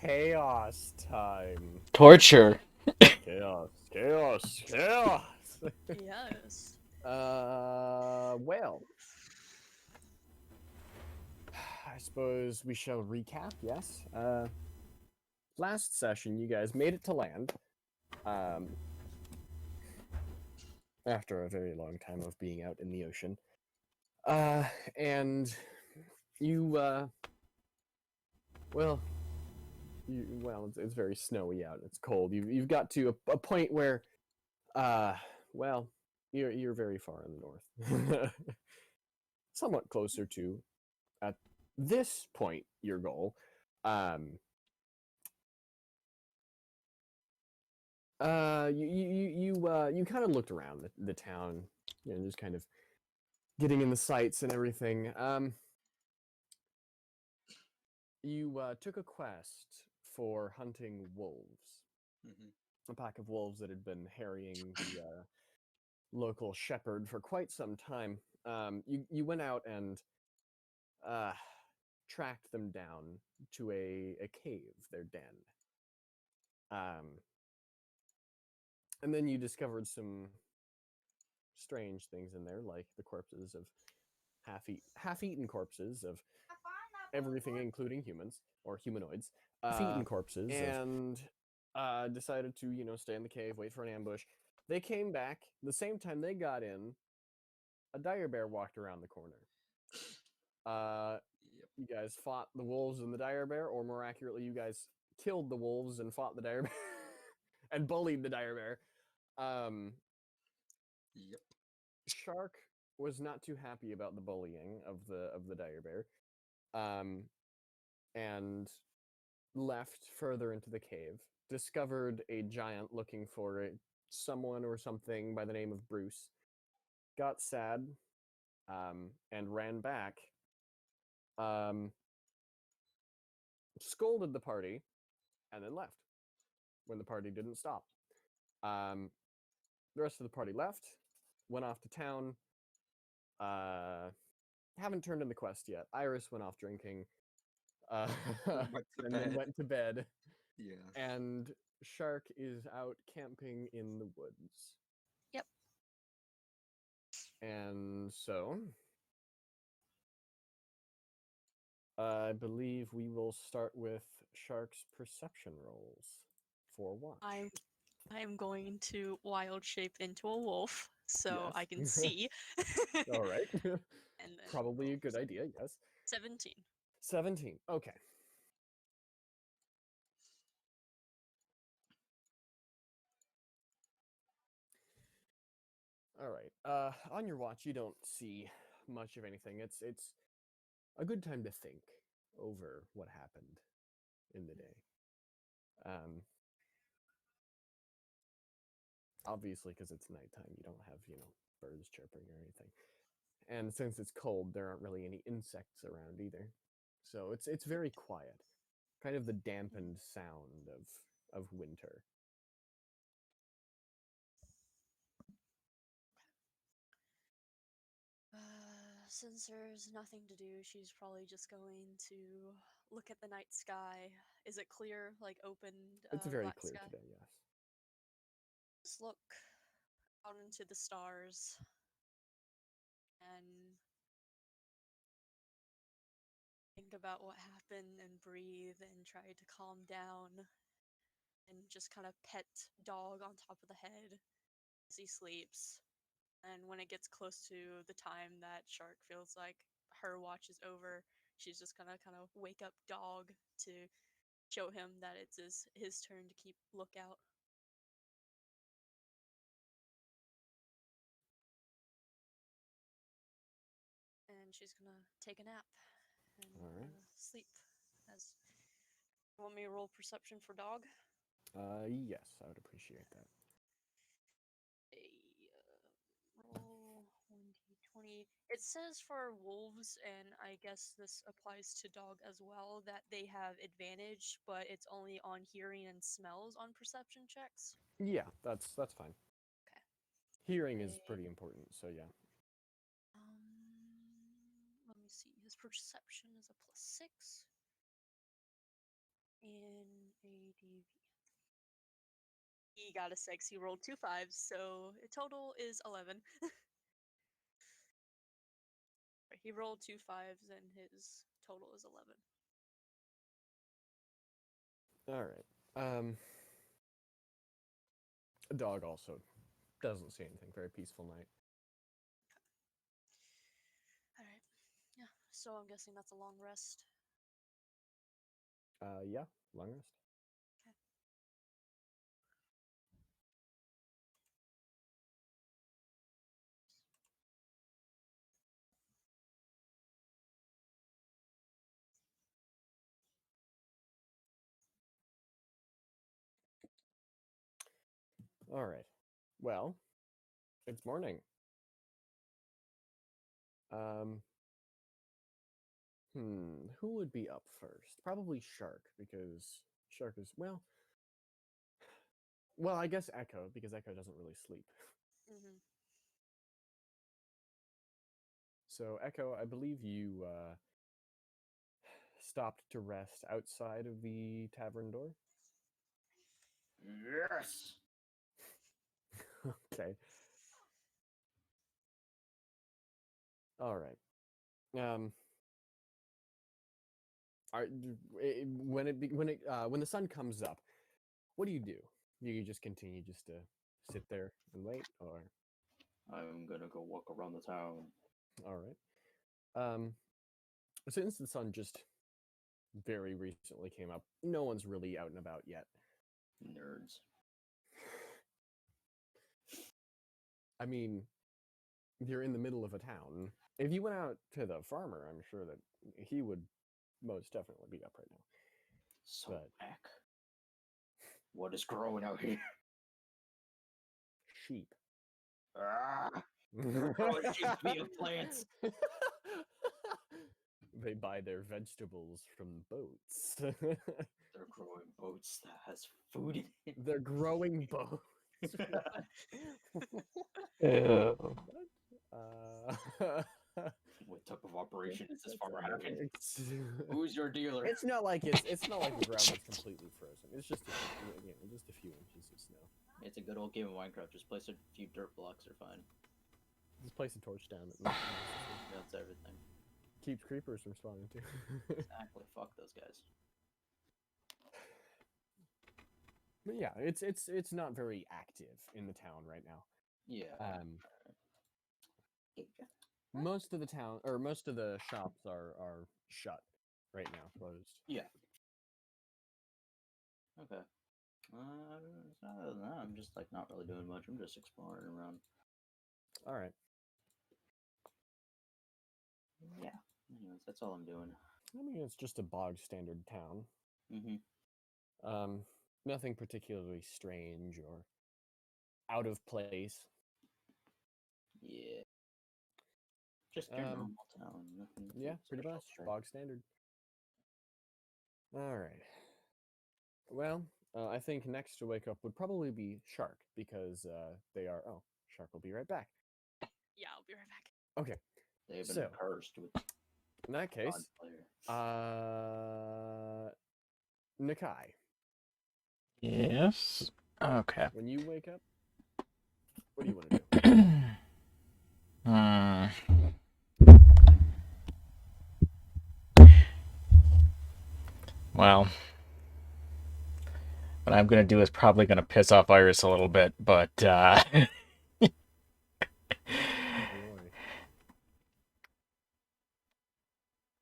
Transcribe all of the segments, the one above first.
Chaos time. Torture. Chaos, chaos, chaos. Yes. Well, I suppose we shall recap, yes? Last session, you guys made it to land. Um, After a very long time of being out in the ocean. And you, well, it's very snowy out. It's cold. You've got to a point where, uh, well, you're very far in the north, somewhat closer to at this point your goal. Um, you kind of looked around the town, just kind of getting in the sights and everything. You took a quest for hunting wolves, Mhm. a pack of wolves that had been harrying the local shepherd for quite some time. You went out and uh, tracked them down to a cave, their den. And then you discovered some strange things in there, like the corpses of half-eaten corpses of everything, including humans or humanoids. Half-eaten corpses, and decided to stay in the cave, wait for an ambush. They came back the same time they got in. A dire bear walked around the corner. Yep. You guys fought the wolves and the dire bear, or more accurately, you guys killed the wolves and fought the dire bear and bullied the dire bear. Yep. Shark was not too happy about the bullying of the dire bear, and left further into the cave. Discovered a giant looking for someone or something by the name of Bruce. Got sad, and ran back. Um, Scolded the party, and then left when the party didn't stop. Um, the rest of the party left, went off to town. Uh, haven't turned in the quest yet. Iris went off drinking, uh, Went to and then bed. went to bed. Yeah. And Shark is out camping in the woods. Yep. And so, I believe we will start with Shark's perception rolls for watch. I'm going to wild shape into a wolf so I can Yes. see. All right. And then Probably a roll good idea, yes. 17. 17. Okay. All right. On your watch, you don't see much of anything. It's a good time to think over what happened in the day. Um, Obviously, because it's nighttime, you don't have birds chirping or anything. And since it's cold, there aren't really any insects around either. So it's very quiet, kind of the dampened sound of winter. Since there's nothing to do, she's probably just going to look at the night sky. Is it clear, like open It's very black clear sky? today, yes. Just look out into the stars and think about what happened and breathe and try to calm down and just kind of pet dog on top of the head as he sleeps. And when it gets close to the time that Shark feels like her watch is over, she's just gonna kind of wake up dog to show him that it's his turn to keep lookout. And she's gonna take a nap and All right. sleep. As you want me to roll perception for dog? Yes, I would appreciate that. Roll 1d20. It says for wolves, and I guess this applies to dog as well, that they have advantage, but it's only on hearing and smells on perception checks. Yeah, that's fine. Okay. Hearing is pretty important, so yeah. Let me see. His perception is a +6. in ADV. He got a 6. He rolled 2 5s, so the total is 11. He rolled 2 5s, and his total is 11. All right. A dog also doesn't see anything. Very peaceful night. Alright. Yeah, so I'm guessing that's a long rest. Yeah, long rest. All right. Well, it's morning. Who would be up first? Probably Shark, because Shark is well, I guess Echo, because Echo doesn't really sleep. Mm-hmm. So Echo, I believe you stopped to rest outside of the tavern door. Yes. Okay. All right. When the sun comes up, what do? You just continue just to sit there and wait, or I'm gonna go walk around the town. all right. Since the sun just very recently came up, no one's really out and about yet. Nerds. I mean, you're in the middle of a town. If you went out to the farmer, I'm sure that he would most definitely be up right now. So But- back. What is growing out here? Sheep. Ah, growing sheep via plants. They buy their vegetables from boats. They're growing boats that has food in it. They're growing boats. Ew. What type of operation is this farmer having? It's, Who's your dealer? it's not like it's not like the ground is completely frozen. It's just just a few inches of snow. It's a good old game of Minecraft. Just place a few dirt blocks are fine. Just place a torch down. That's everything. Keeps creepers from spawning too. Exactly. Fuck those guys. But yeah, it's not very active in the town right now. Yeah. Most of the town or most of the shops are shut right now, closed. Yeah. Okay. Other than that, I'm just like not really doing much. I'm just exploring around. All right. Yeah. Anyways, that's all I'm doing. I mean, it's just a bog standard town. Mm-hmm. Nothing particularly strange or out of place. Yeah. Just your normal town. Nothing Yeah, pretty special much there. bog standard. All right. Well, I think next to wake up would probably be Shark because they are. Oh, Shark will be right back. Yeah, I'll be right back. Okay. They've been So- cursed with In that God case, player. Nakai, Yes. Okay. when you wake up, what do you want to do? Well, what I'm gonna do is probably gonna piss off Iris a little bit, but Boy.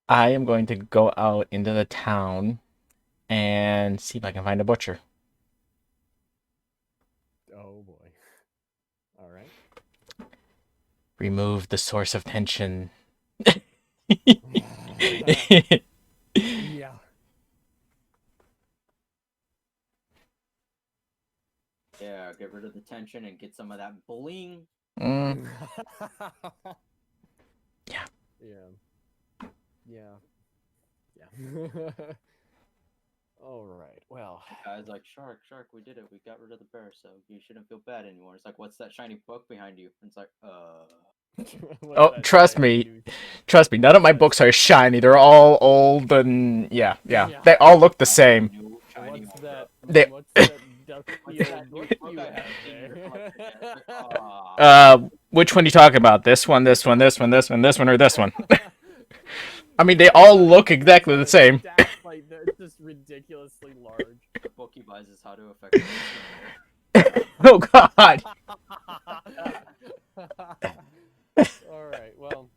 I am going to go out into the town and see if I can find a butcher. Oh boy. All right. Remove the source of tension. Yeah. Yeah, get rid of the tension and get some of that bling. Mm, Yeah. All right. Well. Guys like Shark, we did it. We got rid of the bear, so you shouldn't feel bad anymore. It's like, what's that shiny book behind you? And it's like, What's Oh, that trust shiny me. new- Trust me, none of my books are shiny. They're all old and yeah. Yeah. They all look the same. They- What's that dusty What's old that new book book you I have have in your there? collection there? It's like, "Aw." which one are you talking about? This one, this one, this one, this one, this one, or this one? I mean, they all look exactly the same. Stacked like they're just ridiculously large. The book he buys is how to effectively discriminate. Oh God. All right. Well,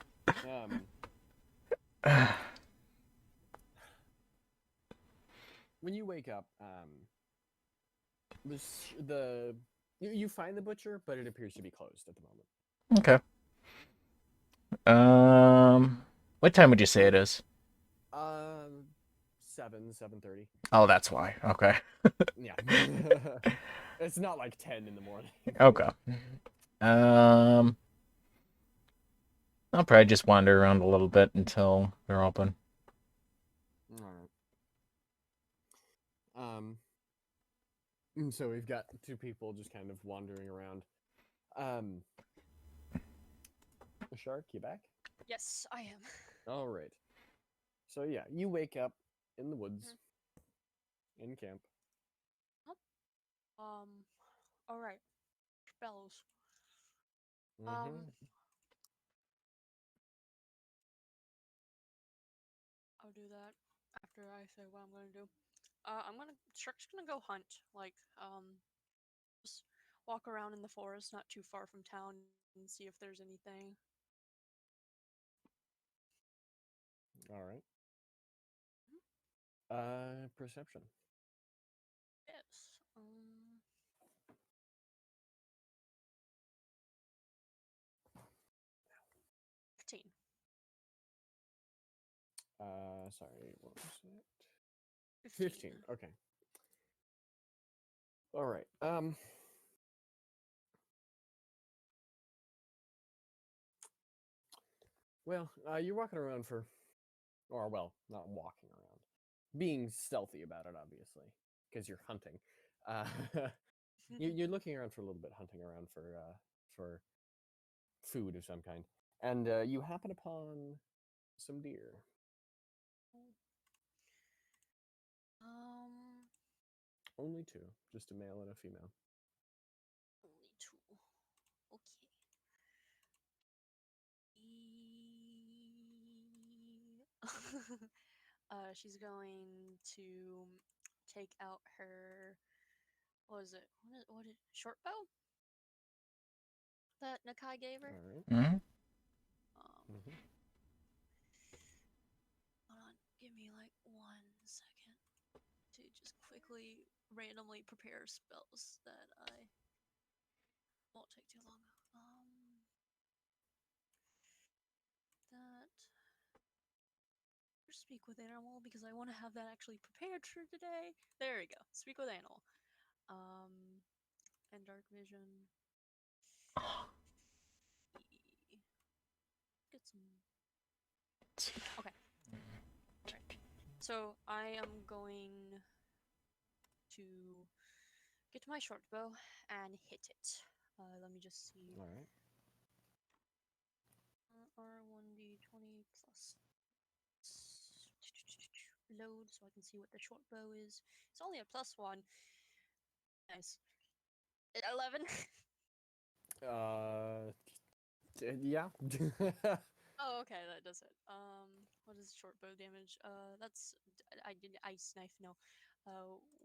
when you wake up, you find the butcher, but it appears to be closed at the moment. Okay. What time would you say it is? 7:30. Oh, that's why. Okay. Yeah. It's not like 10 in the morning. Okay. I'll probably just wander around a little bit until they're open. All right. So we've got two people just kind of wandering around. Shark, you back? Yes, I am. All right. So yeah, you wake up in the woods, in camp. All right. Bells. Mhm. I'll do that after I say what I'm gonna do. Shark's gonna go hunt. Just walk around in the forest, not too far from town, and see if there's anything. All right. Perception. Yes. 15. Sorry, what was it? 15. Okay. All right. Well, you're walking around not walking around, being stealthy about it, obviously, because you're hunting. Uh, you're looking around for a little bit, hunting around for food of some kind, and you happen upon some deer. Only two, just a male and a female. Only two. Okay. She's going to take out her. What was it? What did short bow that Nakai gave her? All right. Mm-hmm. Mhm. Hold on, give me like 1 second to just quickly randomly prepare spells that I won't take too long. That speak with animal because I want to have that actually prepared for today. There we go. Speak with animal. And dark vision. Get some. Okay. Right. So I am going to get my short bow and hit it. Let me just see. All right. R1d20 plus load so I can see what the short bow is. It's only a +1. Nice. 11. Yeah. Oh, okay, that does it. What is short bow damage? That's I did ice knife. No,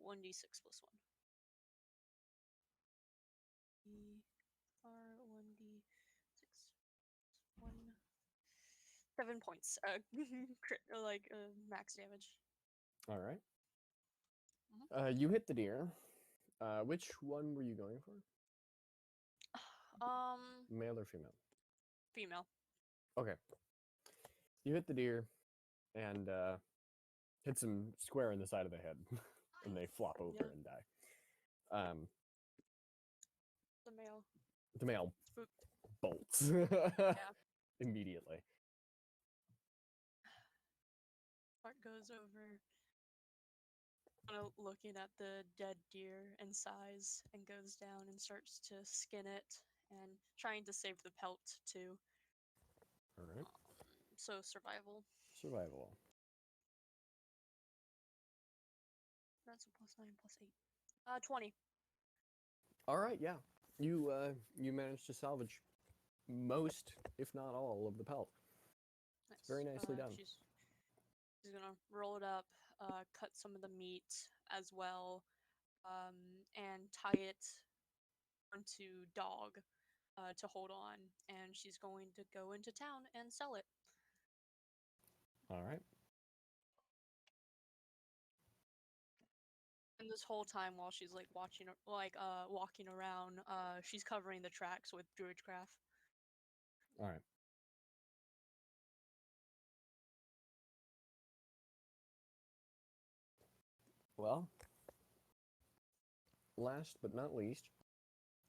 1d6 plus 1. R1d6 1 7 points. Max damage. All right. Mhm. You hit the deer. Which one were you going for? Male or female? Female. Okay. You hit the deer and hits him square in the side of the head, and they flop over Yeah. and die. The male. The male Spooked. bolts Yeah. immediately. Bart goes over, kind of looking at the dead deer and sighs, and goes down and starts to skin it and trying to save the pelt too. All right. So survival. Survival. That's a +9 +8. 20. All right, yeah. You managed to salvage most, if not all, of the pelt. Nice. Very nicely done. She's gonna roll it up, cut some of the meat as well, and tie it onto dog to hold on, and she's going to go into town and sell it. All right. And this whole time, while she's like walking around, she's covering the tracks with Druidcraft. All right. Well, last but not least,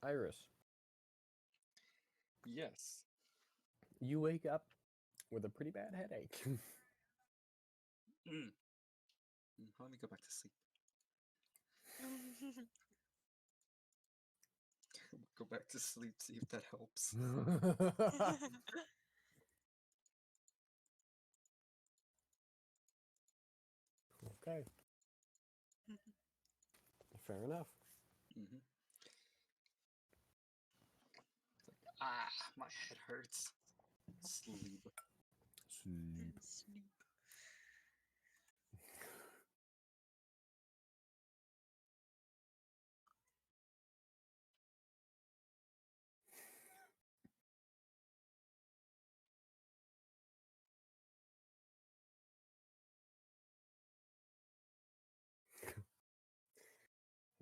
Iris. Yes. You wake up with a pretty bad headache. Let me go back to sleep. Go back to sleep, see if that helps. Okay. Fair enough. Mm-hmm. Ah, my head hurts. Sleep. Sleep. Sleep.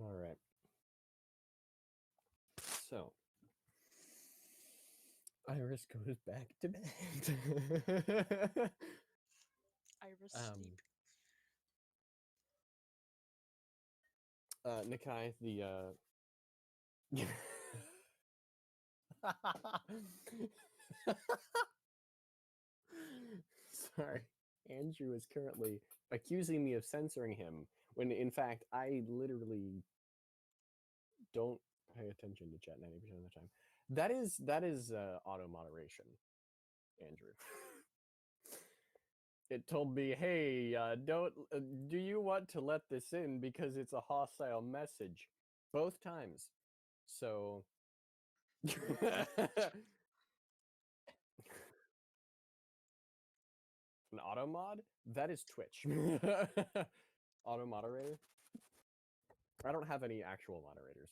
All right. So, Iris goes back to bed. Iris Um, sleep. Nikai, the Sorry, Andrew is currently accusing me of censoring him when in fact I literally don't pay attention to chat 90% of the time. That is auto moderation, Andrew. It told me, "Hey, don't do you want to let this in because it's a hostile message?" Both times. So an auto mod? That is Twitch. Auto moderator? I don't have any actual moderators.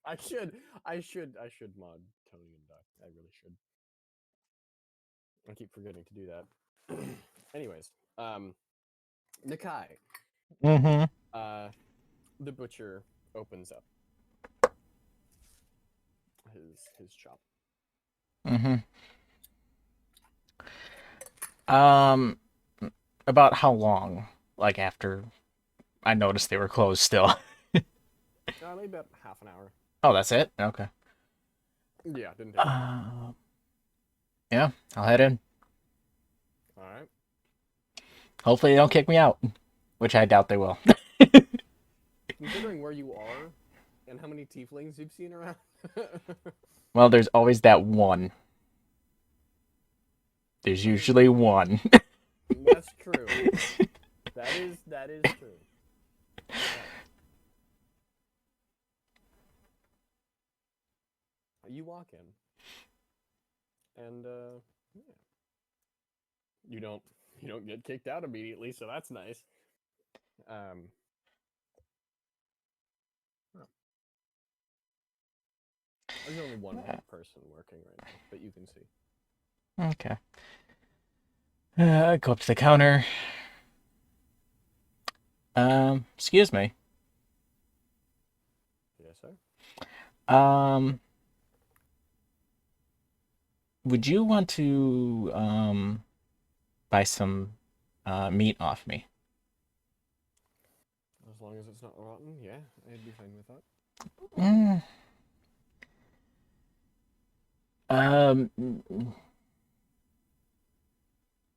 I should mod Tony and Duck. I really should. I keep forgetting to do that. Anyways, Nikai, Mm-hmm. the butcher opens up his shop. Mm-hmm. About how long? Like after I noticed they were closed still. Maybe about half an hour. Oh, that's it? Okay. Yeah, didn't take long. Yeah, I'll head in. All right. Hopefully they don't kick me out, which I doubt they will. Considering where you are and how many tieflings you've seen around. Well, there's always that one. There's usually one. That's true. That is true. Yeah. You walk in, and yeah. you don't get kicked out immediately, so that's nice. Huh. There's only one person working right now, but you can see. Okay. Go up to the counter. Excuse me. Yes, sir. Would you want to buy some meat off me? As long as it's not rotten, yeah, I'd be fine with that.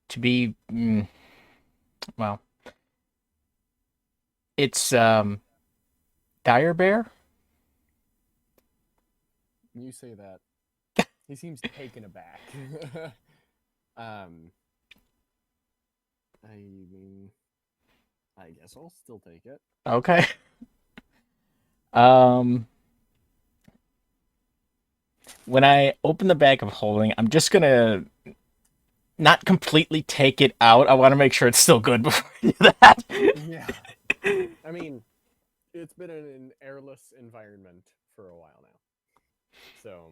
To be well, it's Dire Bear. You say that. He seems taken aback. I mean, I guess I'll still take it. Okay. Um, when I open the bag of holding, I'm just gonna not completely take it out. I want to make sure it's still good before I do that. Yeah. I mean, it's been in an airless environment for a while now. So,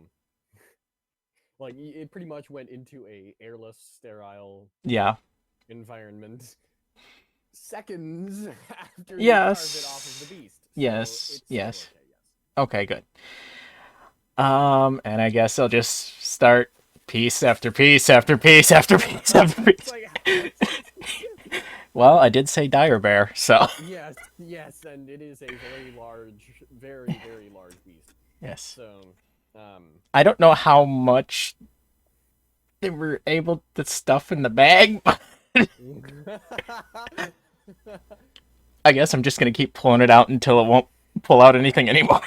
like, it pretty much went into a airless, sterile Yeah. environment seconds after you Yes. carved it off of the beast. So Yes, it's still yes. okay, yes. Okay, good. And I guess I'll just start piece after piece after piece after piece after It's piece. like, Well, I did say dire bear, so yes, and it is a very large, very, very large beast. yes. So, I don't know how much they were able to stuff in the bag, but I guess I'm just gonna keep pulling it out until it won't pull out anything anymore.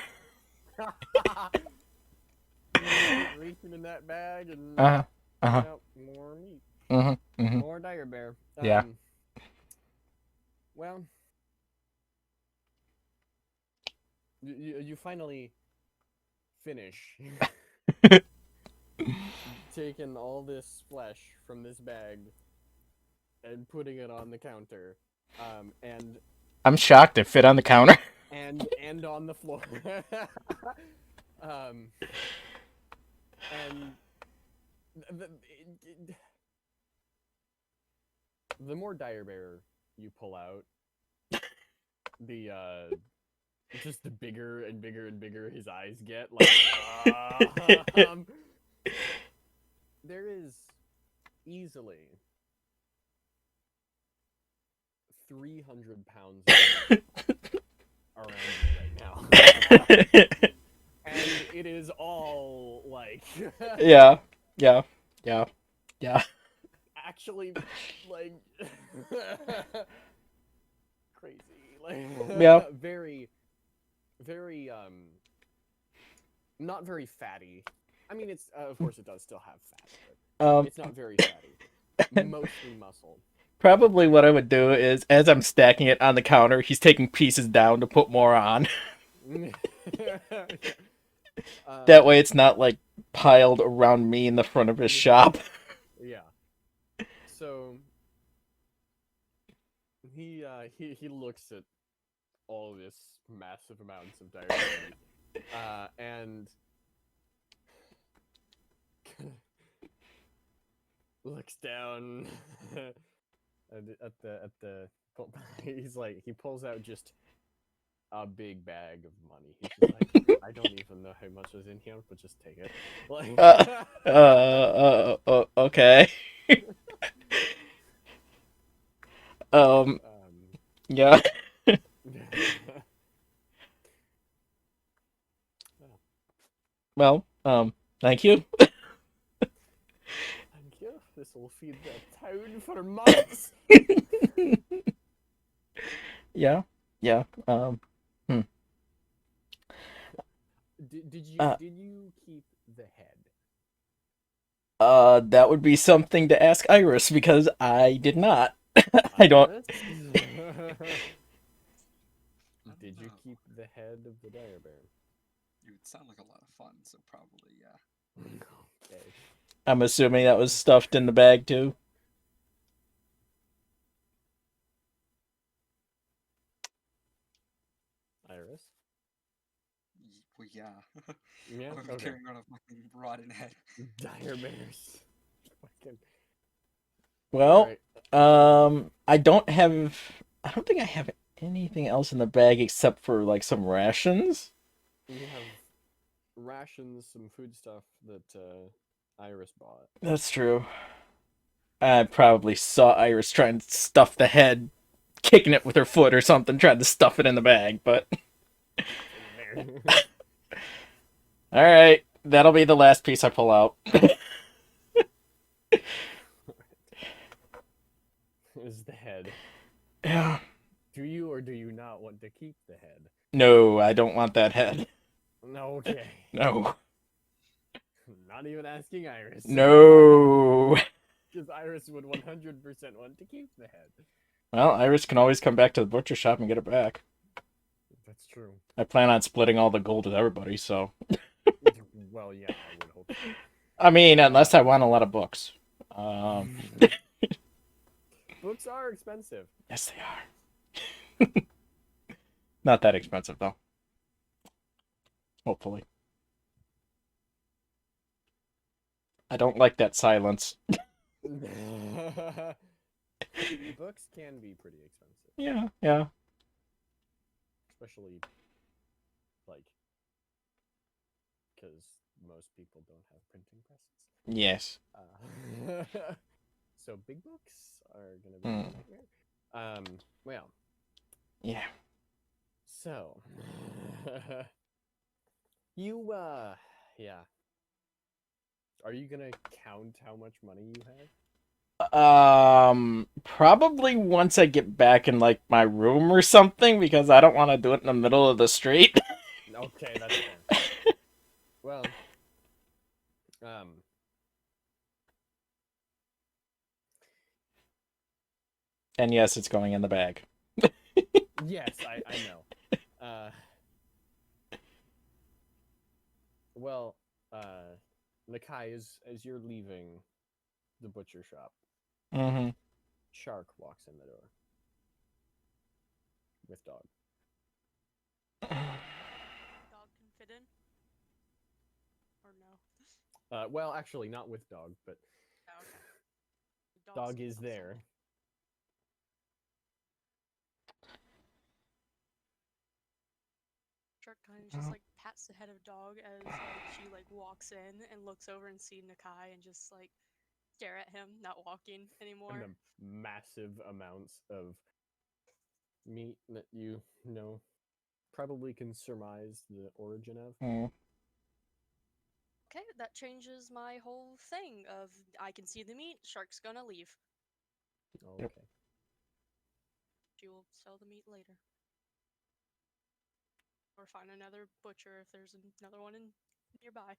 keep reaching in that bag and Uh-huh. Uh-huh. out more meat, Mm-hmm. Mm-hmm. more dire bear. Yeah. Well, you finally finish taking all this flesh from this bag and putting it on the counter, and I'm shocked it fit on the counter. and on the floor. And the more dire bear you pull out, the just the bigger and bigger and bigger his eyes get. Like, there is easily 300 pounds around you right now. And it is all like Yeah. actually like crazy, like Yeah. very not very fatty. I mean, it's of course it does still have fat, but it's not very fatty. Mostly muscle. Probably what I would do is, as I'm stacking it on the counter, he's taking pieces down to put more on. That way it's not, like, piled around me in the front of his shop. Yeah. So he looks at all this massive amounts of diarrhea, and looks down at the he's like, he pulls out just a big bag of money. He's just like, I don't even know how much is in here, but just take it. Like, Okay. Yeah. Well, thank you. Thank you. This will feed the town for months. Yeah. Did you keep the head? That would be something to ask Iris, because I did not. I don't. Did you keep the head of the dire bear? It would sound like a lot of fun, so probably, yeah. Okay. I'm assuming that was stuffed in the bag too. Iris? Well, yeah. Yeah. I'm Okay. carrying around a fucking rotten head. Dire bears. Fucking. Well, Alright. I don't think I have anything else in the bag except for, like, some rations. You have rations, some food stuff that Iris bought. That's true. I probably saw Iris trying to stuff the head, kicking it with her foot or something, trying to stuff it in the bag, but alright, that'll be the last piece I pull out. Is the head. Yeah. Do you or do you not want to keep the head? No, I don't want that head. No, okay. No. Not even asking Iris. No. Because Iris would 100% want to keep the head. Well, Iris can always come back to the butcher shop and get it back. That's true. I plan on splitting all the gold with everybody, so. Well, yeah, I would hope so. I mean, unless I want a lot of books. Books are expensive. Yes, they are. Not that expensive, though. Hopefully. I don't like that silence. Books can be pretty expensive, Yeah. especially like because most people don't have printing presses. Yes. So big books are gonna be a nightmare. Well, Yeah. so you yeah. Are you gonna count how much money you have? Probably once I get back in like my room or something, because I don't want to do it in the middle of the street. Okay, that's fair. Well, And yes, it's going in the bag. yes, I know. Well, Nakai, as you're leaving the butcher shop, Mm-hmm. Shark walks in the door with dog. Dog can fit in? Or no? Well, actually, not with dog, but Oh, okay. The dog still is comes in. there. Shark kind of just like pats the head of dog as like she like walks in and looks over and see Nakai and just like stare at him, not walking anymore. And the massive amounts of meat that you know probably can surmise the origin of. Mm. Okay, that changes my whole thing of I can see the meat, Shark's gonna leave. Okay. She will sell the meat later. Or find another butcher if there's another one in nearby.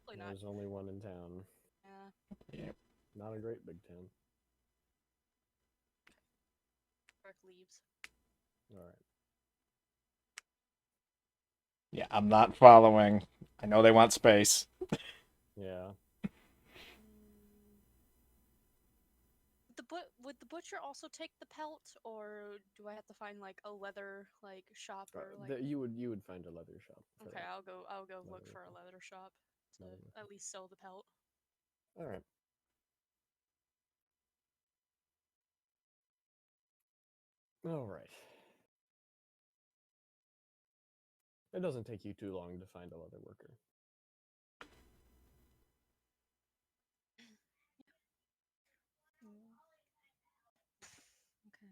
Probably not. There's only one in town. Yeah, Yep. Not a great big town. Shark leaves. All right. Yeah, I'm not following. I know they want space. Yeah. Would the butcher also take the pelt, or do I have to find like a leather like shop or like? You would find a leather shop. For Okay, that. I'll go look Leather for a shop. leather shop to Leather shop. at least sell the pelt. All right. All right. It doesn't take you too long to find a leather worker. Okay.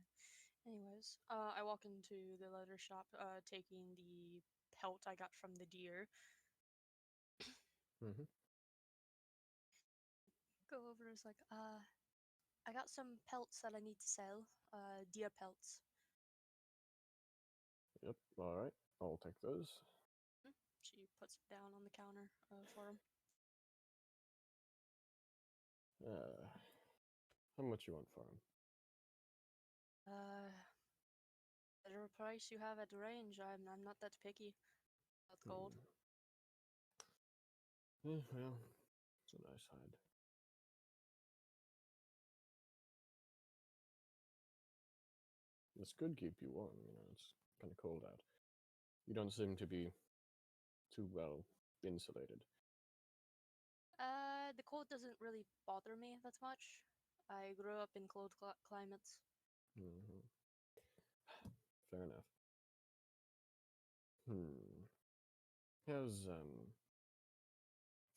Anyways, I walk into the leather shop, taking the pelt I got from the deer. Mm-hmm. Go over is like, I got some pelts that I need to sell. Deer pelts. Yep. All right. I'll take those. She puts it down on the counter for him. How much you want for them? Whatever price you have at the range, I'm not that picky about gold. Yeah, well, it's a nice hide. This could keep you warm. You know, it's kind of cold out. You don't seem to be too well insulated. The cold doesn't really bother me that much. I grew up in cold climates. Mm-hmm. Fair enough. How's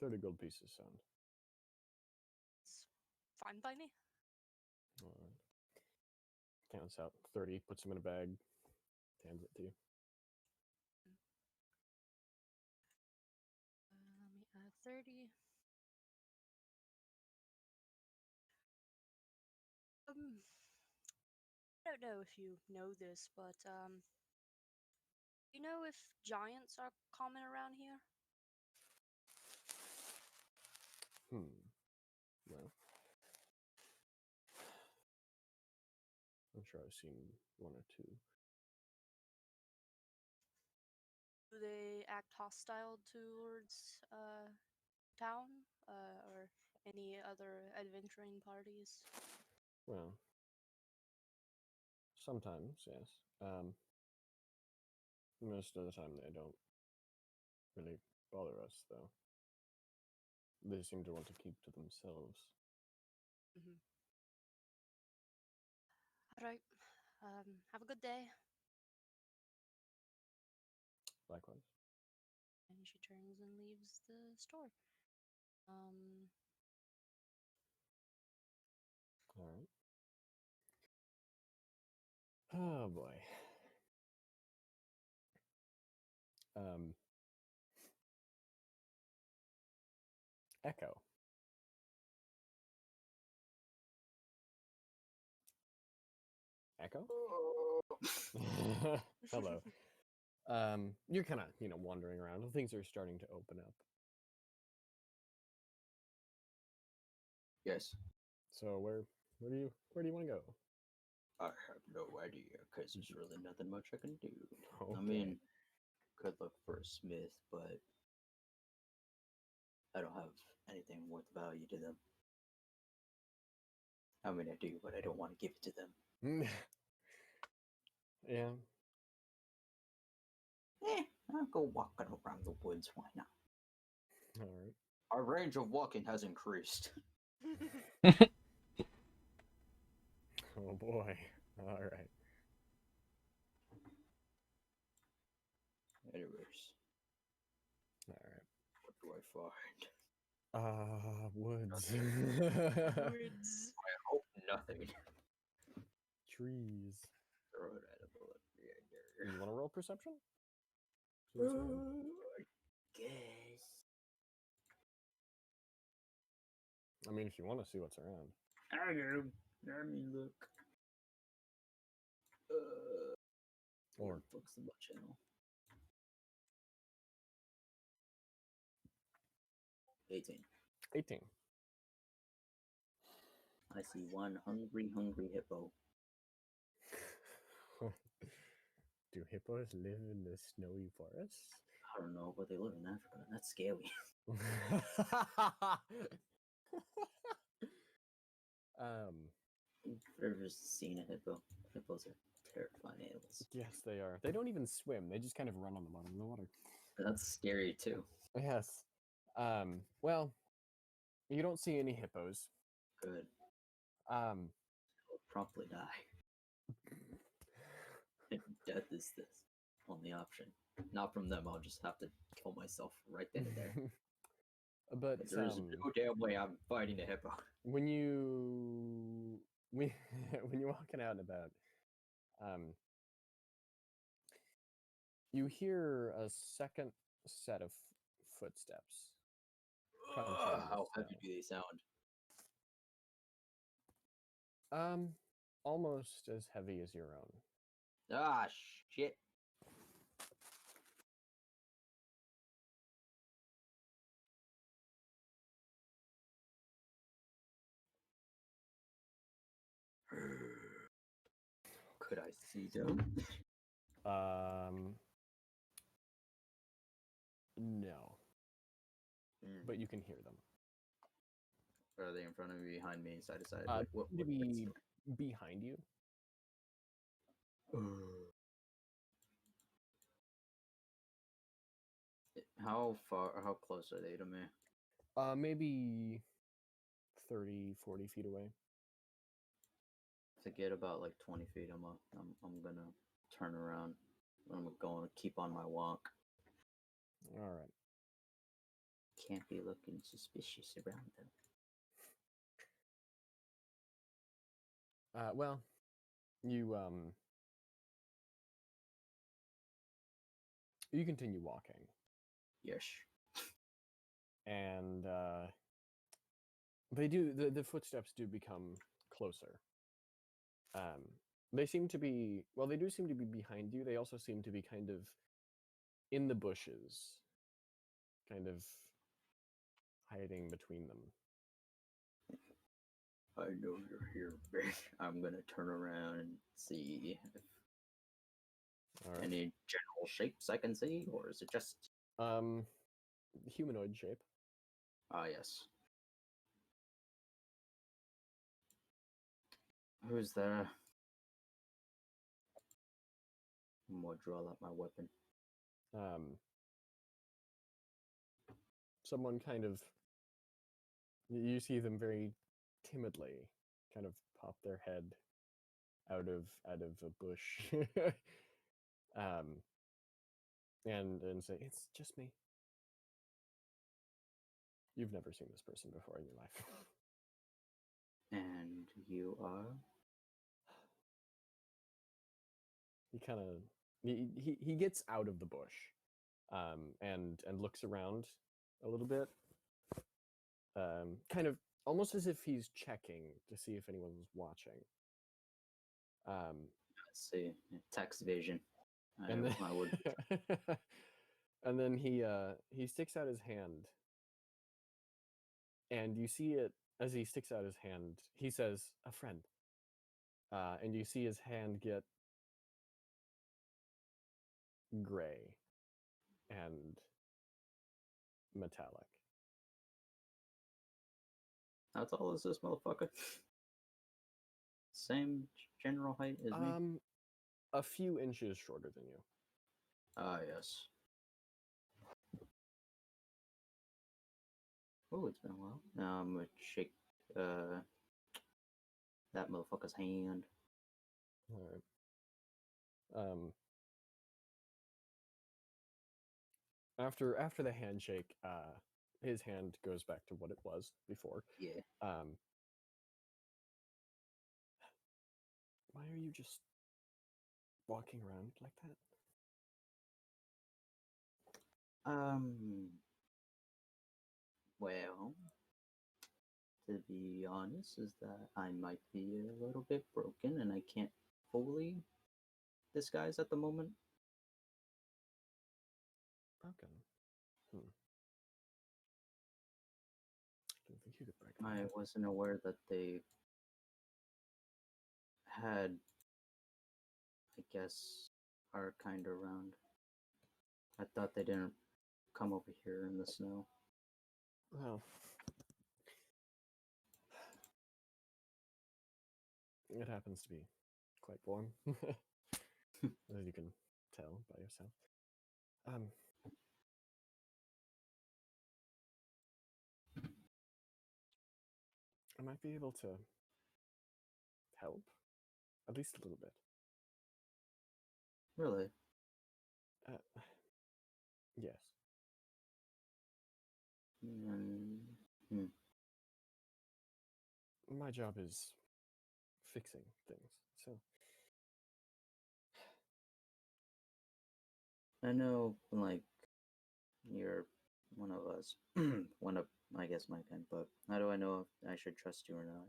30 gold pieces sound? It's fine by me. All right. Counts out 30, puts them in a bag, hands it to you. Let me add 30. I don't know if you know this, but you know if giants are common around here? Well, I'm sure I've seen one or two. do they act hostile towards town or any other adventuring parties? Well, sometimes, yes. Most of the time they don't really bother us, though. They seem to want to keep to themselves. Mm-hmm. All right. Have a good day. Likewise. And she turns and leaves the store. All right. Oh boy. Echo. Echo? Hello. You're kind of, wandering around. Things are starting to open up. Yes. So where do you want to go? I have no idea, because there's really nothing much I can do. I Okay. mean, could look for a smith, but I don't have anything worth value to them. I mean, I do, but I don't want to give it to them. Yeah. I'll go walking around the woods, why not? All right. Our range of walking has increased. Oh boy. All right. Anyways, All right. what do I find? Woods. Woods. I hope nothing. Trees. Throw it at a bullet. Yeah, You want to roll perception? See what's around? I guess. I mean, if you want to see what's around. I do. Let me look. Or What's the channel? 18. 18. I see one hungry hippo. Do hippos live in the snowy forest? I don't know, but they live in Africa. That's scary. I've ever seen a hippo. Hippos are terrifying animals. Yes, they are. They don't even swim. They just kind of run on the bottom of the water. That's scary too. Yes. Well, you don't see any hippos. Good. Um, I'll promptly die. If death is this only option. Not from them. I'll just have to kill myself right then and there. but There's no damn way I'm fighting a hippo. when you're walking out and about, you hear a second set of footsteps. crunching How the heavy do they sound? snow. Almost as heavy as your own. Ah, shit. Could I see them? No, but you can hear them. Are they in front of me, behind me, side to side? What to be behind you? How close are they to me? Maybe 30, 40 feet away. To get about like 20 feet, I'm gonna turn around. I'm going to keep on my walk. All right. Can't be looking suspicious around them. Well, you continue walking, Yes. and the footsteps do become closer. They seem to be, well, they do seem to be behind you. They also seem to be kind of in the bushes, kind of hiding between them. I know you're here, bitch. I'm gonna turn around and see if All right. Any general shapes I can see, or is it just Humanoid shape. ah yes? Who's there? I'm gonna draw out my weapon. Someone kind of you see them very timidly kind of pop their head out of a bush and say, "It's just me." You've never seen this person before in your life. And you are? He kind of he gets out of the bush and looks around a little bit, kind of almost as if he's checking to see if anyone's watching. Let's see. Tax evasion. And then I would. and then he sticks out his hand, and you see it as he sticks out his hand. He says, "A friend," and you see his hand get gray and metallic. How tall is this motherfucker? Same general height as me? A few inches shorter than you. Ah, yes. Oh, it's been a while. Now I'm gonna shake that motherfucker's hand. All right. After the handshake, his hand goes back to what it was before. Yeah. Why are you just walking around like that? Well, to be honest, is that I might be a little bit broken and I can't fully disguise at the moment. Broken. Didn't think you could break. I wasn't aware that they had, I guess, our kind around. I thought they didn't come over here in the snow. Well, it happens to be quite warm, as you can tell by yourself. I might be able to help, at least a little bit. Really? Yes. Hmm. My job is fixing things, so I know, like, you're one of us. One of, I guess, my kind, but how do I know if I should trust you or not?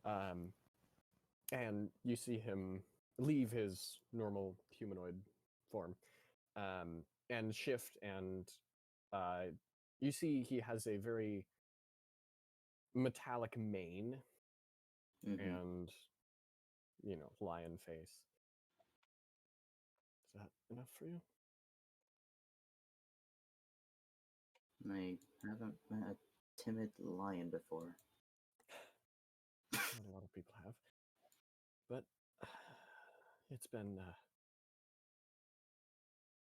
fine. And you see him leave his normal humanoid form, and shift, and you see he has a very metallic mane Mm-hmm. and lion face. Is that enough for you? I haven't met a timid lion before. Not a lot of people have, but it's been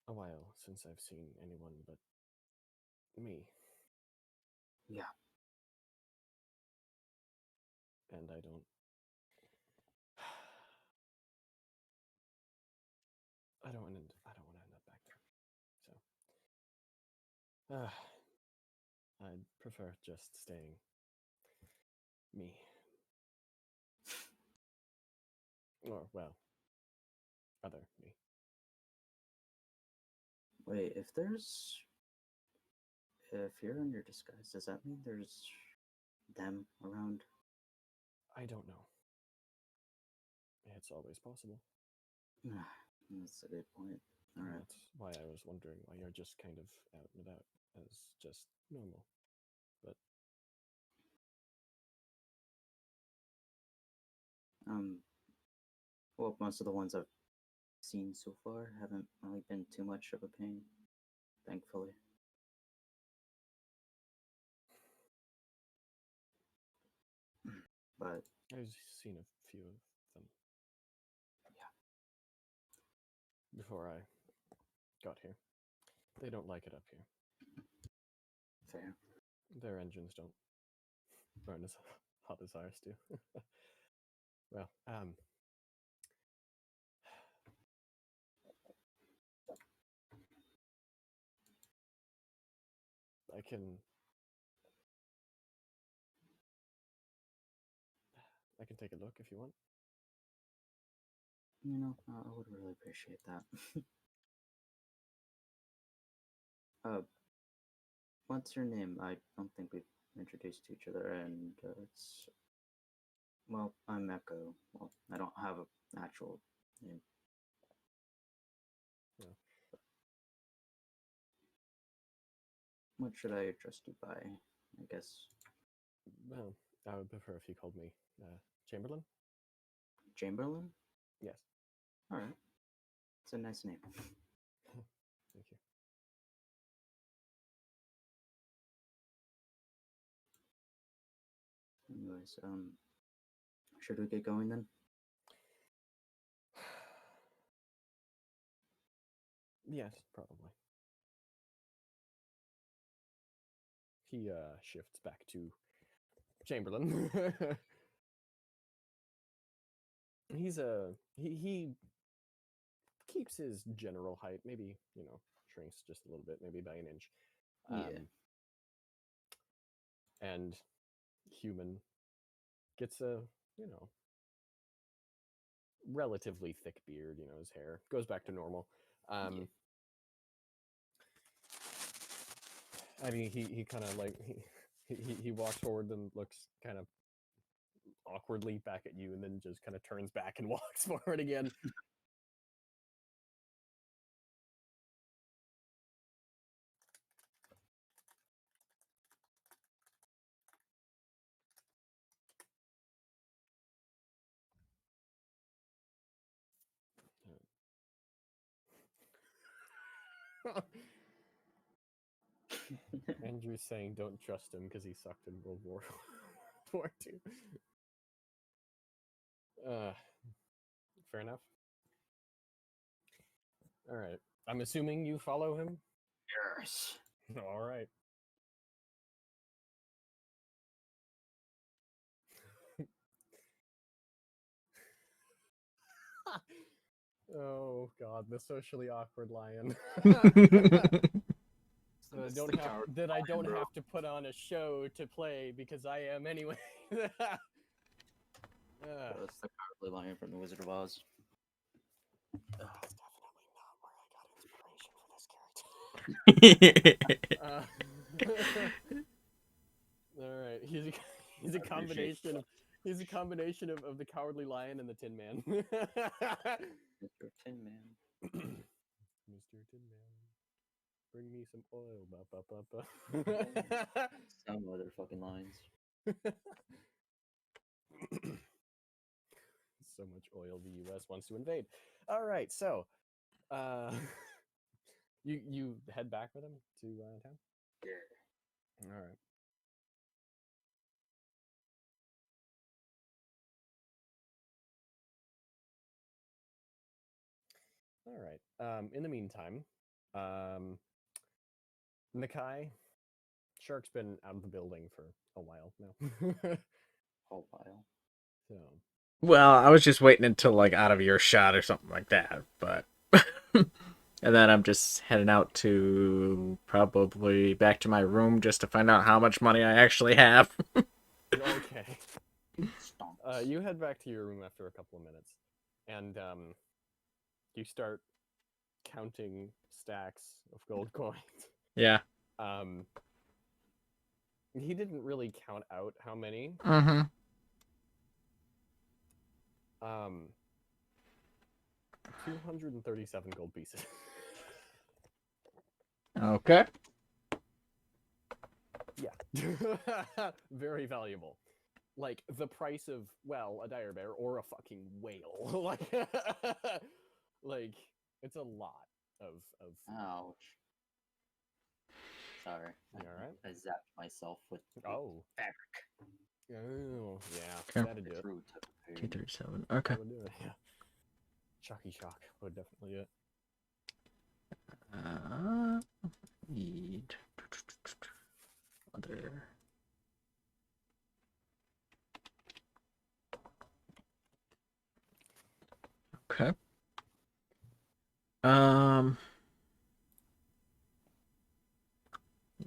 a while since I've seen anyone but me. Yeah. And I don't want to end up back there. So I'd prefer just staying me. Or, well, other me. Wait, if you're in your disguise, does that mean there's them around? I don't know. It's always possible. That's a good point. All And right. that's why I was wondering why you're just kind of out and about as just normal. But Well, most of the ones I've seen so far haven't really been too much of a pain, thankfully. But I've seen a few of them. Yeah. Before I got here. They don't like it up here. fair. Their engines don't run as hot as ours do. Well, I can take a look if you want. You know, I would really appreciate that. What's your name? I don't think we've introduced to each other, and it's well, I'm Echo. Well, I don't have an actual name. Yeah. What should I address you by? I guess Well, I would prefer if you called me Chamberlain. Chamberlain? Yes. Alright. It's a nice name. Thank you. Anyways, should we get going then? Yes, probably. He shifts back to Chamberlain. He keeps his general height, maybe, shrinks just a little bit, maybe by an inch. Yeah. And human gets a, relatively thick beard, his hair goes back to normal. Yeah. I mean, he kind of like he walks forward and looks kind of awkwardly back at you, and then just kind of turns back and walks forward again. Andrew's saying don't trust him because he sucked in World War II. Fair enough. All right. I'm assuming you follow him? Yes. All right. Oh God, the socially awkward lion. That I don't have to put on a show to play because I am anyway. That's the Cowardly Lion from The Wizard of Oz. That's definitely not where I got inspiration for this character. All right, he's a combination of the Cowardly Lion and the Tin Man. Mr. Tin Man. Mr. Tin Man, bring me some oil. Ba, ba, ba, ba. Some other fucking lines. So much oil the U.S. wants to invade. All right, so you head back with him to town. Yeah. All right. All right. In the meantime, Nakai, Shark's been out of the building for a while now. Whole pile. So Well, I was just waiting until like out of earshot or something like that, but and then I'm just heading out to probably back to my room just to find out how much money I actually have. okay. Stonks. You head back to your room after a couple of minutes, and you start counting stacks of gold coins. Yeah. He didn't really count out how many. Mm-hmm. 237 gold pieces. Okay. Yeah. Very valuable. like the price of, well, a dire bear or a fucking whale. Like it's a lot of food. Ouch. Sorry. You alright? I zapped myself with Oh. fabric. Oh, yeah. Okay. That'd do it. Through type of food. 237. Okay. That would do it, yeah. Shocky shock would definitely do it. Need other. Okay. Let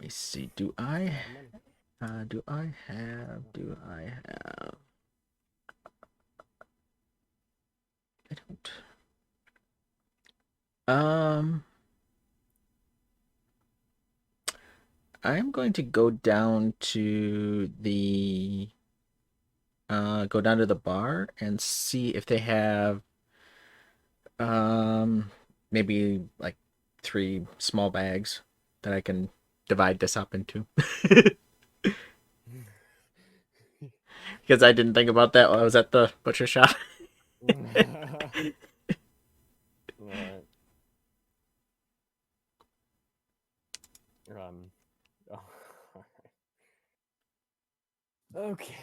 me see. Do I have? Do I have? I don't. I'm going to go down to the bar and see if they have maybe like 3 small bags that I can divide this up into. Because I didn't think about that while I was at the butcher shop. Alright. Oh, okay.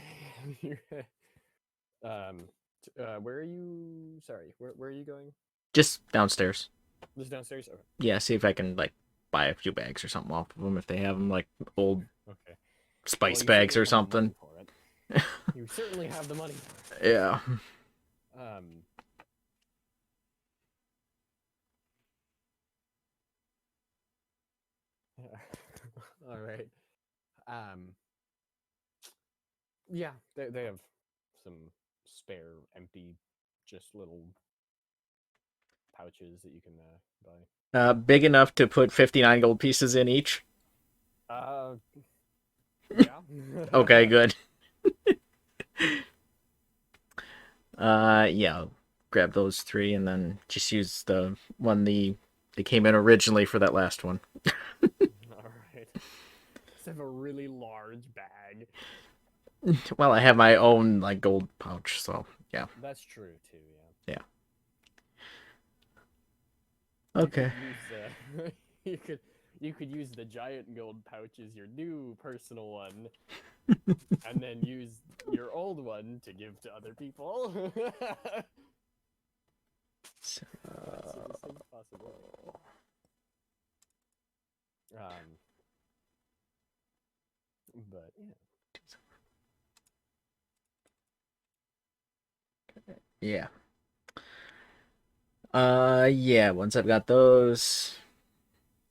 Where are you? Sorry, where are you going? Just downstairs. Just downstairs. Okay. Yeah, see if I can like buy a few bags or something off of them if they have them, like old Okay. spice Well, you bags or certainly have the money something. for it. You certainly have the money for it. Yeah. All right. Yeah, they have some spare, empty, just little pouches that you can buy. Big enough to put 59 gold pieces in each. Yeah. Okay, good. Yeah, I'll grab those 3 and then just use the one they came in originally for that last one. All right. Just have a really large bag. Well, I have my own like gold pouch, so yeah. That's true too. Yeah. Okay. You could use the giant gold pouch as your new personal one, and then use your old one to give to other people. That's a distinct possibility. But yeah. Yeah. Yeah, once I've got those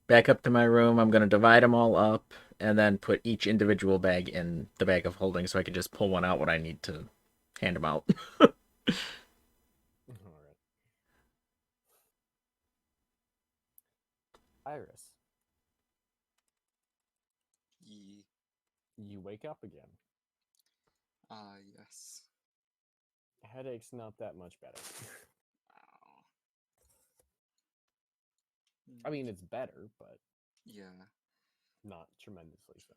back up to my room, I'm going to divide them all up and then put each individual bag in the bag of holding so I can just pull one out when I need to hand them out. All right. Iris, Ye. you wake up again. Yes. Headache's not that much better. Ow. I mean, it's better, but Yeah. not tremendously so.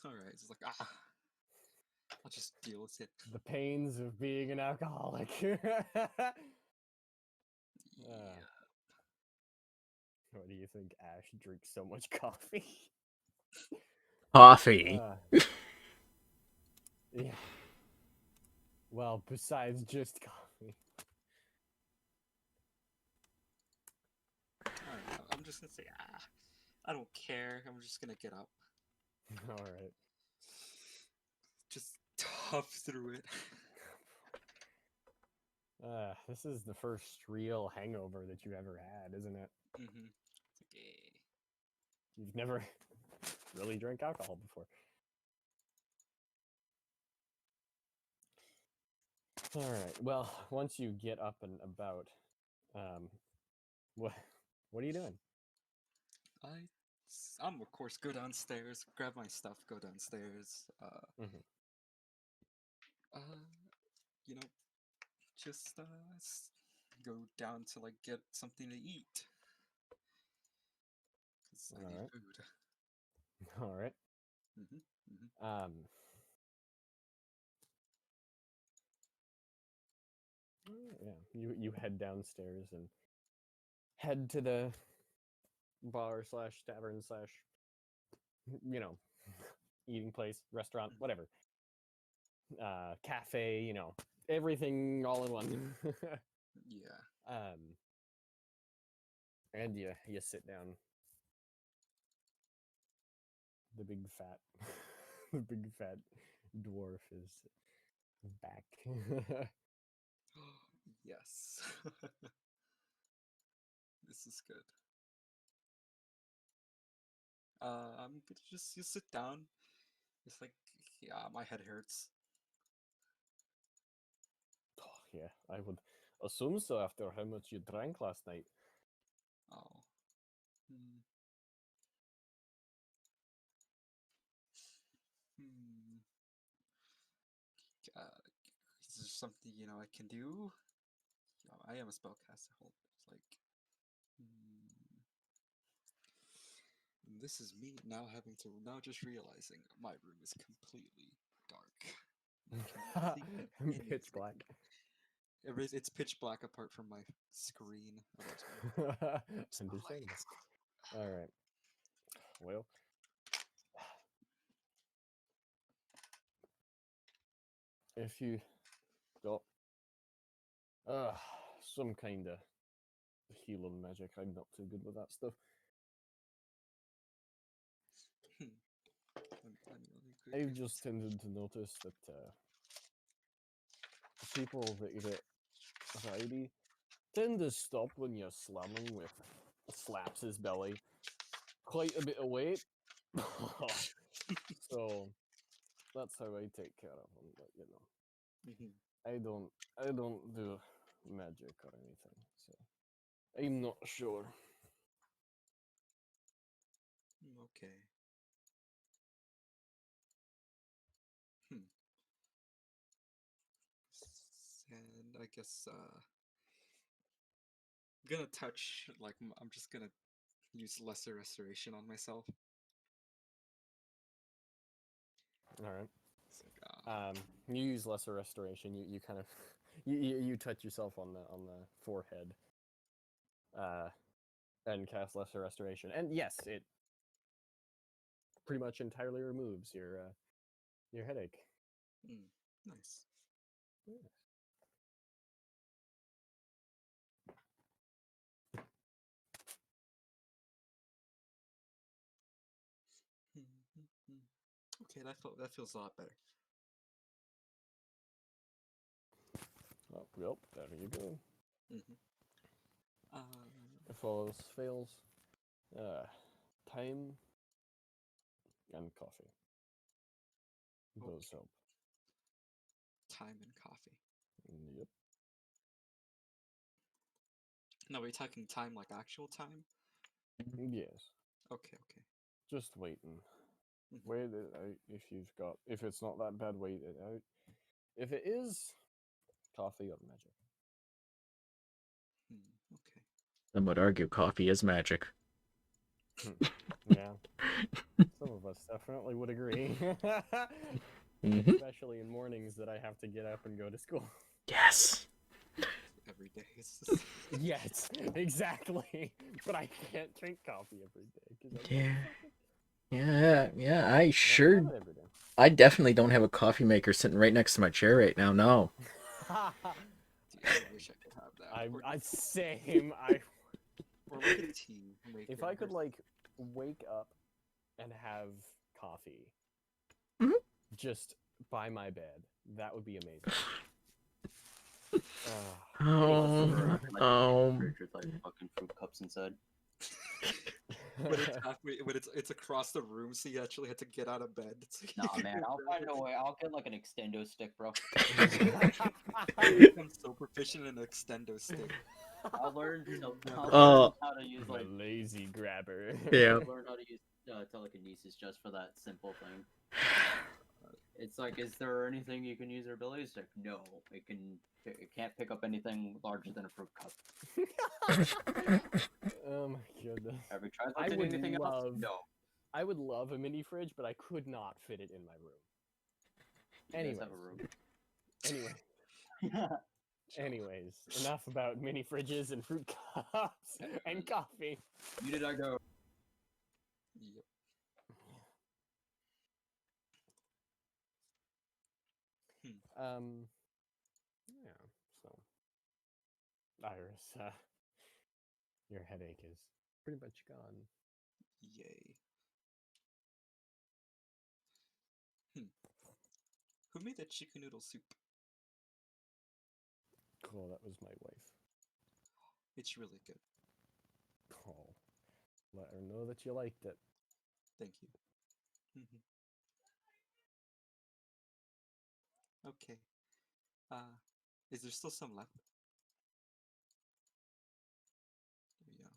Alright, it's like, I'll just deal with it. The pains of being an alcoholic. Yeah. What do you think Ash drinks so much coffee? Coffee. Yeah. Well, besides just coffee. Alright, I'm just gonna say, I don't care. I'm just gonna get up. Alright. Just tough through it. This is the first real hangover that you ever had, isn't it? Mm-hmm. Okay. You've never really drank alcohol before. Alright, well, once you get up and about, what are you doing? I'm of course go downstairs, grab my stuff, go downstairs. Mhm. You know, just go down to like get something to eat. 'Cause I need Alright. food. Alright. Yeah, you head downstairs and head to the bar slash tavern slash, you know, eating place, restaurant, whatever, cafe, you know, everything all in one. Yeah. And you sit down. The big fat, the big fat dwarf is back. Yes. This is good. I'm gonna just you sit down. It's like, yeah, my head hurts. Oh, yeah, I would assume so after how much you drank last night. Oh. Hmm. Hmm. Uh, is there something I can do? I am a spellcaster. It's like, hmm. And this is me now just realizing my room is completely dark. I can't see Pitch black. It's pitch black apart from my screen. Understandable. All right. Well, if you got some kind of healing magic, I'm not too good with that stuff. I've just tended to notice that people that get anxiety tend to stop when you slam him with slaps his belly quite a bit of weight. So that's how I take care of him. But you know, I don't do magic or anything, so I'm not sure. Okay. And I guess I'm gonna touch I'm just gonna use lesser restoration on myself. All right. It's like, You use lesser restoration. You kind of you touch yourself on the forehead, and cast lesser restoration. And yes, it pretty much entirely removes your headache. nice. Yeah. Okay, that feels a lot better. Oh, well, there you go. Uh, If all else fails, time and coffee. Those help. time and coffee. Yep. No, are you talking time like actual time? Yes. Okay. Just waiting. Mhm. Wait it out if it's not that bad, wait it out. If it is, coffee or magic. Okay. Some would argue coffee is magic. Yeah. Some of us definitely would agree. Mhm. Especially in mornings that I have to get up and go to school. Yes. Every day. Yes, exactly. But I can't drink coffee every day. 'Cause I Yeah. can't Yeah. have it every day. I definitely don't have a coffee maker sitting right next to my chair right now. No. Dude, I wish I could have that. I same. Or like a tea maker. If I could wake up and have coffee Mhm. just by my bed, that would be amazing. Fridge with like fucking fruit cups inside. But it's halfway. But it's across the room, so you actually had to get out of bed. Nah, man, I'll find a way. I'll get like an extendo stick, bro. I'm so proficient in extendo stick. I'll learn Oh. how to use The like lazy grabber. Yeah. learn how to use telekinesis just for that simple thing. It's like, is there anything you can use your ability stick? No, it can't pick up anything larger than a fruit cup. Oh my goodness. Have you tried I lifting would anything else? love- No. I would love a mini fridge, but I could not fit it in my room. You guys have a room. Anyway, anyways, enough about mini fridges and fruit cups and coffee. You did I go? Yep. Yeah. So, Iris, your headache is pretty much gone. Yay. Who made that chicken noodle soup? Cool, that was my wife. It's really good. Oh, let her know that you liked it. Thank you. Okay. Is there still some left? There we go.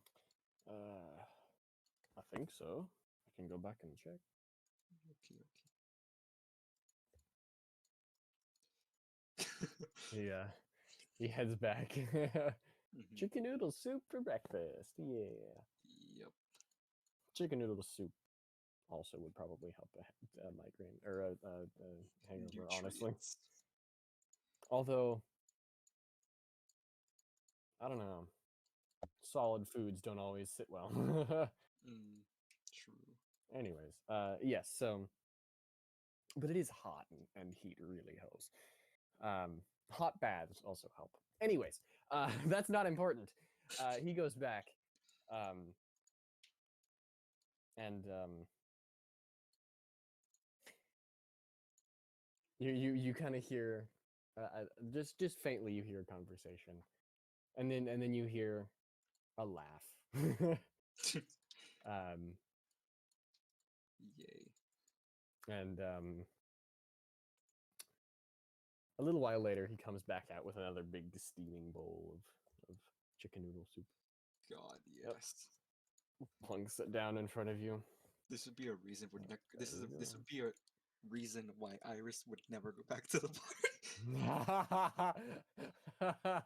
I think so. I can go back and check. Okay. Yeah, he heads back. Mhm. Chicken noodle soup for breakfast. Yeah. Yep. Chicken noodle soup also would probably help a migraine or a hangover, honestly. Nutrients. Although, I don't know. Solid foods don't always sit well. True. Anyways, yes, so, but it is hot and heat really helps. Hot baths also help. Anyways, that's not important. He goes back, and you kind of hear, just faintly you hear a conversation, and then you hear a laugh. Yay. And a little while later, he comes back out with another big steaming bowl of chicken noodle soup. God, Yep. yes. Plunks it down in front of you. This would be a reason would this There you this go. would be a reason why Iris would never go back to the party.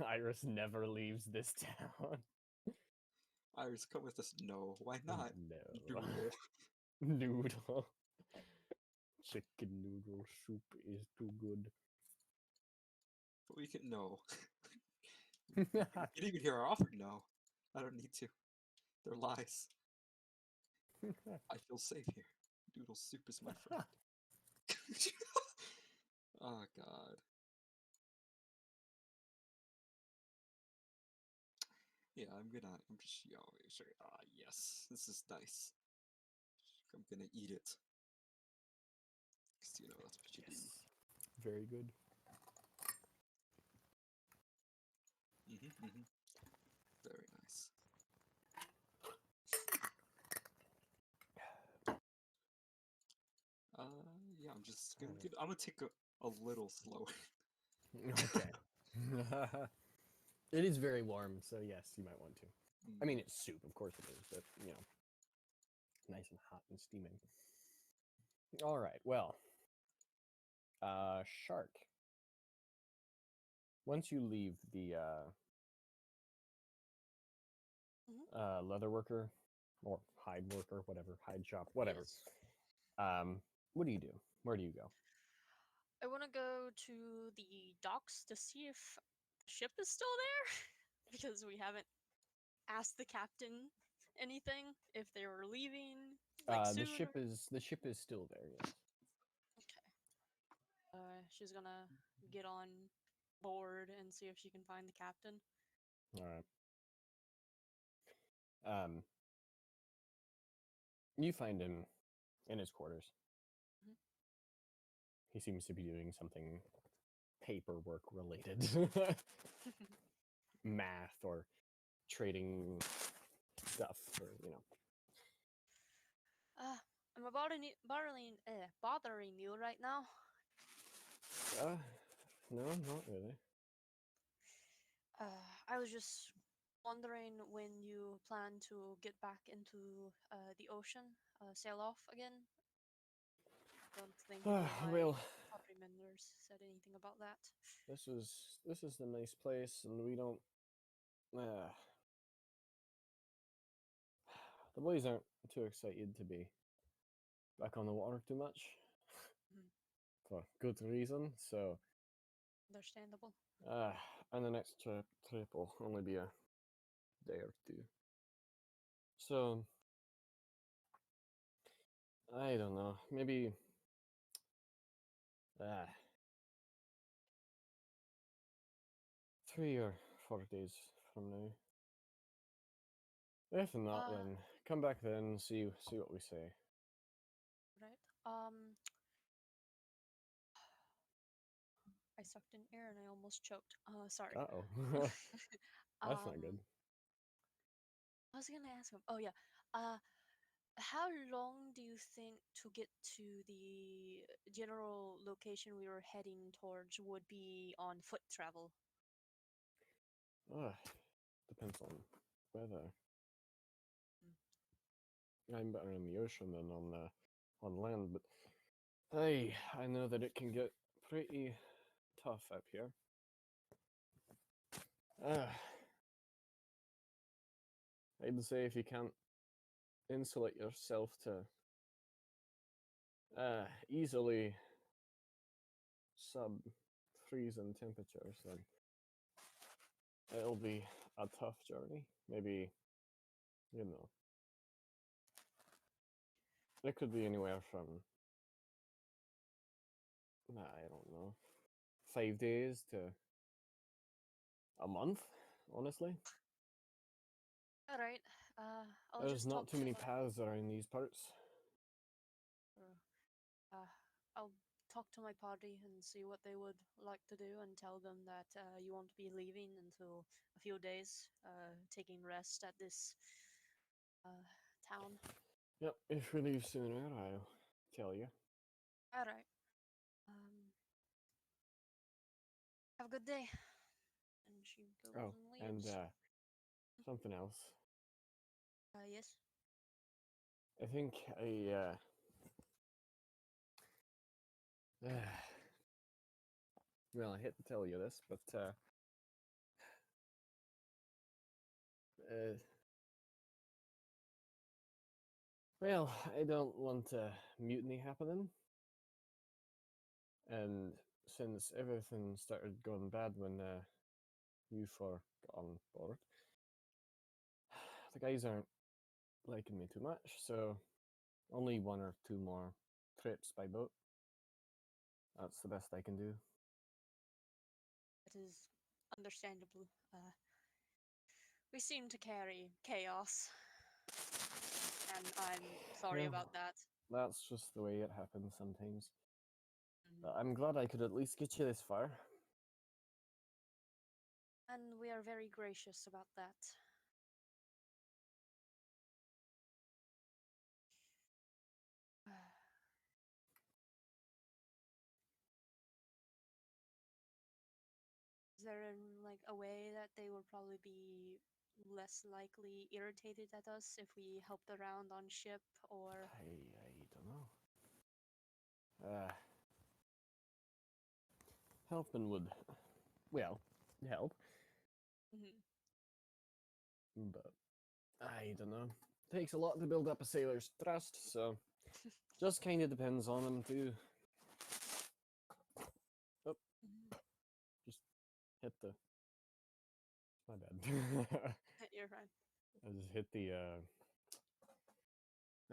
Iris never leaves this town. Iris, come with us. No, why not? No. Noodle. Noodle. Chicken noodle soup is too good. We can no. You didn't even hear our offer. No, I don't need to. They're lies. I feel safe here. Noodle soup is my friend. Oh God. Yeah, I'm just, sure. Ah, yes, this is nice. I'm gonna eat it. 'Cause, that's what you Yes. Very good. do. Very nice. Yeah, I'm just gonna I'm gonna take a little slower. Okay. It is very warm, so yes, you might want to. I mean, it's soup, of course it is, but, nice and hot and steaming. All right, well, Shark. Once you leave the leather worker or hide worker, whatever, hide shop, whatever. Yes. What do you do? Where do you go? I want to go to the docks to see if the ship is still there, because we haven't asked the captain anything if they were leaving. Like The soon. ship is still there. Yes. Okay. She's gonna get on board and see if she can find the captain. All right. You find him in his quarters. Mhm. He seems to be doing something paperwork related, math or trading stuff, or I'm bothering you right now. No, not really. I was just wondering when you plan to get back into the ocean, sail off again. Don't think any of my Well, party members said anything about that. this is a nice place, and we don't. The boys aren't too excited to be back on the water too much Mhm. for good reason. So, Understandable. uh, and the next trip will only be a day or two. So, I don't know. Maybe, uh, 3 or 4 days from now. If not, Uh, then come back then. See what we say. right. I sucked in air and I almost choked. Sorry. Uh oh, that's not good. um, I was gonna ask him. Oh yeah. Uh, how long do you think to get to the general location we were heading towards would be on foot travel? Depends on weather. Mm. I'm better in the ocean than on land, but I know that it can get pretty tough up here. Uh, I'd say if you can't insulate yourself to easily sub freezing temperatures, then it'll be a tough journey. Maybe, you know, it could be anywhere from, I don't know, 5 days to a month, honestly. All right. I'll There's just not talk too to many my. paths around these parts. I'll talk to my party and see what they would like to do and tell them that you won't be leaving until a few days, taking rest at this uh, town. Yep, if we leave sooner, I'll tell you. All right. Um, have a good day. And she goes Oh, and and leaves. something else. Yes. I think well, I hate to tell you this, but uh, well, I don't want a mutiny happening. And since everything started going bad when you four got on board, the guys aren't liking me too much, so only 1 or 2 more trips by boat. That's the best I can do. It is understandable. We seem to carry chaos, and I'm sorry Well, about that. that's just the way it happens sometimes. Mhm. But I'm glad I could at least get you this far. And we are very gracious about that. Is there like a way that they would probably be less likely irritated at us if we helped around on ship or I don't know. Helping would, well, help, Mhm. but I don't know. Takes a lot to build up a sailor's trust, so just kind of depends on them too. Oh, Mhm. just hit the. My bad. You're fine. I just hit the.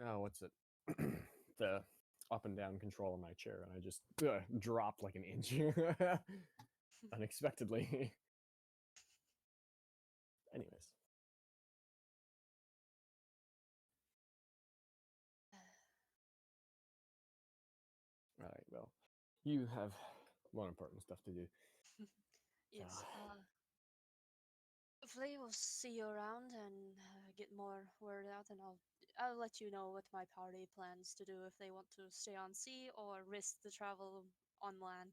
Oh, what's it? The up and down control on my chair, and I just dropped like an inch unexpectedly. Anyways, all right. Well, you have more important stuff to do. So, Yes. Hopefully we'll see you around and get more word out, and I'll let you know what my party plans to do if they want to stay on sea or risk the travel on land.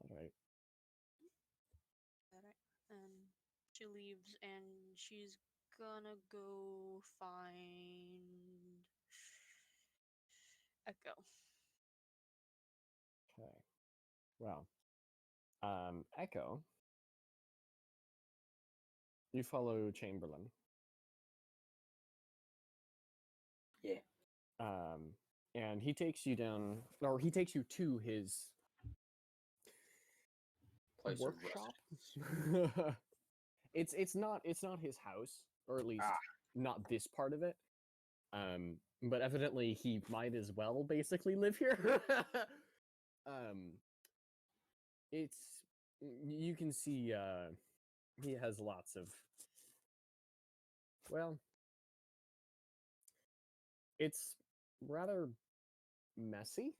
all right. Alright. And she leaves and she's gonna go find Echo. Okay. Well, Echo, you follow Chamberlain. And he takes you down, or he takes you to his Place of workshop. It's not his house, or at least not this part of it. But evidently he might as well basically live here. It's you can see he has lots of, well, it's rather messy.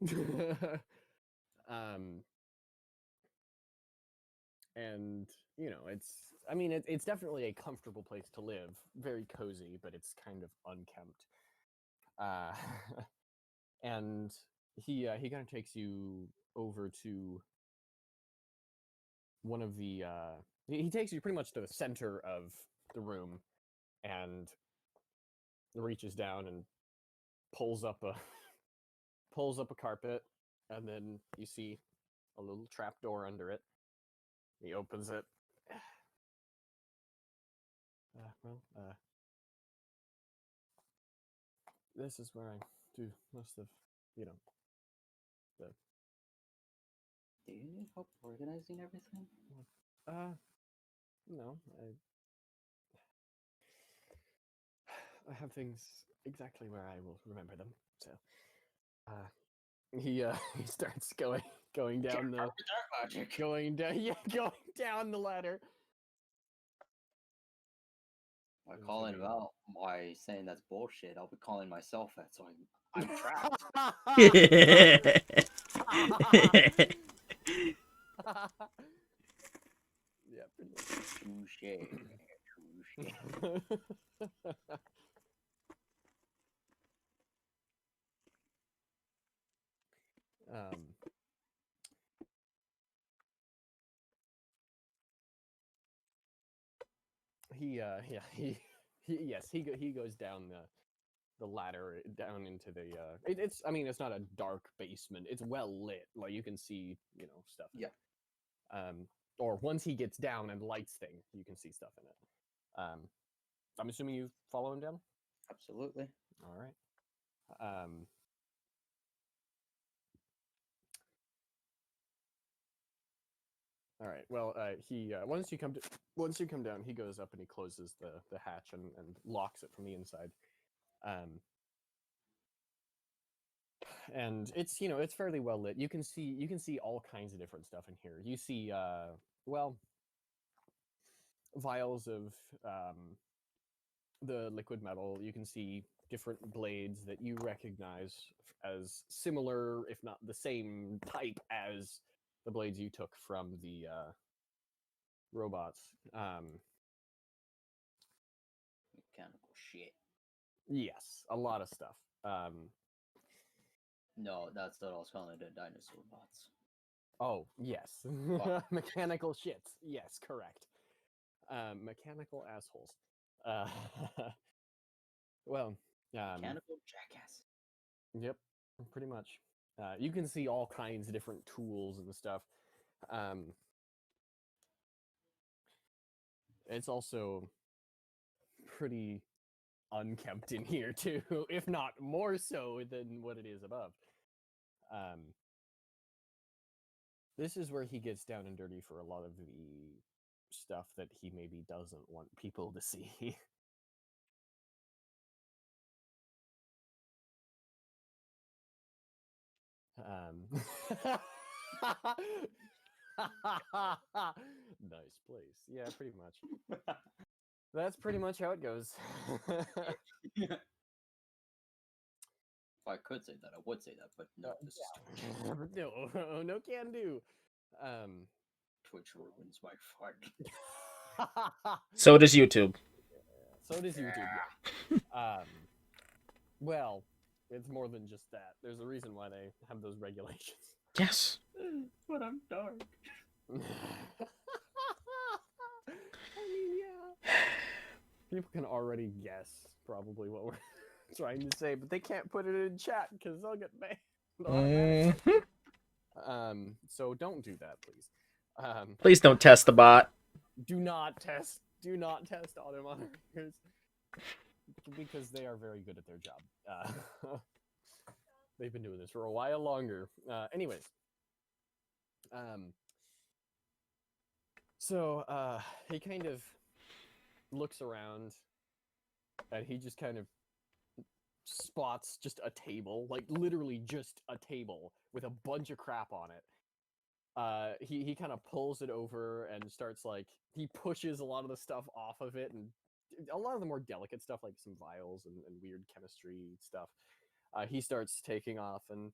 And it's definitely a comfortable place to live, very cozy, but it's kind of unkempt. And he kind of takes you over to one of the he takes you pretty much to the center of the room, and reaches down and pulls up a carpet, and then you see a little trap door under it. He opens it. This is where I do most of, the. Do you need help organizing everything? No, I have things exactly where I will remember them. So, he he starts going down the going down the ladder. By calling him out, by saying that's bullshit, I'll be calling myself that, so I'm trapped. Yeah, pretty much. Touche. He goes down the ladder down into the it's not a dark basement, it's well lit, like you can see stuff in it. Or once he gets down and lights things, you can see stuff in it. I'm assuming you follow him down. Absolutely. All right. All right. Well, he once you come down, he goes up and he closes the hatch and locks it from the inside. And it's fairly well lit. You can see all kinds of different stuff in here. You see vials of the liquid metal. You can see different blades that you recognize as similar, if not the same type as the blades you took from the robots. Mechanical shit. Yes, a lot of stuff. No, that's what I was calling it, dinosaur bots. Oh, yes. Mechanical shits. Yes, correct. Mechanical assholes. Well, Mechanical jackass. Yep, pretty much. You can see all kinds of different tools and stuff. It's also pretty unkempt in here too, if not more so than what it is above. This is where he gets down and dirty for a lot of the stuff that he maybe doesn't want people to see. Nice place. Yeah, pretty much. That's pretty much how it goes. If I could say that, I would say that, but no, this is Twitch. No can do. Twitch ruins my fun. So does YouTube. So does YouTube. Yeah. Well, it's more than just that. There's a reason why they have those regulations. Yes. But I'm dark. I mean, yeah. People can already guess probably what we're trying to say, but they can't put it in chat because they'll get banned. So don't do that, please. Please don't test the bot. Do not test auto monitors because they are very good at their job. They've been doing this for a while longer. Anyways, so he kind of looks around, and he just kind of spots just a table, like literally just a table with a bunch of crap on it. He kind of pulls it over and starts like he pushes a lot of the stuff off of it, and a lot of the more delicate stuff like some vials and weird chemistry stuff. He starts taking off and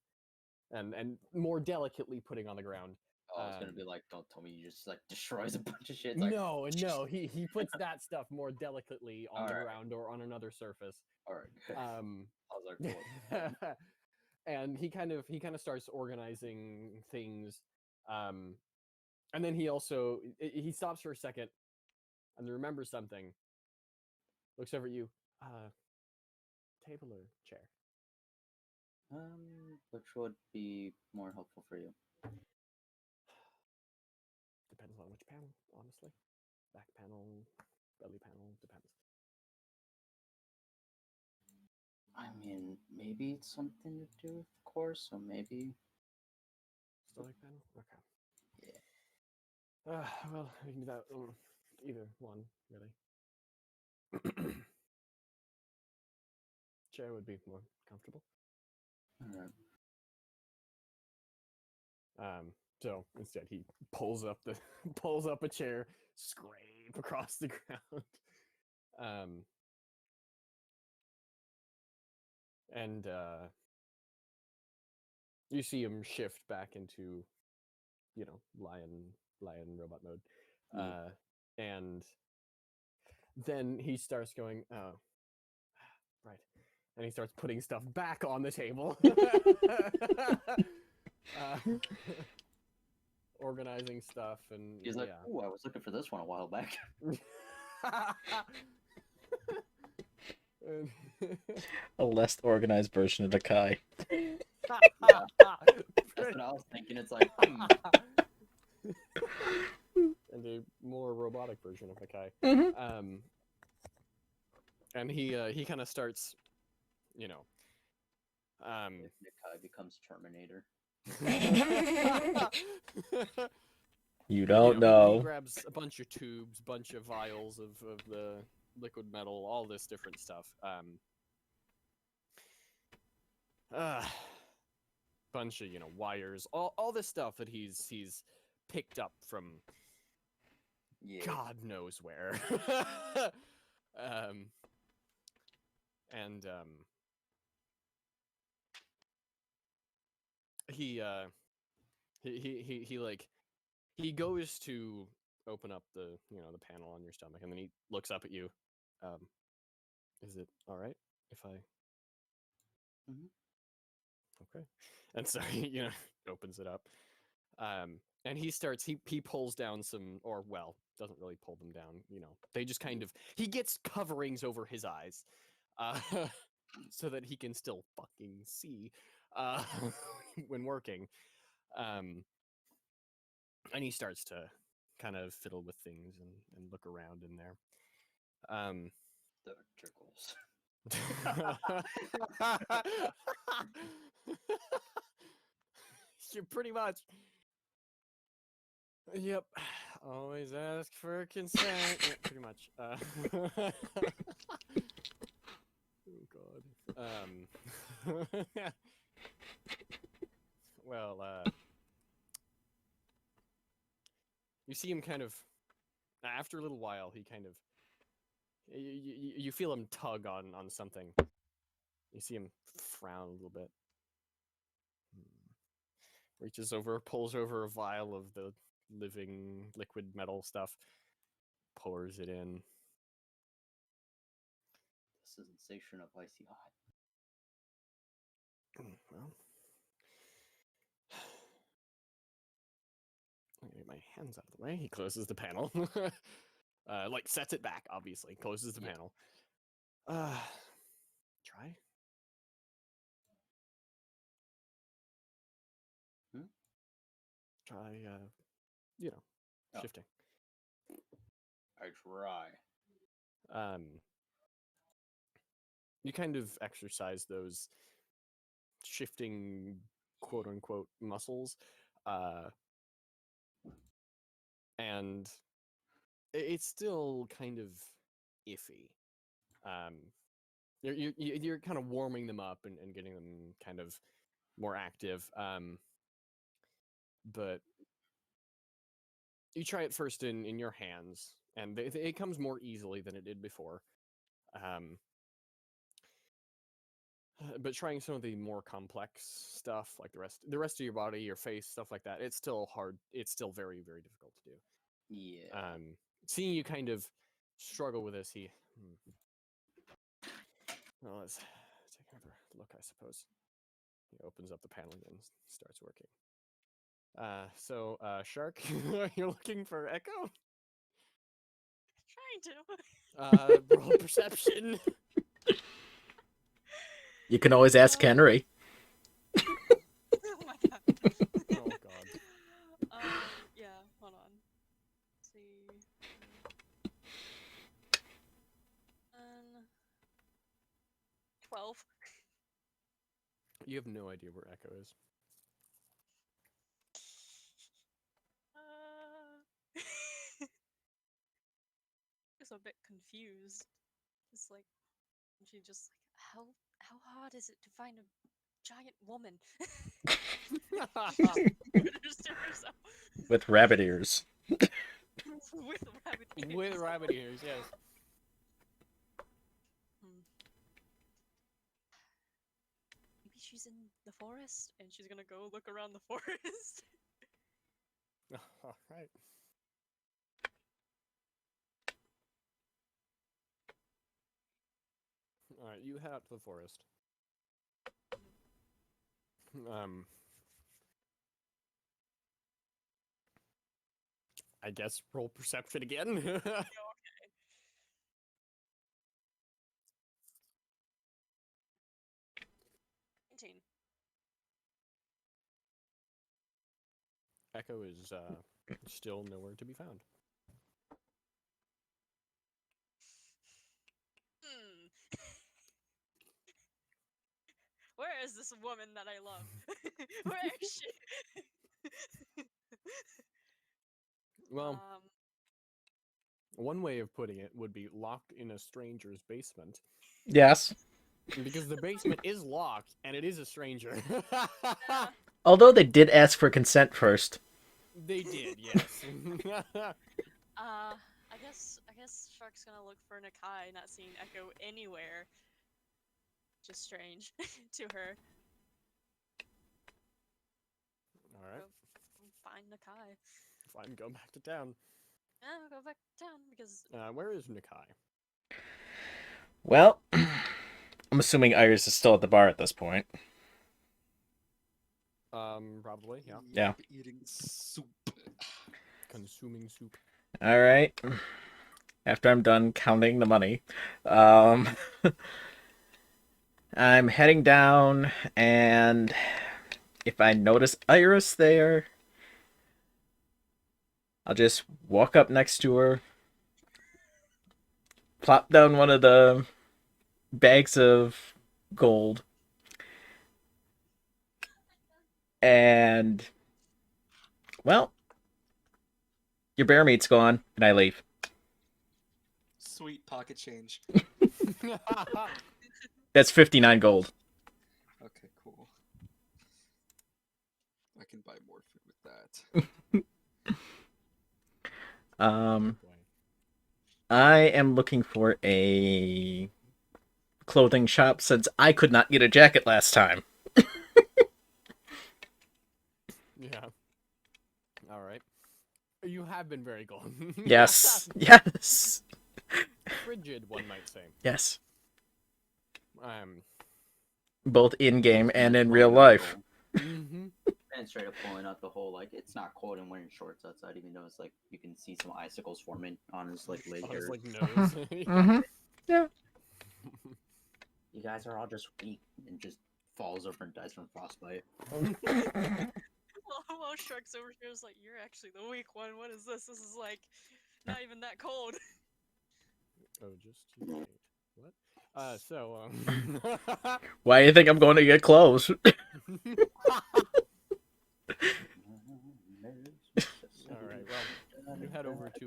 more delicately putting on the ground. Oh, it's gonna be like, don't tell me you just like destroys a bunch of shit. It's like, No, he puts that stuff more delicately on the Alright. ground or on another surface. all right. I was like, cool. And he kind of starts organizing things, and then he stops for a second and remembers something. Looks over at you. Table or chair? Which would be more helpful for you? Depends on which panel, honestly. Back panel, belly panel, depends. I mean, maybe it's something to do with the course, so maybe. Stomach panel? Okay. Yeah. Well, we can do that. Either one, really. Chair would be more comfortable. Alright. So instead, he pulls up a chair, scrape across the ground, and you see him shift back into, lion robot mode, and then he starts going, oh, right, and he starts putting stuff back on the table. Organizing stuff, and He's like, "Ooh, I was looking for this one a while back." A less organized version of the Kai. That's what I was thinking. It's like, and a more robotic version of the Kai. Mm-hmm. And he kind of starts, Nikai becomes Terminator. You don't He know. grabs a bunch of tubes, bunch of vials of the liquid metal, all this different stuff. Bunch of wires, all this stuff that he's picked up from God knows where. And he goes to open up the the panel on your stomach, and then he looks up at you. Is it all right if I? Mhm. Okay, and so he opens it up, and he pulls down some, or well, doesn't really pull them down. They just kind of, he gets coverings over his eyes, so that he can still fucking see, when working. And he starts to kind of fiddle with things and look around in there. The trickles. You're pretty much. Yep. Always ask for consent. Yeah, pretty much. Oh God. Well, you see him kind of, after a little while, he kind of, you feel him tug on something. You see him frown a little bit. Reaches over, pulls over a vial of the living liquid metal stuff, pours it in. The sensation of icy hot. Well, I'm gonna get my hands out of the way. He closes the panel. Like sets it back, obviously. Closes the panel. Try. Try, shifting. I try. You kind of exercise those shifting quote unquote muscles, and it's still kind of iffy. You're kind of warming them up and getting them kind of more active. But you try it first in your hands, and it comes more easily than it did before. But trying some of the more complex stuff, like the rest of your body, your face, stuff like that, it's still hard. It's still very, very difficult to do. Yeah. Seeing you kind of struggle with this, well, let's take another look, I suppose. He opens up the paneling and starts working. So, Shark, you're looking for Echo? Trying to. Roll perception. You can always ask Henry. Oh my god. Oh god. Yeah, hold on. Let's see. 12. You have no idea where Echo is. Just a bit confused. It's like she just like how hard is it to find a giant woman? Understand herself. With rabbit ears. With rabbit ears. With rabbit ears, yes. Maybe she's in the forest and she's gonna go look around the forest. All right. All right, you head out to the forest. I guess roll perception again. Okay. 19. Echo is still nowhere to be found. Where is this woman that I love? Where is she? Well, one way of putting it would be locked in a stranger's basement. Yes. Because the basement is locked and it is a stranger. Although they did ask for consent first. They did, yes. I guess Shark's gonna look for Nakai, not seeing Echo anywhere. Just strange to her. All right. Go find Nakai. Fine, go back to town. Yeah, I'll go back to town because Where is Nakai? Well, I'm assuming Iris is still at the bar at this point. Probably, yeah. Yeah. Eating soup. Consuming soup. All right. After I'm done counting the money, I'm heading down, and if I notice Iris there, I'll just walk up next to her, plop down one of the bags of gold, and, well, your bear meat's gone, and I leave. Sweet pocket change. That's 59 gold. Okay, cool. I can buy more food with that. I am looking for a clothing shop since I could not get a jacket last time. Yeah. All right. You have been very golden. Yes. Yes. Frigid, one might say. Yes. Both in game and in real life. Mm-hmm. And straight up pulling out the whole, like, it's not cold and wearing shorts outside, even though it's like you can see some icicles forming on his like leg On his hair. like nose. Mm-hmm. Yeah. You guys are all just weak and just falls over and dies from frostbite. while Shark's over here is like, you're actually the weak one. What is this? This is like not even that cold. Oh, just too late. What? Why do you think I'm going to get clothes? All right. Well, you head over to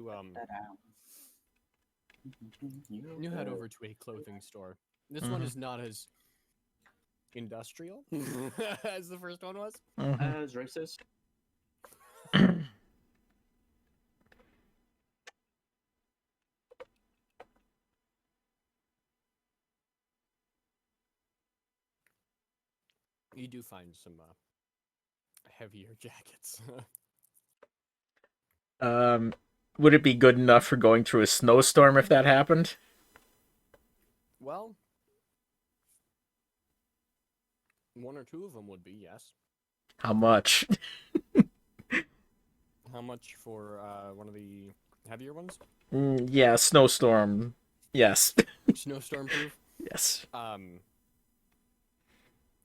you head over to a clothing store. This one Mhm. is not as industrial as the first one was. Mhm. As racist. You do find some heavier jackets. Would it be good enough for going through a snowstorm if that happened? Well, one or two of them would be, yes. How much? How much for one of the heavier ones? Yeah, snowstorm. Yes. Snowstorm proof? Yes.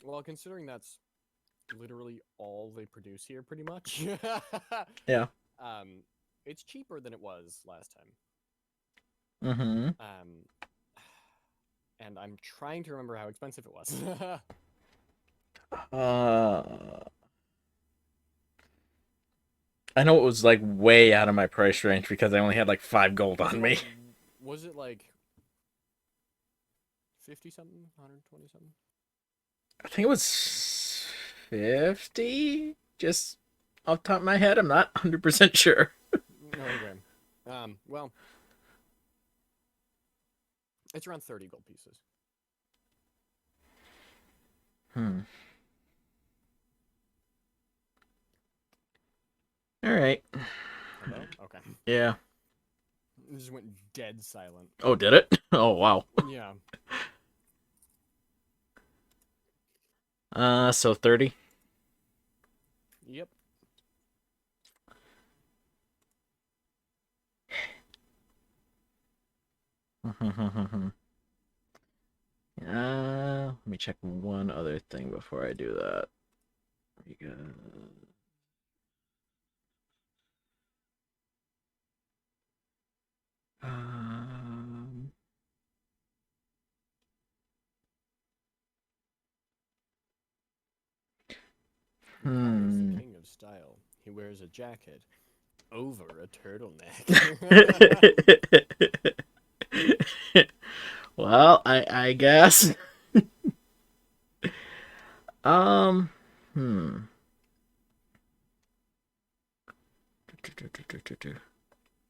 Well, considering that's literally all they produce here, pretty much. Yeah. It's cheaper than it was last time. Mm-hmm. And I'm trying to remember how expensive it was. I know it was like way out of my price range because I only had like 5 gold on me. Was it like 50 something, 120 something? I think it was 50. Just off the top of my head, I'm not 100% sure. Okay. Well, it's around 30 gold pieces. All right. Hello? Okay. Yeah. It just went dead silent. Oh, did it? Oh, wow. Yeah. So 30. Yep. Let me check one other thing before I do that. We got... Kai is the king of style. He wears a jacket over a turtleneck. Well, I guess. Hmm.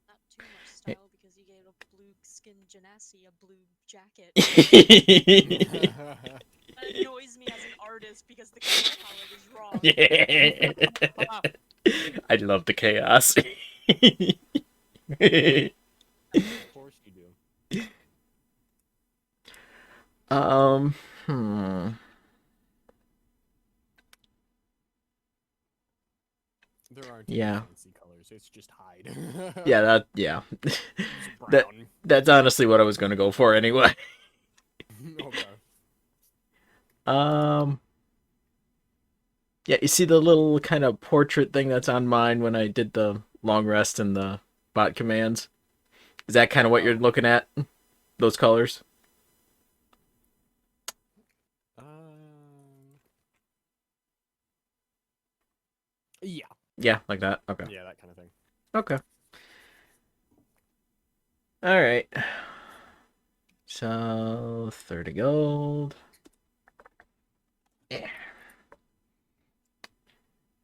Not too much style because you gave a blue skin genasi a blue jacket. That annoys me as an artist because the color palette is wrong. I love the chaos. Of course you do. Hmm. There aren't any Yeah. fancy colors. It's just hide. Yeah. It's That brown. that's honestly what I was gonna go for anyway. Okay. Yeah, you see the little kind of portrait thing that's on mine when I did the long rest and the bot commands? Is that kind of what you're looking at? Those colors? Yeah. Yeah, like that. Okay. Yeah, that kind of thing. Okay. All right. So 30 gold. Yeah.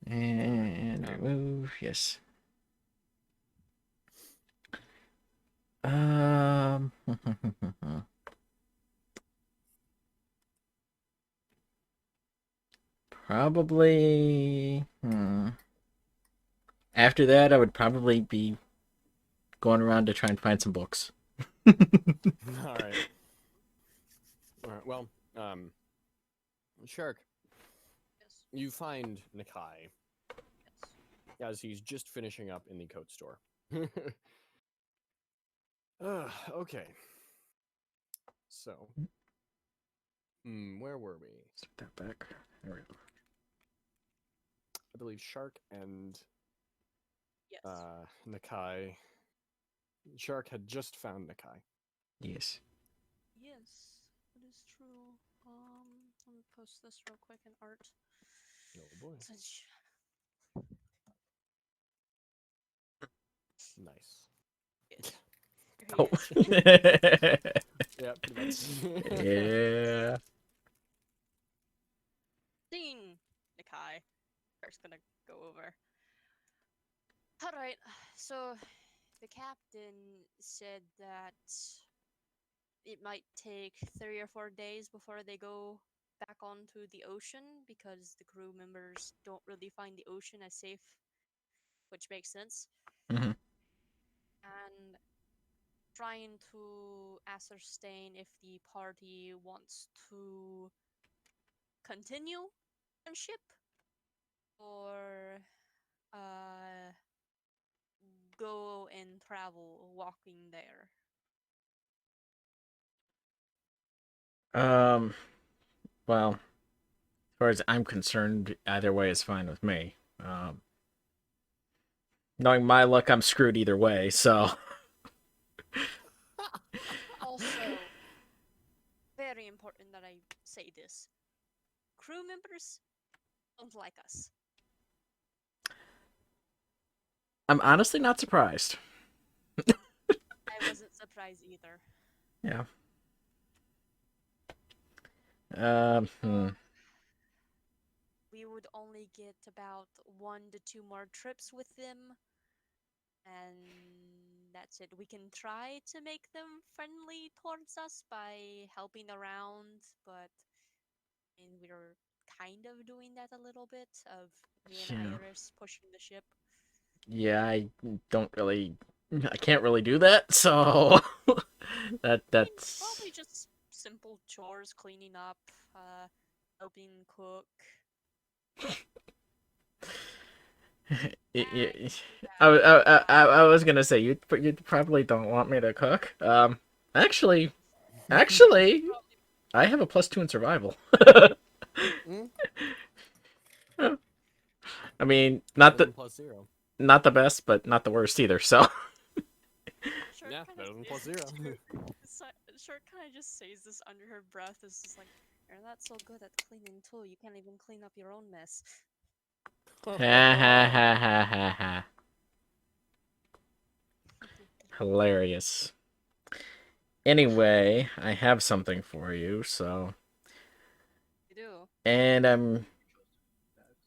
And remove. Yes. Probably. After that, I would probably be going around to try and find some books. All right. All right. Well, Shark, Yes. you find Nakai Yes. as he's just finishing up in the coat store. Okay. So, where were we? Stick that back. There we go. I believe Shark and Yes. Nakai. Shark had just found Nakai. Yes. Yes. post this real quick in art. Oh boy. Since Nice. yes. Here Oh. he is. Yeah, pretty much. Yeah. Scene, Nikai. First gonna go over. Alright, so the captain said that it might take 3 or 4 days before they go back onto the ocean because the crew members don't really find the ocean as safe, which makes sense. Mhm. And trying to ascertain if the party wants to continue on ship or go and travel walking there. Well, as far as I'm concerned, either way is fine with me. Knowing my luck, I'm screwed either way, so. Also, very important that I say this. Crew members don't like us. I'm honestly not surprised. I wasn't surprised either. Yeah. We would only get about 1 to 2 more trips with them, and that's it. We can try to make them friendly towards us by helping around, but I mean, we're kind of doing that a little bit of me and Yeah. Iris pushing the ship. Yeah, I can't really do that, so I mean, that's probably just simple chores, cleaning up, helping cook. I was gonna say you probably don't want me to cook. Actually, I have a +2 in survival. Mm, I mean, better than +0. not the best, but not the worst either. So Short Yeah, kinda better than says +0. Short kind of just says this under her breath. It's just like, you're not so good at cleaning too. You can't even clean up your own mess. ha ha ha ha ha ha. Hilarious. Anyway, I have something for you, so. You do. And I'm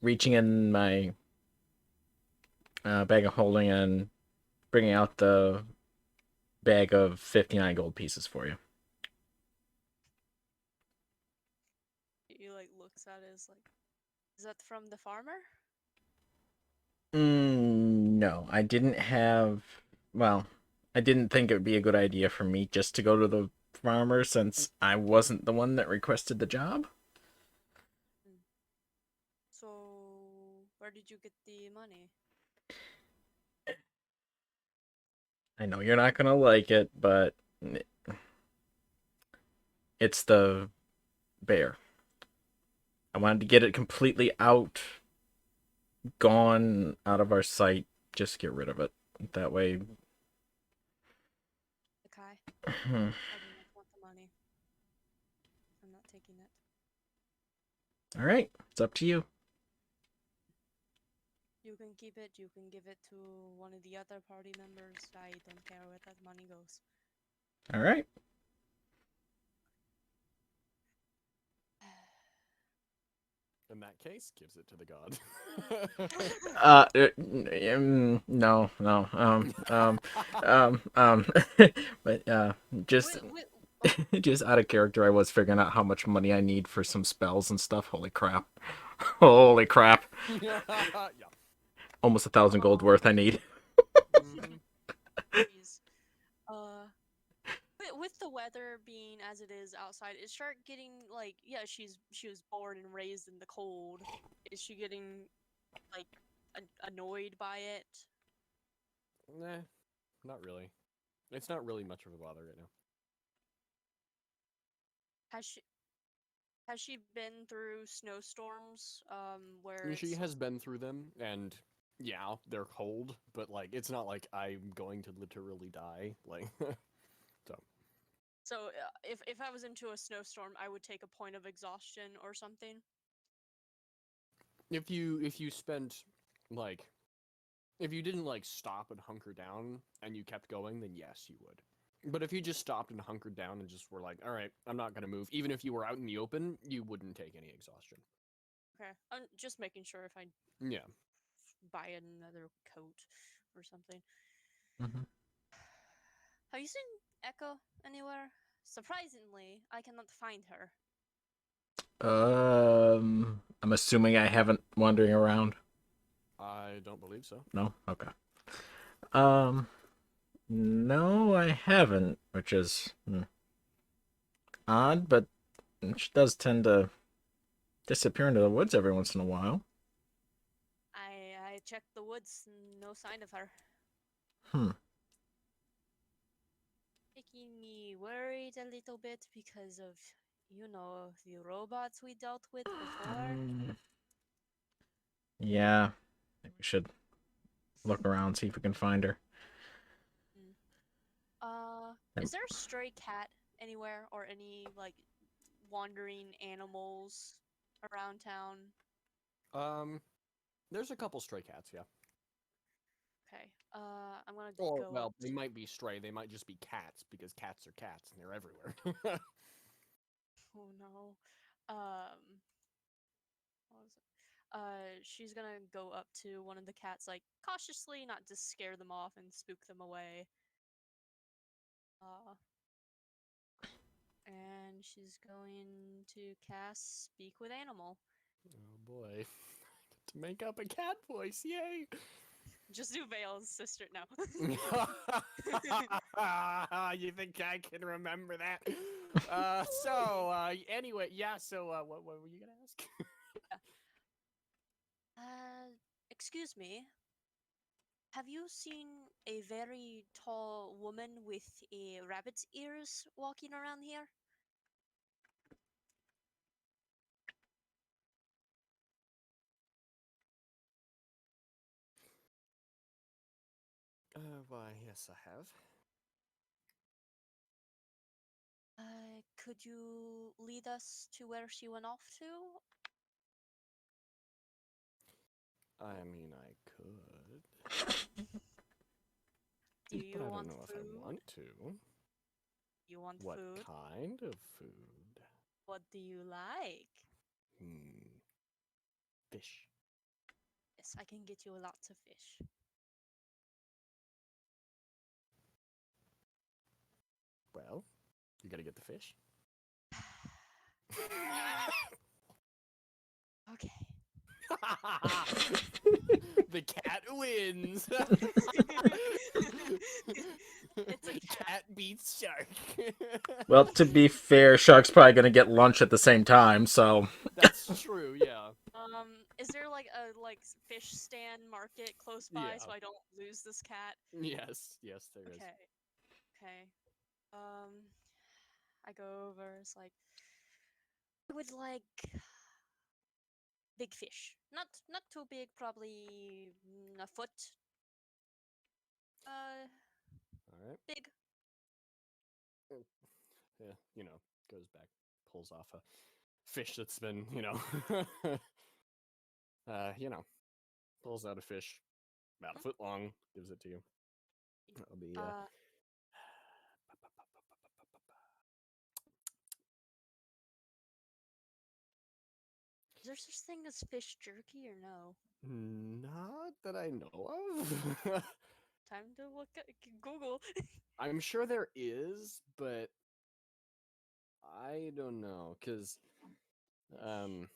reaching in my bag of holding and bringing out the bag of 59 gold pieces for you. He like looks at it as like, is that from the farmer? No, I didn't have. Well, I didn't think it would be a good idea for me just to go to the farmer since I wasn't the one that requested the job. So where did you get the money? I know you're not gonna like it, but it's the bear. I wanted to get it completely out, gone out of our sight. Just get rid of it. That way. Okay. I do not want the money. I'm not taking it. All right, it's up to you. You can keep it. You can give it to one of the other party members. I don't care where that money goes. All right. In that case, gives it to the god. No, but just just out of character, I was figuring out how much money I need for some spells and stuff. Holy crap! Holy crap! Yeah. Almost 1,000 gold worth I need. Mhm. Jeez. With the weather being as it is outside, is Shark getting like, yeah, she was born and raised in the cold. Is she getting like annoyed by it? Nah, not really. It's not really much of a bother right now. Has she been through snowstorms where She it's has been through them, and yeah, they're cold, but like it's not like I'm going to literally die. Like, so So if I was into a snowstorm, I would take a point of exhaustion or something. If you spent like if you didn't like stop and hunker down and you kept going, then yes, you would. But if you just stopped and hunkered down and just were like, all right, I'm not gonna move, even if you were out in the open, you wouldn't take any exhaustion. Okay, I'm just making sure if I Yeah. buy another coat or something. Mhm. Have you seen Echo anywhere? Surprisingly, I cannot find her. I'm assuming I haven't wandering around. I don't believe so. No? Okay. No, I haven't, which is odd, but she does tend to disappear into the woods every once in a while. I checked the woods, no sign of her. Hmm. Making me worried a little bit because of, the robots we dealt with before. Yeah. I think we should look around, see if we can find her. Is there a stray cat anywhere or any like wandering animals around town? There's a couple stray cats, yeah. Okay. I'm gonna Or go well, up they to- might be stray. They might just be cats because cats are cats and they're everywhere. Oh no. What was it? She's gonna go up to one of the cats, like cautiously, not to scare them off and spook them away. Uh, and she's going to cast Speak with Animal. Oh boy. To make up a cat voice, yay! Just do Vale's sister now. You think I can remember that? Anyway, yeah, so, what were you gonna ask? Excuse me. Have you seen a very tall woman with a rabbit's ears walking around here? Why, yes, I have. Could you lead us to where she went off to? I mean, I could. Do you But I want don't know food? if I want to. You want What food? kind of food? What do you like? Fish. Yes, I can get you lots of fish. Well, you gotta get the fish. Okay. The cat wins. It's a cat. Beats shark. Well, to be fair, Shark's probably gonna get lunch at the same time, so. That's true, yeah. Is there like a fish stand market close by Yeah. so I don't lose this cat? Yes, there is. Okay. Okay. I go over. It's like I would like big fish. Not too big, probably a foot. All right. Big. Yeah, goes back, pulls off a fish that's been, pulls out a fish about a foot long, gives it to you. That'll be Is there such thing as fish jerky or no? not that I know of. Time to look at Google. I'm sure there is, but I don't know, because Mm,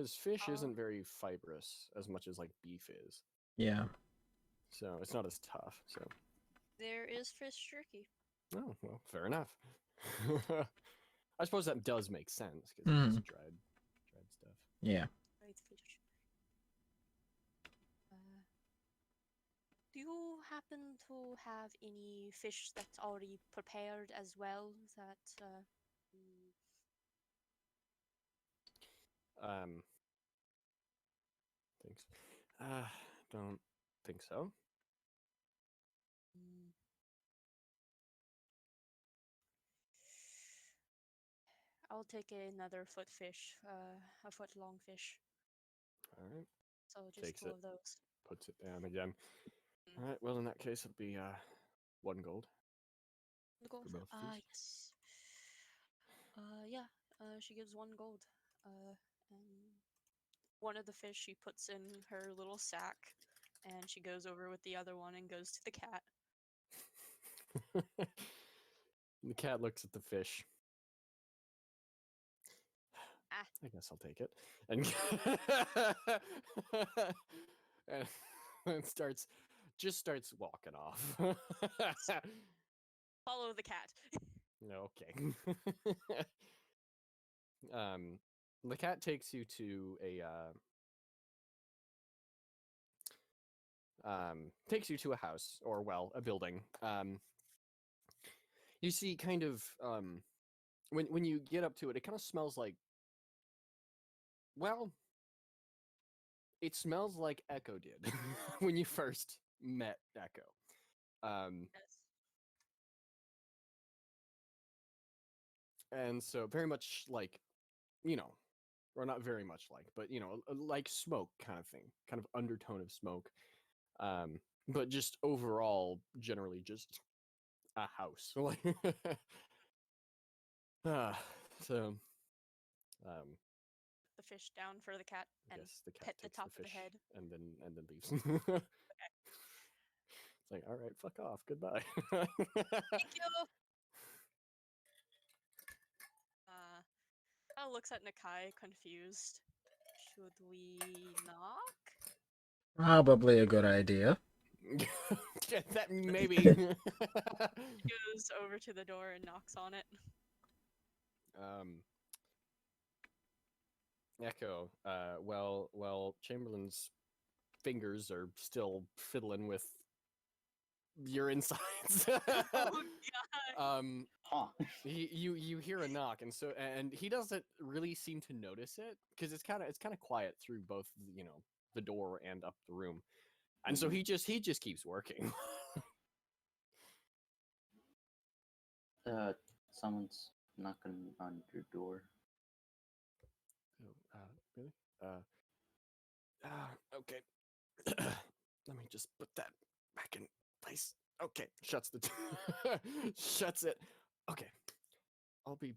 fish uh, isn't very fibrous as much as like beef is, Yeah. so it's not as tough. So, there is fish jerky. oh well, fair enough. I suppose that does make sense because it's dried stuff. Yeah. Right, fish. Do you happen to have any fish that's already prepared as well? That Thanks. Don't think so. mm, I'll take another foot fish, a foot long fish. All right. So just Takes two it. of those. Puts it down again. Mm. All right. Well, in that case, it'll be 1 gold. The gold. For both of these? Yes. Yeah. She gives 1 gold. And one of the fish she puts in her little sack, and she goes over with the other one and goes to the cat. The cat looks at the fish. Ah. I guess I'll take it. And and starts walking off. Follow the cat. Okay. The cat takes you to a house, or well, a building. You see kind of when you get up to it, it kind of smells like, well, it smells like Echo did when you first met Echo. Yes. And so very much like, or not very much like, but like smoke kind of thing, kind of undertone of smoke. But just overall, generally just a house. Like, so, The fish down for the cat I and guess the cat pet the takes top the of the fish head. and then leaves. It's like, all right, fuck off, goodbye. Thank you. Kind of looks at Nakai confused. Should we knock? Probably a good idea. That maybe. Goes over to the door and knocks on it. Echo. Well, Chamberlain's fingers are still fiddling with your insides. Oh god. Huh. You hear a knock, and he doesn't really seem to notice it because it's kind of quiet through both the door and up the room, and so he just keeps working. Someone's knocking on your door. Oh, really? Okay. Let me just put that back in place. Okay, shuts the shuts it. Okay, I'll be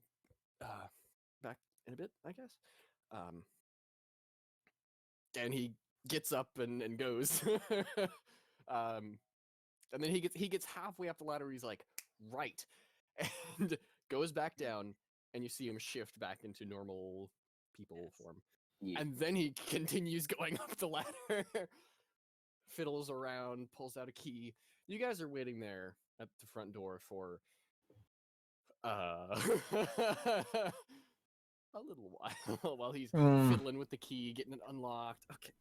back in a bit, I guess. And he gets up and goes. And then he gets halfway up the ladder. He's like, right, and goes back down, and you see him shift back into normal people form. Yeah. And then he continues going up the ladder, fiddles around, pulls out a key. You guys are waiting there at the front door for a little while while he's fiddling with the key, getting it unlocked. Okay.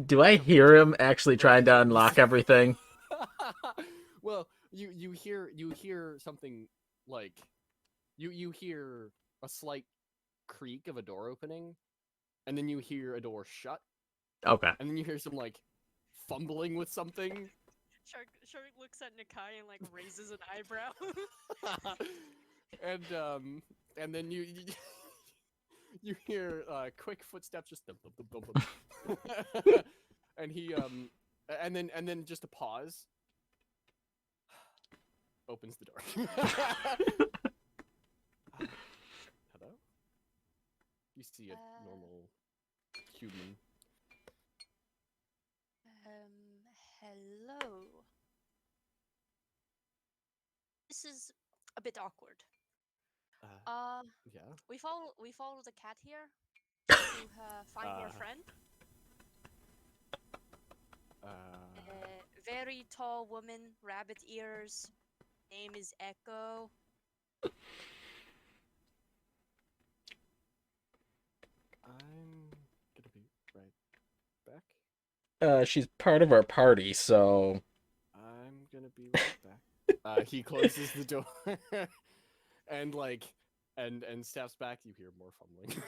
Do I hear him actually trying to unlock everything? Well, you hear something like you hear a slight creak of a door opening, and then you hear a door shut, Okay. and then you hear some like fumbling with something. Shark looks at Nakai and like raises an eyebrow. And then you hear quick footsteps, just thump, thump, thump, thump, thump. And he and then just a pause. Opens the door. Hello? You see a normal human. Hello. This is a bit awkward. Yeah. We follow the cat here to find your friend. Very tall woman, rabbit ears. Name is Echo. I'm gonna be right back. She's part of our party, so I'm gonna be right back. He closes the door and and steps back. You hear more fumbling.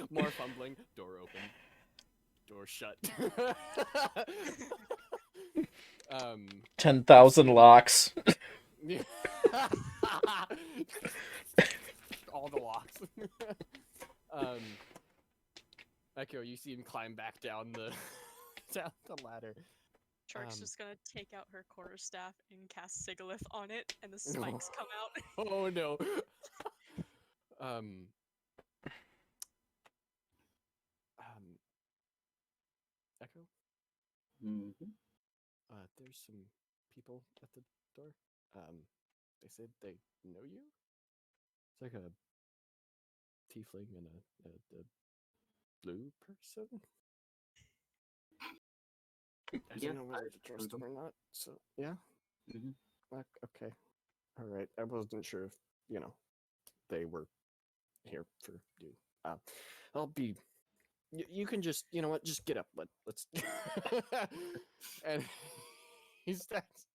More fumbling. Door open. Door shut. 10,000 locks. All the locks Echo, you see him climb back down the down the ladder. Shark's Um, just gonna take out her quarterstaff and cast Sigilith on it, and the spikes come out. Oh no. um, Echo, Hmm. there's some people at the door. They said they know you. It's like a tiefling and a blue person. I Yeah, don't know whether to trust them or not. So yeah. Hmm. Okay. All right. I wasn't sure if they were here for you. I'll be. You can just just get up. Let's. And he starts.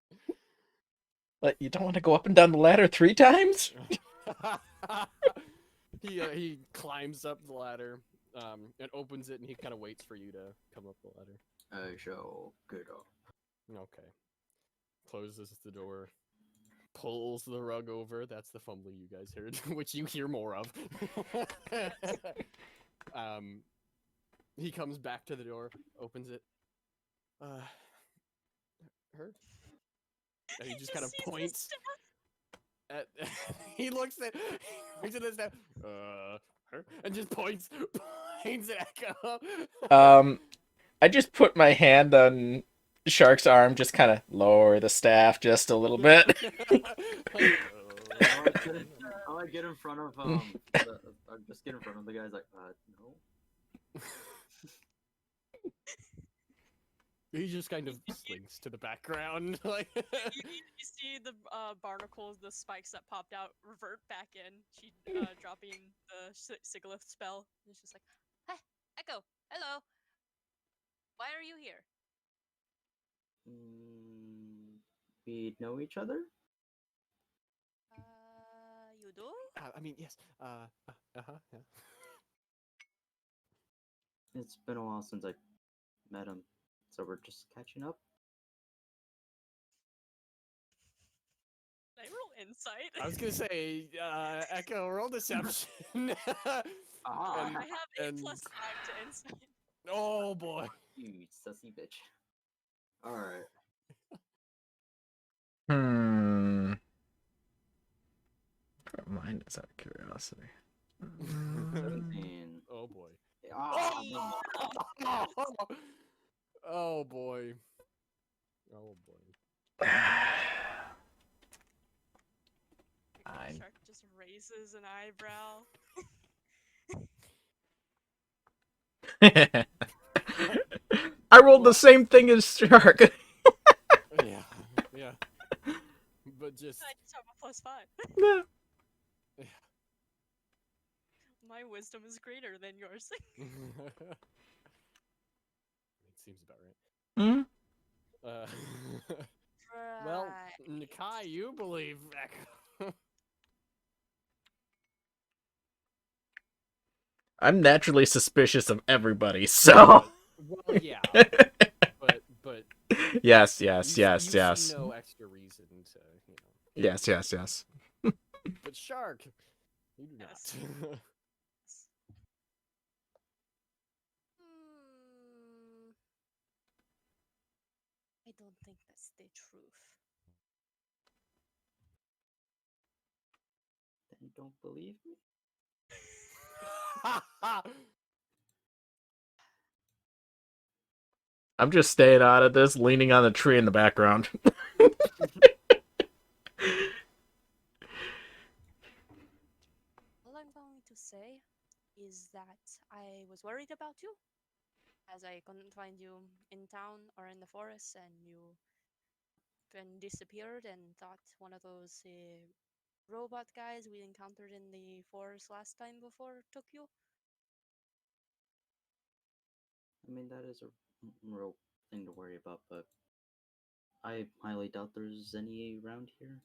What, you don't want to go up and down the ladder 3 times? He climbs up the ladder, and opens it, and he kind of waits for you to come up the ladder. I shall get up. Okay. Closes the door. Pulls the rug over. That's the fumbling you guys heard, which you hear more of. He comes back to the door, opens it. Her? And he just kind of sees the points staff. at. He looks at the staff. Her, and just points at Echo. I just put my hand on Shark's arm, just kind of lower the staff just a little bit. I like get in front of just get in front of the guys like no. He just kind of slinks to the background, like. You see the barnacles, the spikes that popped out, revert back in. She dropping the Sigilith spell. It's just like, "Hey, Echo, hello. Why are you here?" We know each other. You do? I mean, yes. Yeah. It's been a while since I met him, so we're just catching up. Can I roll insight? I was gonna say, Echo, roll deception. Ah, And- I have and- a +5 to insight. Oh boy. you sussy bitch. All right. Mine is out of curiosity. 17. Oh boy. Ah, Oh boy. Oh boy. Shark just raises an eyebrow. I rolled the same thing as Shark. Yeah. Yeah. But just. I just have a +5. Yeah. My wisdom is greater than yours. It seems about right. Hmm? Well, Right. Nakai, you believe Echo. I'm naturally suspicious of everybody, so. Well, yeah. But Yes. you see no extra reason to, Yes. But Shark, you do Yes. not. I don't think that's the truth. then you don't believe me? I'm just staying out of this, leaning on the tree in the background. All I'm going to say is that I was worried about you, as I couldn't find you in town or in the forest, and you then disappeared, and thought one of those robot guys we encountered in the forest last time before took you. I mean, that is a real thing to worry about, but I highly doubt there's any around here.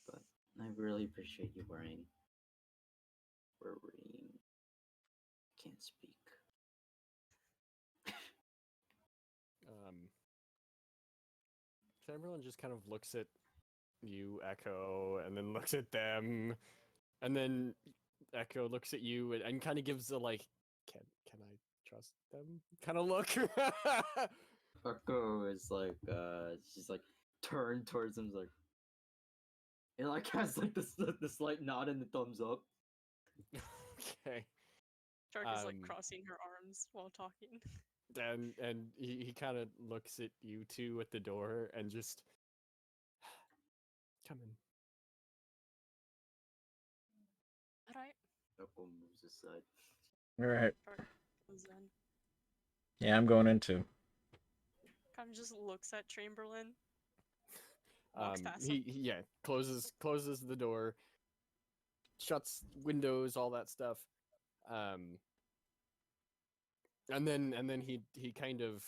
But I really appreciate you worrying. Can't speak. Chamberlain just kind of looks at you, Echo, and then looks at them, and then Echo looks at you and kind of gives a like, can I trust them kind of look. Echo is like, she's like turned towards him, like, and like has like this slight nod and the thumbs up. Okay. Shark is like Um, crossing her arms while talking. And he kind of looks at you two at the door and just come in. Alright, Echo moves aside. All right. Shark goes in. Yeah, I'm going into. Kind of just looks at Chamberlain. Walks past him. He closes the door, shuts windows, all that stuff. And then he kind of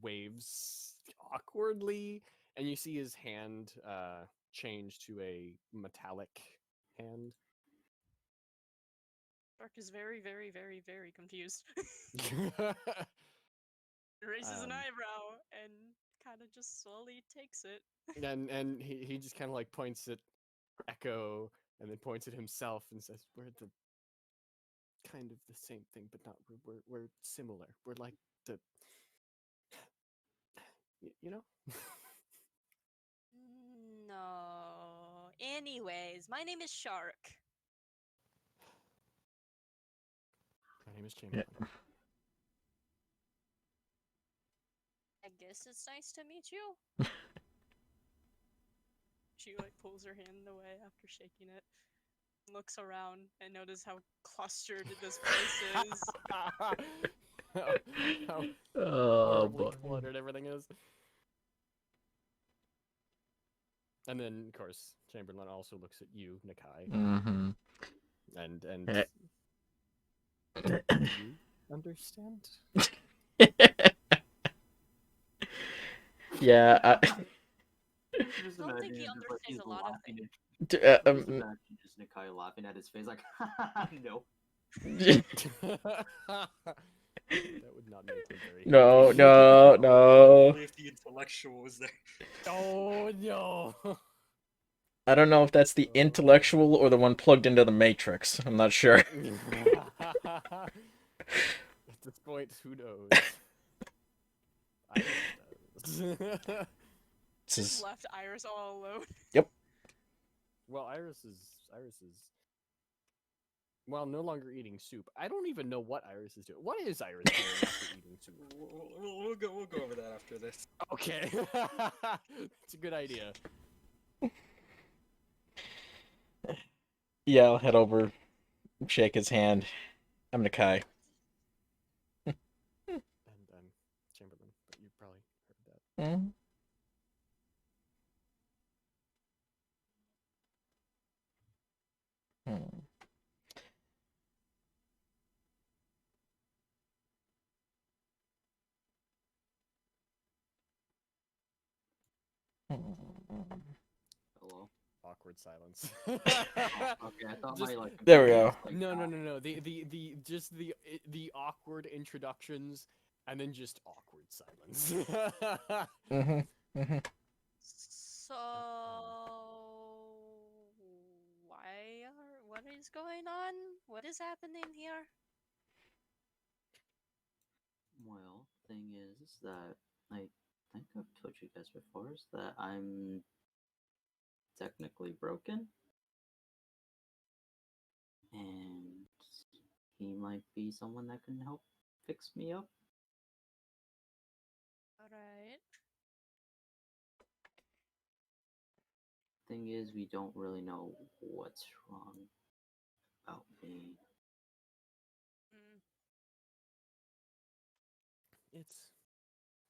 waves awkwardly, and you see his hand change to a metallic hand. Shark is very, very, very, very confused. Raises an Um, eyebrow and kind of just slowly takes it. and he just kind of like points at Echo and then points at himself and says, "We're the kind of the same thing, but not we're similar. We're like the you know." No. Anyways, my name is Shark. My name is Chamberlain. I guess it's nice to meet you. She like pulls her hand away after shaking it. Looks around and notices how clustered this place is. How Oh horribly boy. cluttered everything is. And then, of course, Chamberlain also looks at you, Nakai, Mm-hmm. and Eh. do you understand? Yeah. Just don't think he imagine just like he's understands a lot of laughing things. at, just imagine just Nakai laughing at his face like, no. That would not make him very No, happy. no, no. Only if the intellectual was there. Oh no! I don't know if that's the intellectual or the one plugged into the Matrix. I'm not sure. At this point, who knows? Iris does. This Just is left Iris all alone. Well, Iris is well, no longer eating soup. I don't even know what Iris is doing. What is Iris doing after eating soup? We'll go over that after this. Okay, it's a good idea. yeah. I'll head over, shake his hand. I'm Nakai. And Chamberlain, but you probably heard that. Mm. Hmm. Hello. Awkward silence. Oh, okay, I thought Just- my like. There we go. like, No. died. The just the awkward introductions and then just awkward silence. Mm-hmm. Mm-hmm. So, what is going on? What is happening here? Well, thing is that I think I've told you guys before is that I'm technically broken, and he might be someone that can help fix me up. Alright. Thing is, we don't really know what's wrong about me. Mm, It's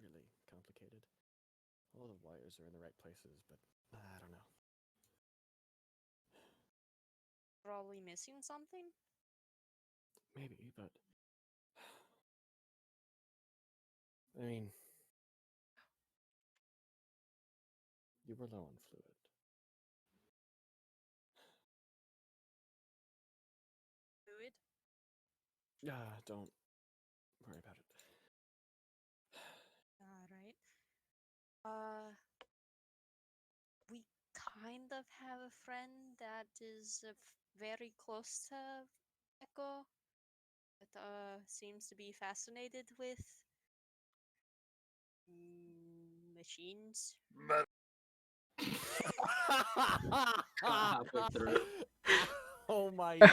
really complicated. All the wires are in the right places, but I don't know. probably missing something? Maybe, but I mean, you were low on fluid. Fluid? Don't worry about it. Alright. Uh, we kind of have a friend that is very close to Echo, that seems to be fascinated with machines. Halfway through. Oh my ears.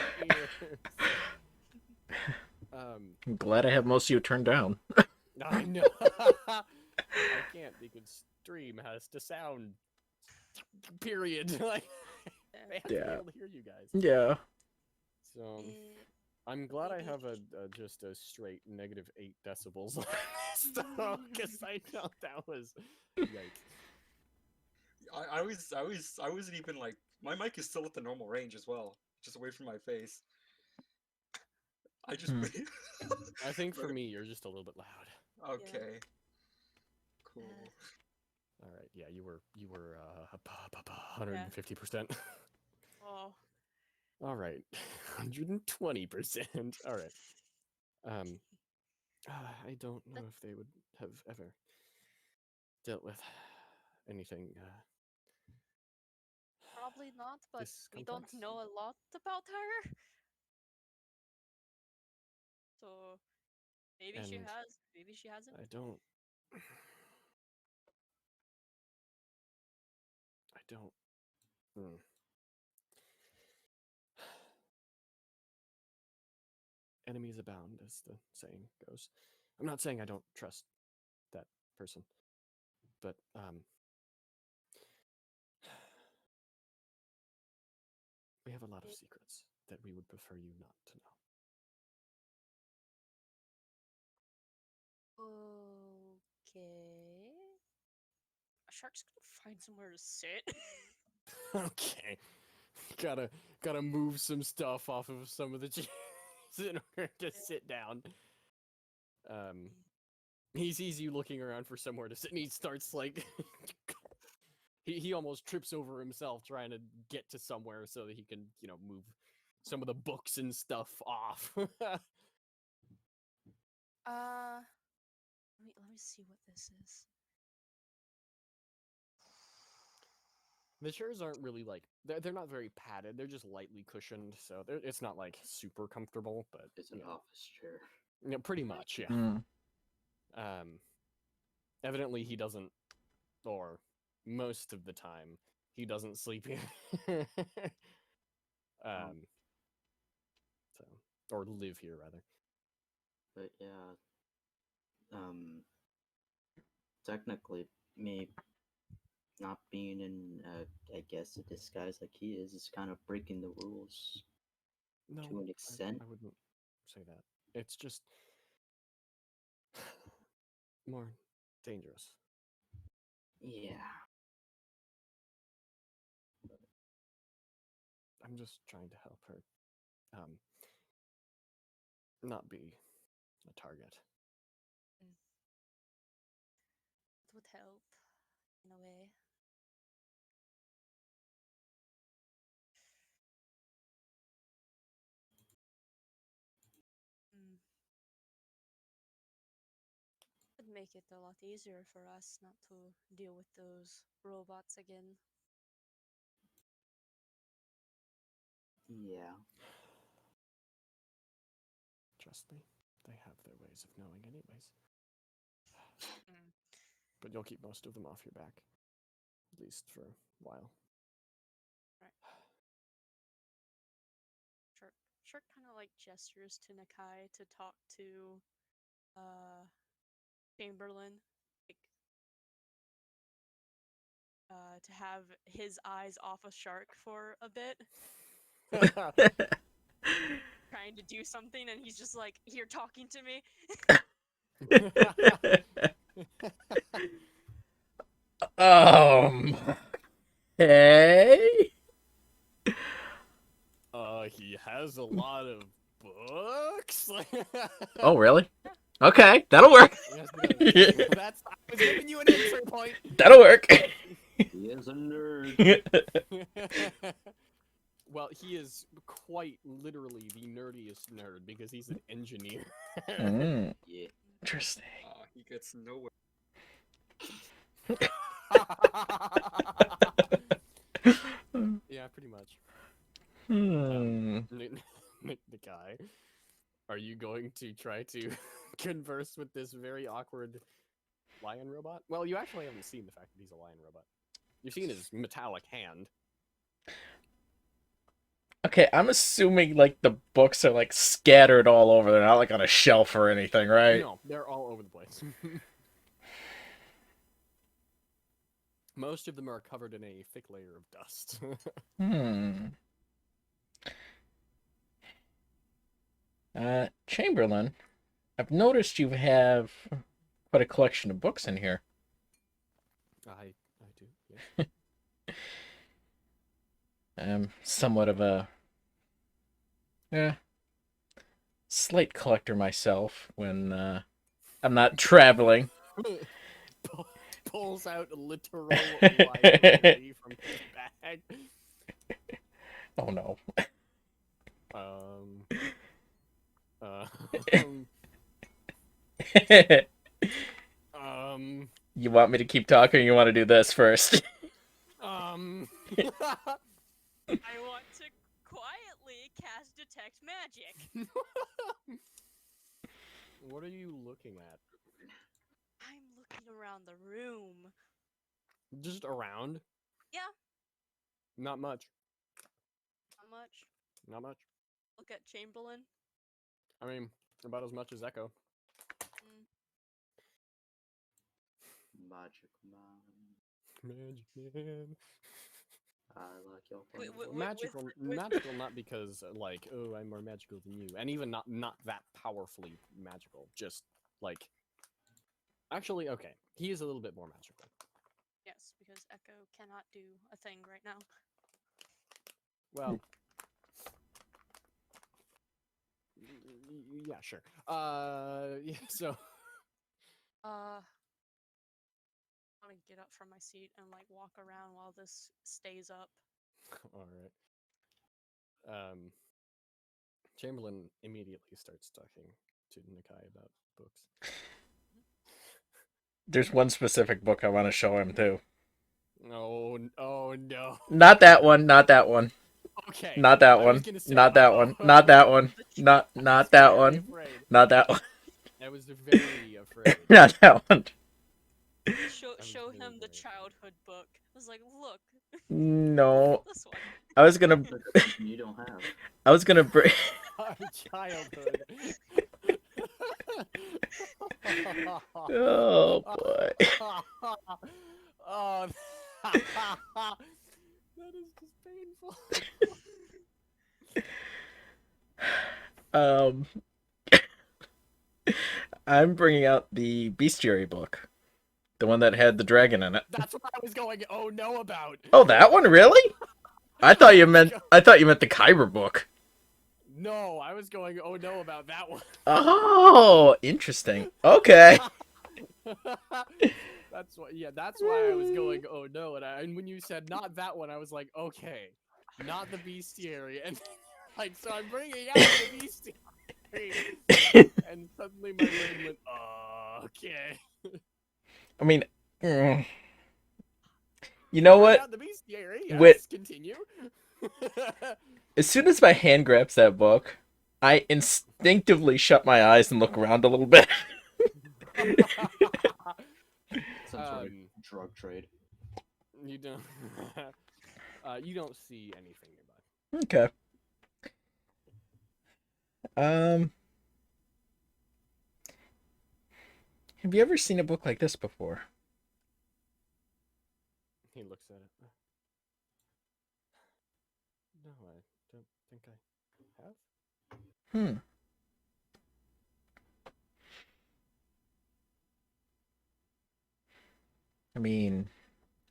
I'm glad I have most of you turned down. I know. I can't because stream has to sound. Period. Like they have to be Yeah. able to hear you guys. Yeah. So Eh, I'm glad I maybe- have a just a straight -8 decibels on this because I know that was yikes. I wasn't even like my mic is still at the normal range as well, just away from my face. I just Hmm. I think for me you're just a little bit loud. Okay. Cool. All right, yeah, you were 150%. Oh, All right, 120%. All right. I don't know if they would have ever dealt with anything. probably not, but This we don't complex? know a lot about her. So maybe she And has, maybe she hasn't. I don't. I don't. Hmm. Enemies abound, as the saying goes. I'm not saying I don't trust that person, but we have a lot of secrets that we would prefer you not to know. Okay. A shark's gonna find somewhere to sit. Okay, gotta move some stuff off of some of the chairs in order to sit down. He sees you looking around for somewhere to sit, and he starts like he almost trips over himself trying to get to somewhere so that he can move some of the books and stuff off. Let me see what this is. The chairs aren't really like they're not very padded. They're just lightly cushioned, so it's not like super comfortable. But It's an office chair. yeah, pretty much, yeah. Mm. Evidently he doesn't, or most of the time he doesn't sleep here. So or live here rather. But yeah, technically, me not being in, I guess, a disguise like he is kind of breaking the rules No, to an extent. I wouldn't say that. It's just more dangerous. Yeah. I'm just trying to help her not be a target. It would help in a way. Mm. Would make it a lot easier for us not to deal with those robots again. Yeah. Trust me, they have their ways of knowing anyways. Mm. But you'll keep most of them off your back. At least for a while. Right. Shark kind of like gestures to Nakai to talk to Chamberlain, like to have his eyes off a shark for a bit, trying to do something, and he's just like, "Here, talking to me." Hey. He has a lot of books. Oh, really? Okay, that'll work. Yes, he does. Well, that's I was giving you an entry point. That'll work. He is a nerd. Well, he is quite literally the nerdiest nerd because he's an engineer. Mm, Yeah. interesting. He gets nowhere. Yeah, pretty much. Hmm. The guy. Are you going to try to converse with this very awkward lion robot? Well, you actually haven't seen the fact that he's a lion robot. You've seen his metallic hand. Okay, I'm assuming like the books are like scattered all over. They're not like on a shelf or anything, right? No, they're all over the place. Most of them are covered in a thick layer of dust. Hmm. Chamberlain, I've noticed you have quite a collection of books in here. I do, yes. I'm somewhat of a slight collector myself when I'm not traveling. Pulls out a literal library from his bag. Oh no. You want me to keep talking or you want to do this first? I want to quietly cast detect magic. What are you looking at? I'm looking around the room. Just around? Yeah. Not much. Not much. Not much. Look at Chamberlain. I mean, about as much as Echo. Mm. Magic man. Magic man. I like your Wait, fun. wait, wait, Magical, with- magical, not because like, oh, I'm more magical than you, and even not that powerfully magical. Just like, actually, okay, he is a little bit more magical. Yes, because Echo cannot do a thing right now. Well, yeah, sure. Yeah. So, I want to get up from my seat and like walk around while this stays up. all right. Chamberlain immediately starts talking to Nakai about books. There's one specific book I want to show him too. Oh, oh no. Not that one. Not that one. Okay. Not that I was one. gonna say, Not that one. Not that one. Not I was that very one. afraid. Not that one. I was very afraid. Not that one. Show I'm show very, him the very childhood book. I was like, look, No. this one. I was gonna. Look at something you don't have. I was gonna bring. Our childhood. Oh boy. Oh, that is just painful. I'm bringing out the Bestiary book, the one that had the dragon in it. That's what I was going. Oh no, about. Oh, that one, really? I thought you meant the Kyber book. No, I was going. Oh no, about that one. Oh, interesting. Okay. That's why. Yeah, that's why I was going. Oh no, and when you said not that one, I was like, okay, not the bestiary, and like so I'm bringing out the bestiary, and suddenly my brain went, okay. I mean, you know Bring what? out the bestiary. Yes, Wait. continue. As soon as my hand grabs that book, I instinctively shut my eyes and look around a little bit. Some sort of Um, drug trade. You don't. You don't see anything nearby. Okay. Have you ever seen a book like this before? He looks at it. No, I don't think I have. Hmm. I mean,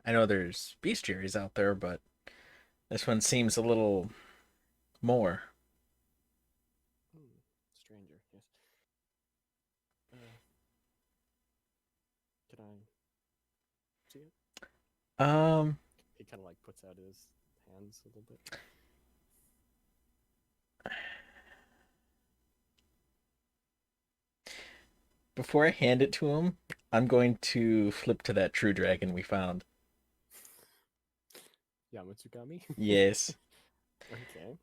I know there's bestiaries out there, but this one seems a little more. Stranger, yes. Can I see it? He kind of like puts out his hands a little bit. Before I hand it to him, I'm going to flip to that true dragon we found. Yamatsukami? Yes. Okay.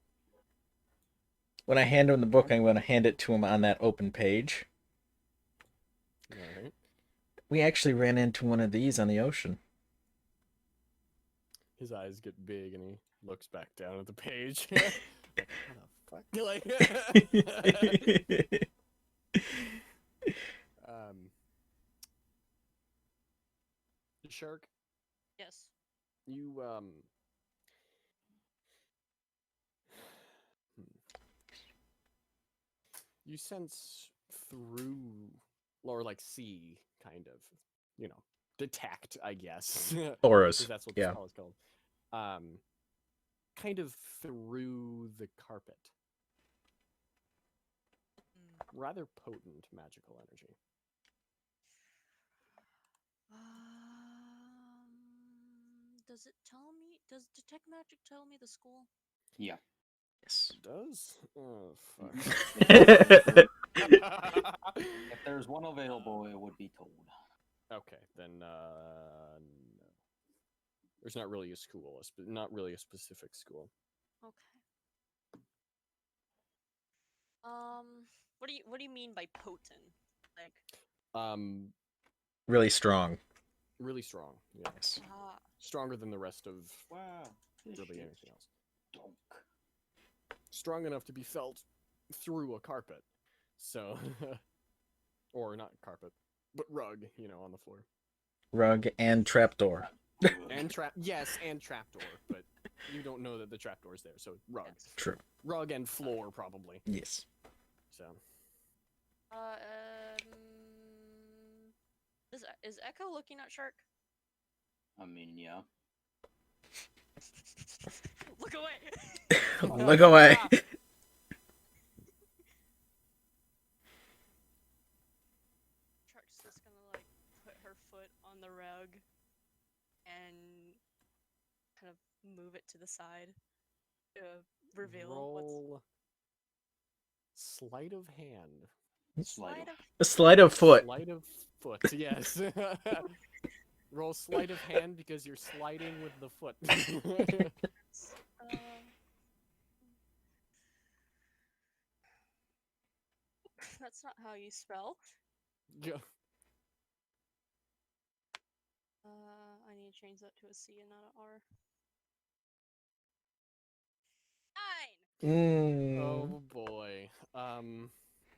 When I hand him the book, I'm going to hand it to him on that open page. Alright. We actually ran into one of these on the ocean. His eyes get big and he looks back down at the page. Like, what the fuck? Like, Shark, Yes. you you sense through, or like see, kind of, detect, I guess. Auras. 'Cause that's what the Yeah. spell is called. Kind of through the carpet. Mm. Rather potent magical energy. Does it tell me? Does detect magic tell me the school? Yeah. Yes. It does? Oh, fuck. If there's one available, it would be told. Okay, then no. There's not really a school, not really a specific school. Okay. What do you mean by potent? Like, Really strong. Really strong. Yeah, Yes. stronger than the rest of Wow. really anything else. Donk. Strong enough to be felt through a carpet. So, or not carpet, but rug, on the floor. Rug and trapdoor. And yes, and trapdoor, but you don't know that the trapdoor's there, so rug. yes. True. Rug and floor, probably. Yes. So, Is Echo looking at Shark? I mean, yeah. Look away. Look away. Shark's just gonna like put her foot on the rug and kind of move it to the side to reveal roll sleight of hand. what's Sleight of A sleight of foot. Sleight of foot, yes. Roll sleight of hand because you're sliding with the foot. That's not how you spell. Yeah. I need to change that to a C and not an R. 9! Oh boy.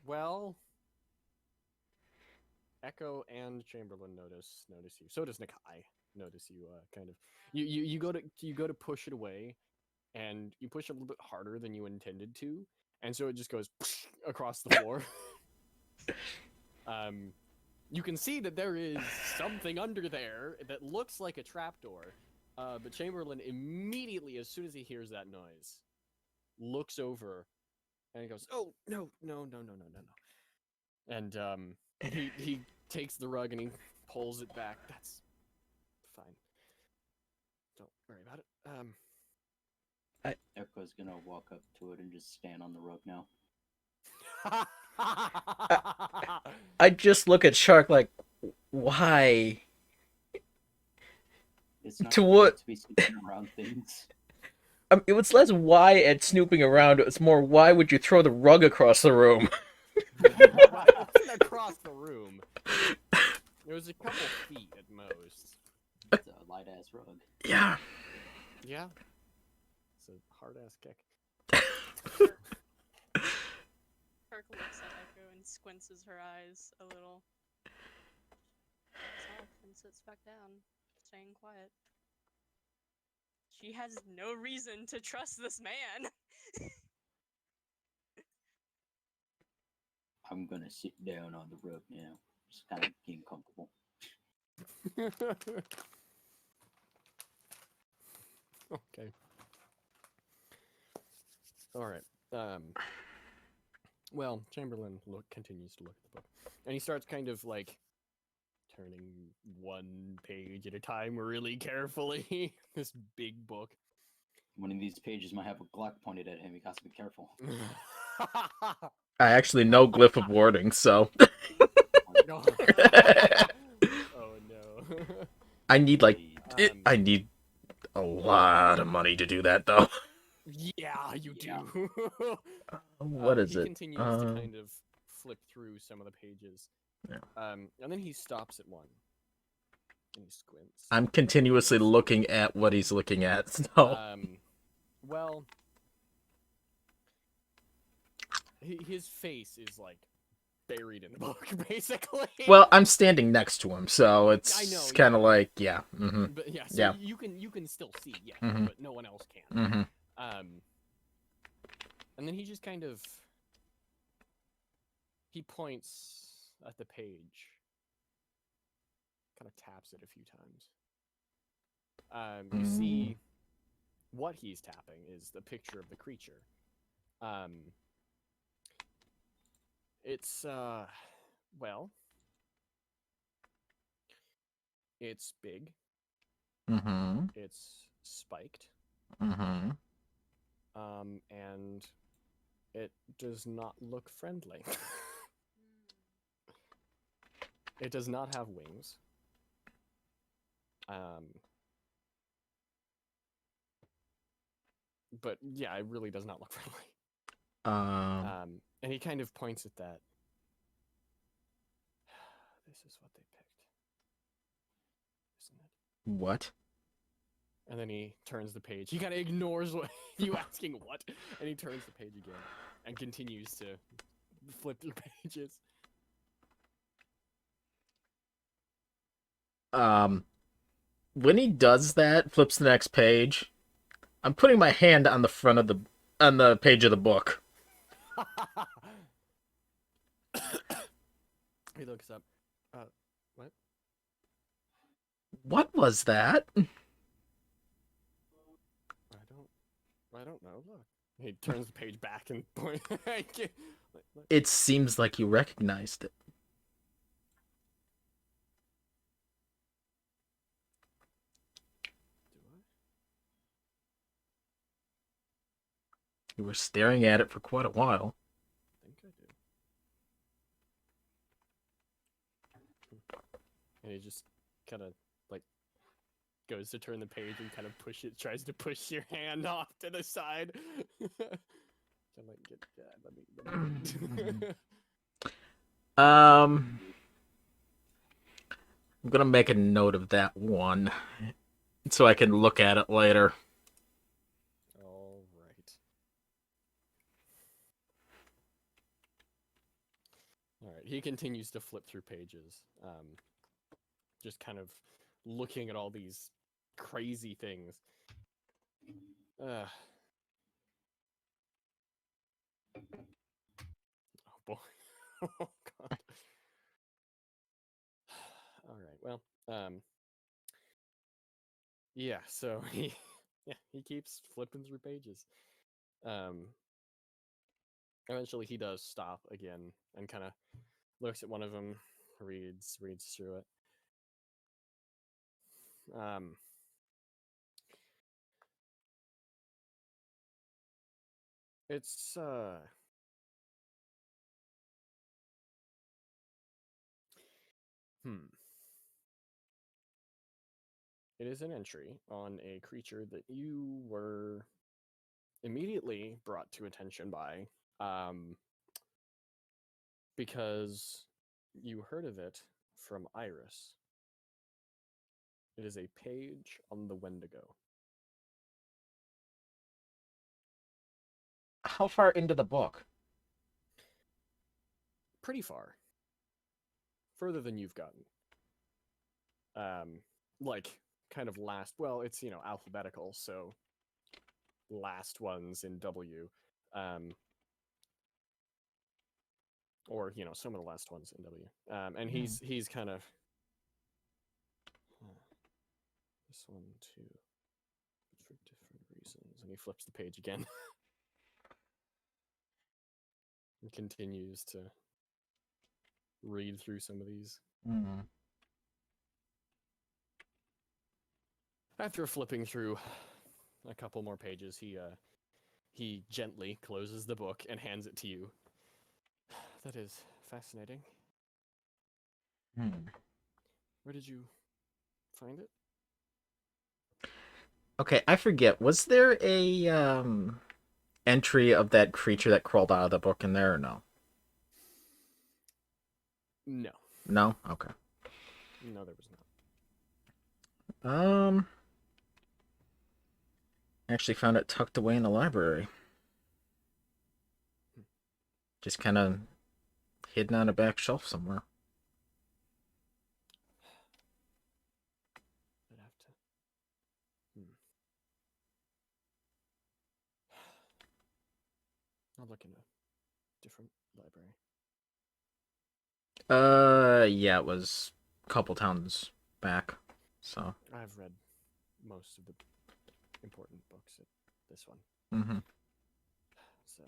Well, Echo and Chamberlain notice you. So does Nakai notice you. Kind of. You go to push it away, and you push it a little bit harder than you intended to, and so it just goes across the floor. You can see that there is something under there that looks like a trapdoor, but Chamberlain immediately, as soon as he hears that noise, looks over, and he goes, "Oh no!" And he takes the rug and he pulls it back. That's fine. Don't worry about it. Echo's gonna walk up to it and just stand on the rug now. I just look at Shark like, why? It's not To good what- to be snooping around things. It was less why and snooping around. It was more why would you throw the rug across the room? It wasn't across the room. It was a couple feet at most. It's a light ass rug. Yeah. Yeah. It's a hard ass kick. Shark looks at Echo and squinces her eyes a little. Looks off and sits back down, staying quiet. She has no reason to trust this man. I'm gonna sit down on the rug now. Just kind of getting comfortable. Okay. All right. Well, Chamberlain continues to look at the book, and he starts kind of like turning one page at a time really carefully. This big book. One of these pages might have a Glock pointed at him. You got to be careful. I actually know glyph of warding, so No. Oh no. I need like Um, I need a lot of money to do that, though. Yeah, you Yeah. do. What is he it? continues to kind of flip through some of the pages. Yeah. And then he stops at one. And he squints. I'm continuously looking at what he's looking at. So. Well, his face is like buried in the book, basically. Well, I'm standing next to him, so it's I know, kind of yeah. like, yeah. But yeah, so Yeah. you can still see, yeah, Mhm. but no one else can. Mm-hmm. And then he just kind of he points at the page, kind of taps it a few times. You see what he's tapping is the picture of the creature. It's well, it's big, Mm-hmm. it's spiked, Mm-hmm. and it does not look friendly. It does not have wings. But yeah, it really does not look friendly. And he kind of points at that. This is what they picked, isn't it? What? And then he turns the page. He kind of ignores what you asking what, and he turns the page again and continues to flip through pages. When he does that, flips the next page, I'm putting my hand on the front of the page of the book. He looks up. What? What was that? I don't know. Look. He turns the page back and points. It seems like you recognized it. Do I? You were staring at it for quite a while. I think I do. And he just kind of like goes to turn the page and kind of tries to push your hand off to the side. I might get let me. I'm gonna make a note of that one, so I can look at it later. All right. All right. He continues to flip through pages, just kind of looking at all these crazy things. Oh boy. Oh god. All right. Well, yeah, so he keeps flipping through pages. Eventually he does stop again and kind of looks at one of them, reads through it. It's It is an entry on a creature that you were immediately brought to attention by, because you heard of it from Iris. It is a page on the Wendigo. How far into the book? Pretty far. Further than you've gotten. Like, kind of last, well, it's, alphabetical, so last ones in W. Or, some of the last ones in W. And he's kind of... This one, too. But for different reasons. And he flips the page again. And continues to read through some of these. After flipping through a couple more pages, he gently closes the book and hands it to you. That is fascinating. Where did you find it? Okay, I forget. Was there a entry of that creature that crawled out of the book in there or no? No, No? Okay. no, there was not. Um I actually found it tucked away in the library. Just kind of hidden on a back shelf somewhere. I'd have to. I'll look in a different library. Yeah, it was a couple towns back. So, I've read most of the important books at this one, mhm. so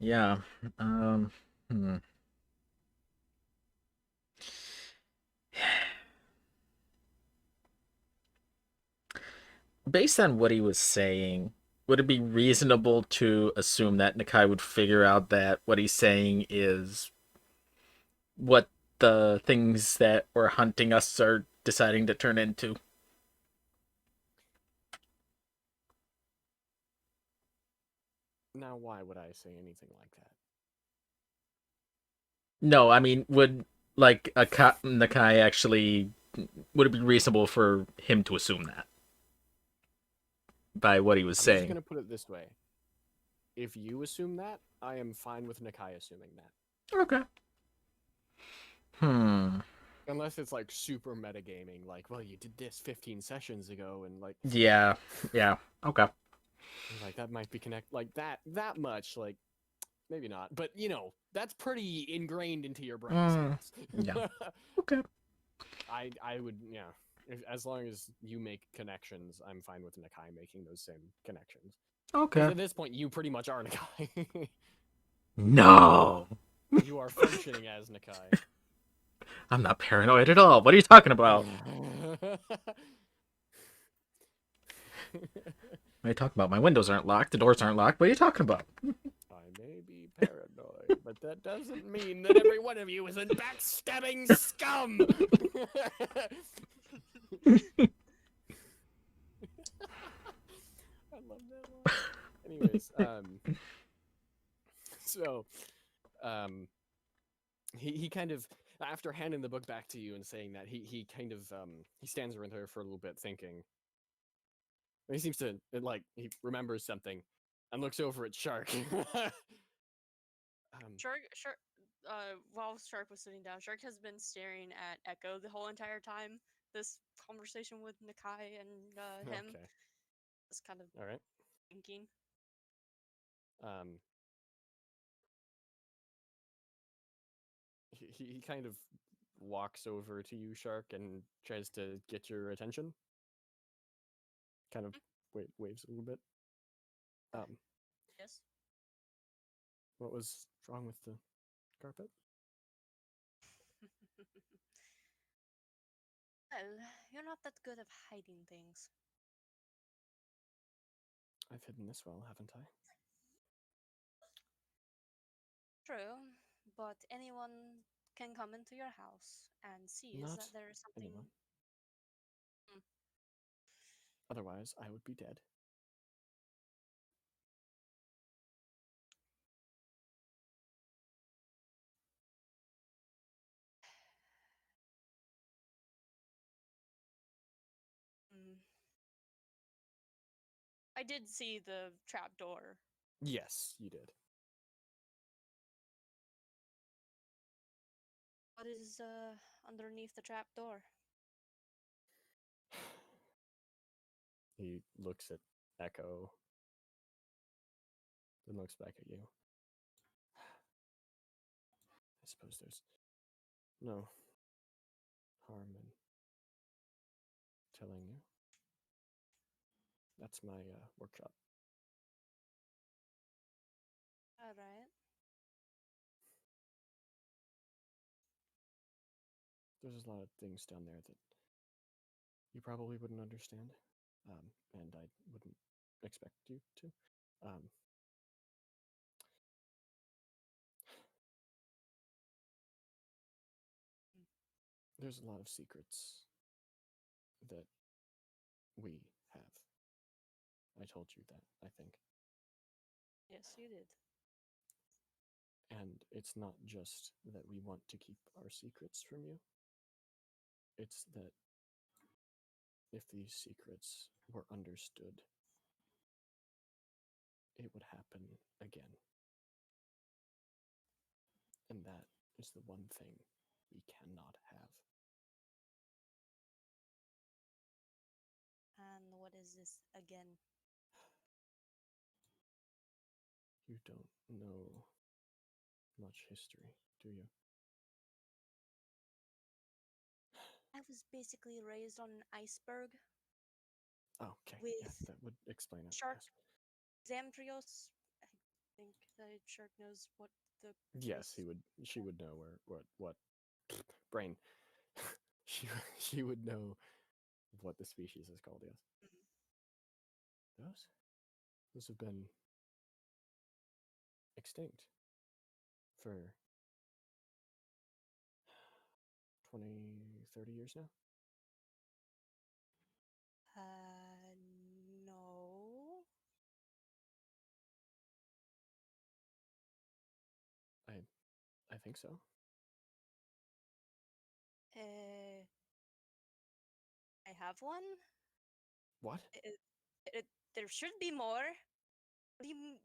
Yeah. Hmm. Based on what he was saying, would it be reasonable to assume that Nakai would figure out that what he's saying is what the things that were hunting us are deciding to turn into? now why would I say anything like that? No, I mean, would like Nakai actually would it be reasonable for him to assume that by what he was I'm just saying? gonna put it this way: if you assume that, I am fine with Nakai assuming that. Okay. Hmm. Unless it's like super metagaming, like, well, you did this 15 sessions ago, and like, Yeah. Yeah. Okay. like that might be like that much, like maybe not, but you know, that's pretty ingrained into your brain. Yeah. Okay. I would, yeah. As long as you make connections, I'm fine with Nakai making those same connections. Because Okay. at this point, you pretty much are Nakai. No. You are functioning as Nakai. I'm not paranoid at all. What are you talking about? What are you talking about? My windows aren't locked. The doors aren't locked. What are you talking about? I may be paranoid, but that doesn't mean that every one of you isn't backstabbing scum. I love that one. Anyways, so, he kind of, after handing the book back to you and saying that, he kind of he stands around there for a little bit thinking. He seems to like he remembers something, and looks over at Shark. Shark, while Shark was sitting down, Shark has been staring at Echo the whole entire time. This conversation with Nakai and him, Okay, just kind of all right. thinking. Um, he kind of walks over to you, Shark, and tries to get your attention. Kind of waves a little bit. Yes. What was wrong with the carpet? Well, you're not that good at hiding things. I've hidden this well, haven't I? True, but anyone can come into your house and sees Not that there is something. anyone. Mm. Otherwise, I would be dead. Mm. I did see the trapdoor. Yes, you did. What is underneath the trapdoor? He looks at Echo, then looks back at you. I suppose there's no harm in telling you. That's my workshop. All right. There's a lot of things down there that you probably wouldn't understand, and I wouldn't expect you to. Um, there's a lot of secrets that we have. I told you that, I think. Yes, you did. And it's not just that we want to keep our secrets from you, it's that if these secrets were understood, it would happen again. And that is the one thing we cannot have. And what is this again? You don't know much history, do you? I was basically raised on an iceberg Oh, okay. with Yeah, that would explain it. shark Yes. Zamtrios. I think the shark knows what the Yes, he race- would. She would know what brain. She would know what the species is called. Yes. Mhm. Those have been extinct for 20, 30 years now. No. I think so. I have one. What? There should be more. What do you mean?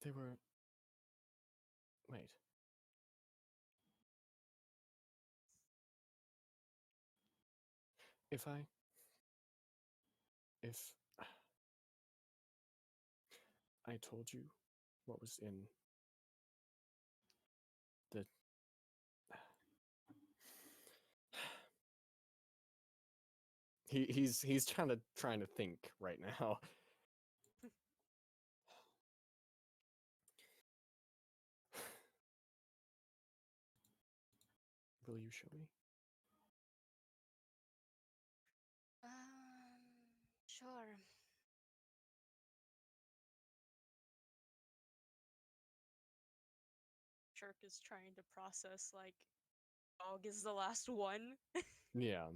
They were. Wait. If I told you what was in the he's trying to think right now. Will you show me? Sure. Shark is trying to process like dog is the last one. Yeah.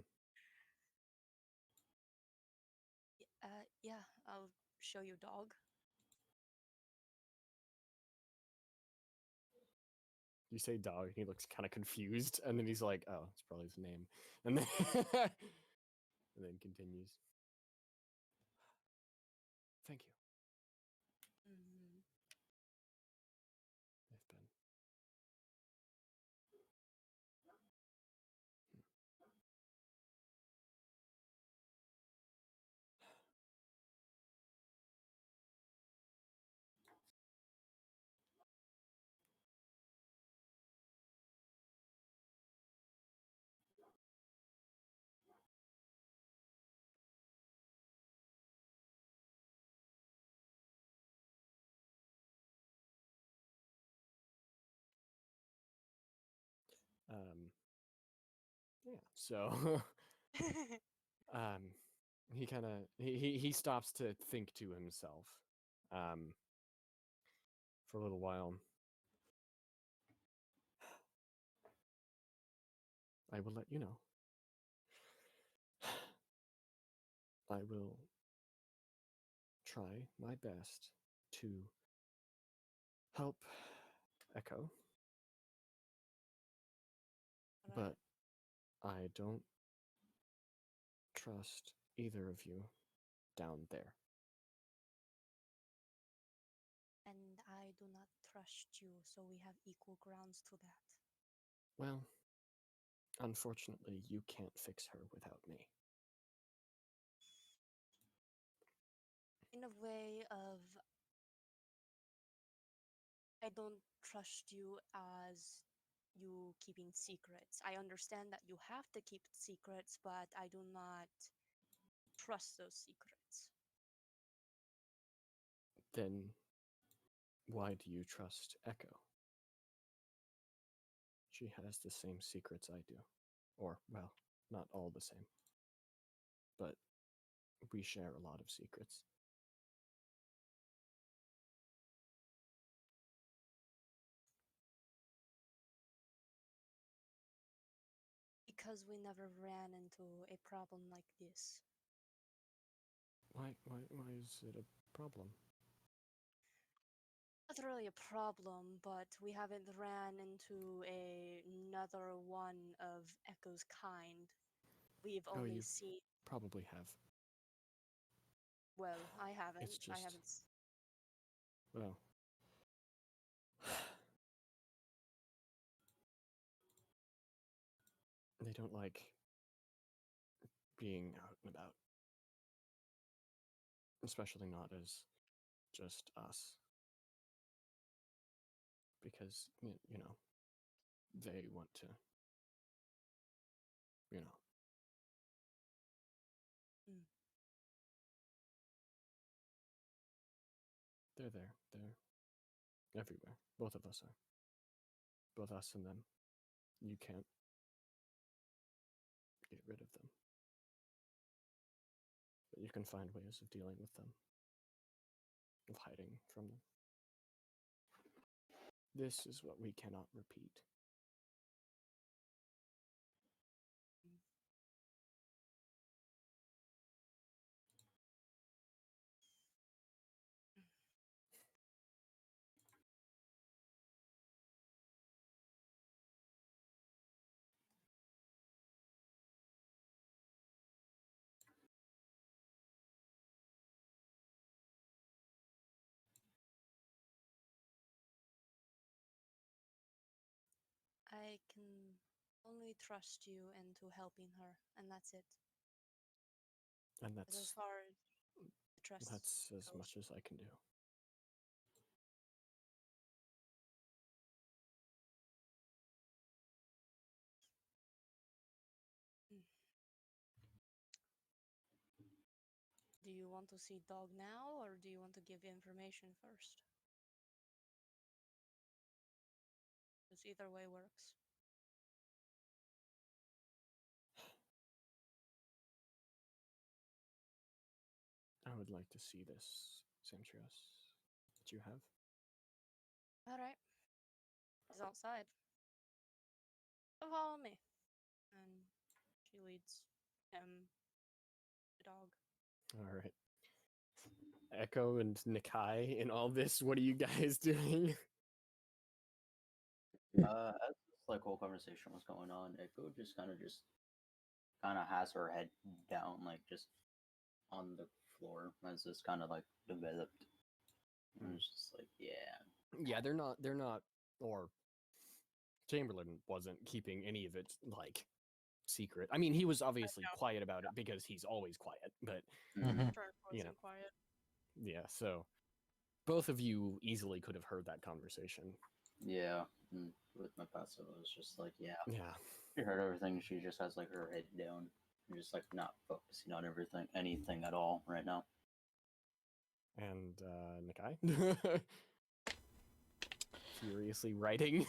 Yeah, I'll show you dog. You say dog, and he looks kind of confused, and then he's like, "Oh, it's probably his name," and then and then continues. Thank you. Mhm. They've been. Yeah. So, um, he kind of he stops to think to himself, um, for a little while. I will let you know. I will try my best to help Echo, Alright. but I don't trust either of you down there. And I do not trust you, so we have equal grounds to that. Well, unfortunately, you can't fix her without me. In a way of I don't trust you as you keeping secrets. I understand that you have to keep secrets, but I do not trust those secrets. Then why do you trust Echo? She has the same secrets I do. Or, well, not all the same. But we share a lot of secrets. because we never ran into a problem like this. Why is it a problem? Not really a problem, but we haven't ran into another one of Echo's kind. We've Oh, only you seen. probably have. Well, I haven't. It's I just- haven't. Well. They don't like being out and about. Especially not as just us. Because, you know, they want to, you know. Mm. They're there. They're everywhere. Both of us are. Both us and them. You can't get rid of them. But you can find ways of dealing with them. Of hiding from them. This is what we cannot repeat. I can only trust you into helping her, and that's it. And But as far as the trust that's as goes. much as I can do. Do you want to see Dog now, or do you want to give information first? Because either way works. I would like to see this, Samtrios, that you have. Alright. He's outside. So follow me. And she leads him, the dog. All right. Echo and Nikai in all this, what are you guys doing? As this like whole conversation was going on, Echo just kind of has her head down, like just on the floor as this kind of like developed. And it's just like, yeah. Yeah, they're not, or Chamberlain wasn't keeping any of it, like, secret. I mean, he was obviously quiet about it because he's always quiet, but, Mhm. Turn towards You him know. quiet. yeah, so both of you easily could have heard that conversation. Yeah. And with my passive, it was just like, yeah. Yeah. She heard everything. She just has like her head down, and just like not focusing on anything at all right now. And, Nikai? Furiously writing.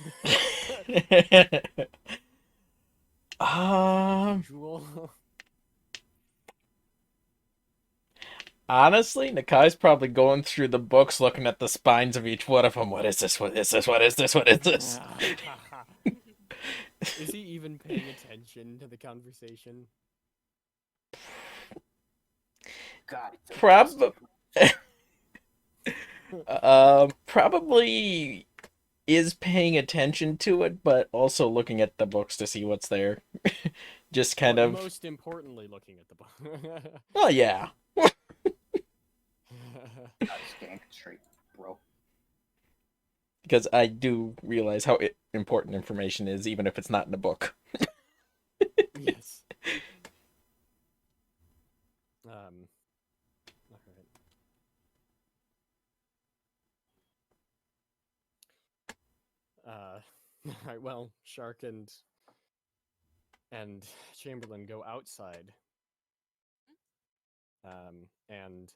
Usual. Honestly, Nakai's probably going through the books, looking at the spines of each one of them. What is this? What is this? What is this? What is this? Is he even paying attention to the conversation? God. Probably is paying attention to it, but also looking at the books to see what's there. Just kind But of. most importantly, looking at the book. Oh yeah. I just can't straight, bro. Because I do realize how important information is, even if it's not in a book. Yes. All right. All right. Well, Shark and Chamberlain go outside. And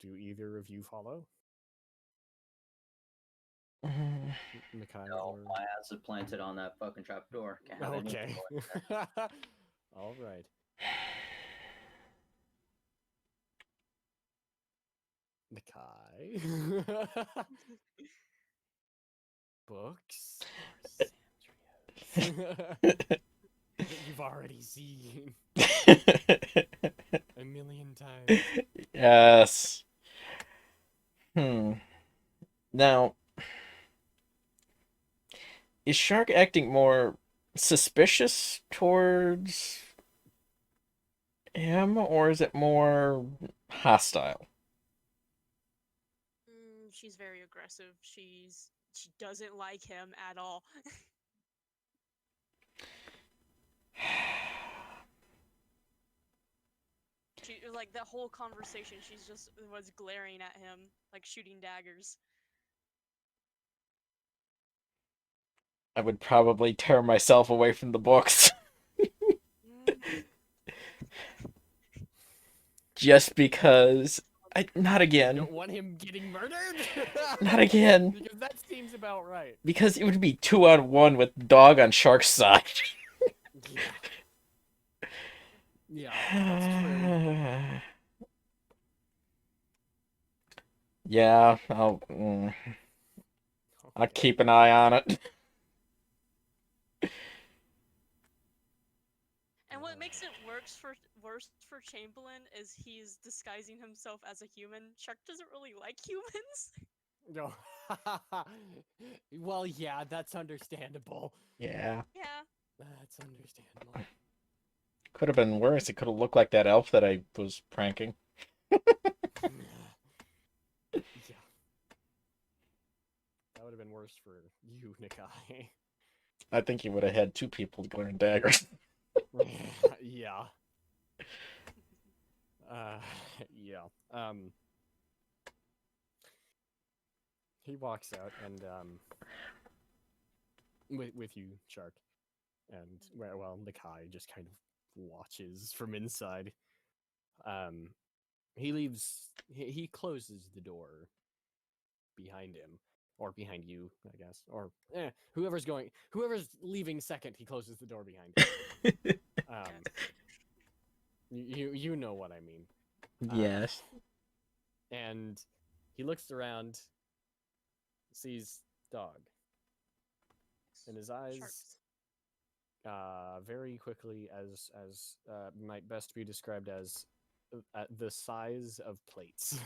do either of you follow? Nikai No, or... my ass is planted on that fucking trap door. Can't have anything Okay. going there. All right. Nikai. Books. Or Samtrios? you've already seen a million times. Yes. Now, is Shark acting more suspicious towards him, or is it more hostile? She's very aggressive. She doesn't like him at all. She like that whole conversation. She's just was glaring at him, like shooting daggers. I would probably tear myself away from the books. Mm, Just because not You again. don't want him getting murdered? Not again. Because that seems about right. Because it would be 2-on-1 with dog on Shark's side. Yeah. Yeah, that's true. Yeah, I'll keep an eye on it. And what makes it worse for Chamberlain is he's disguising himself as a human. Shark doesn't really like humans. No. Well, yeah, that's understandable. Yeah. Yeah. That's understandable. Could have been worse. It could have looked like that elf that I was pranking. Yeah. That would have been worse for you, Nikai. I think he would have had 2 people glaring daggers. Yeah. Yeah. He walks out and with you, Shark, and well, Nikai just kind of watches from inside. He leaves. He closes the door behind him, or behind you, I guess, or whoever's leaving second. He closes the door behind him. You know what I mean. Yes. And he looks around, sees Dog, and his eyes, very quickly, as might best be described as the size of plates,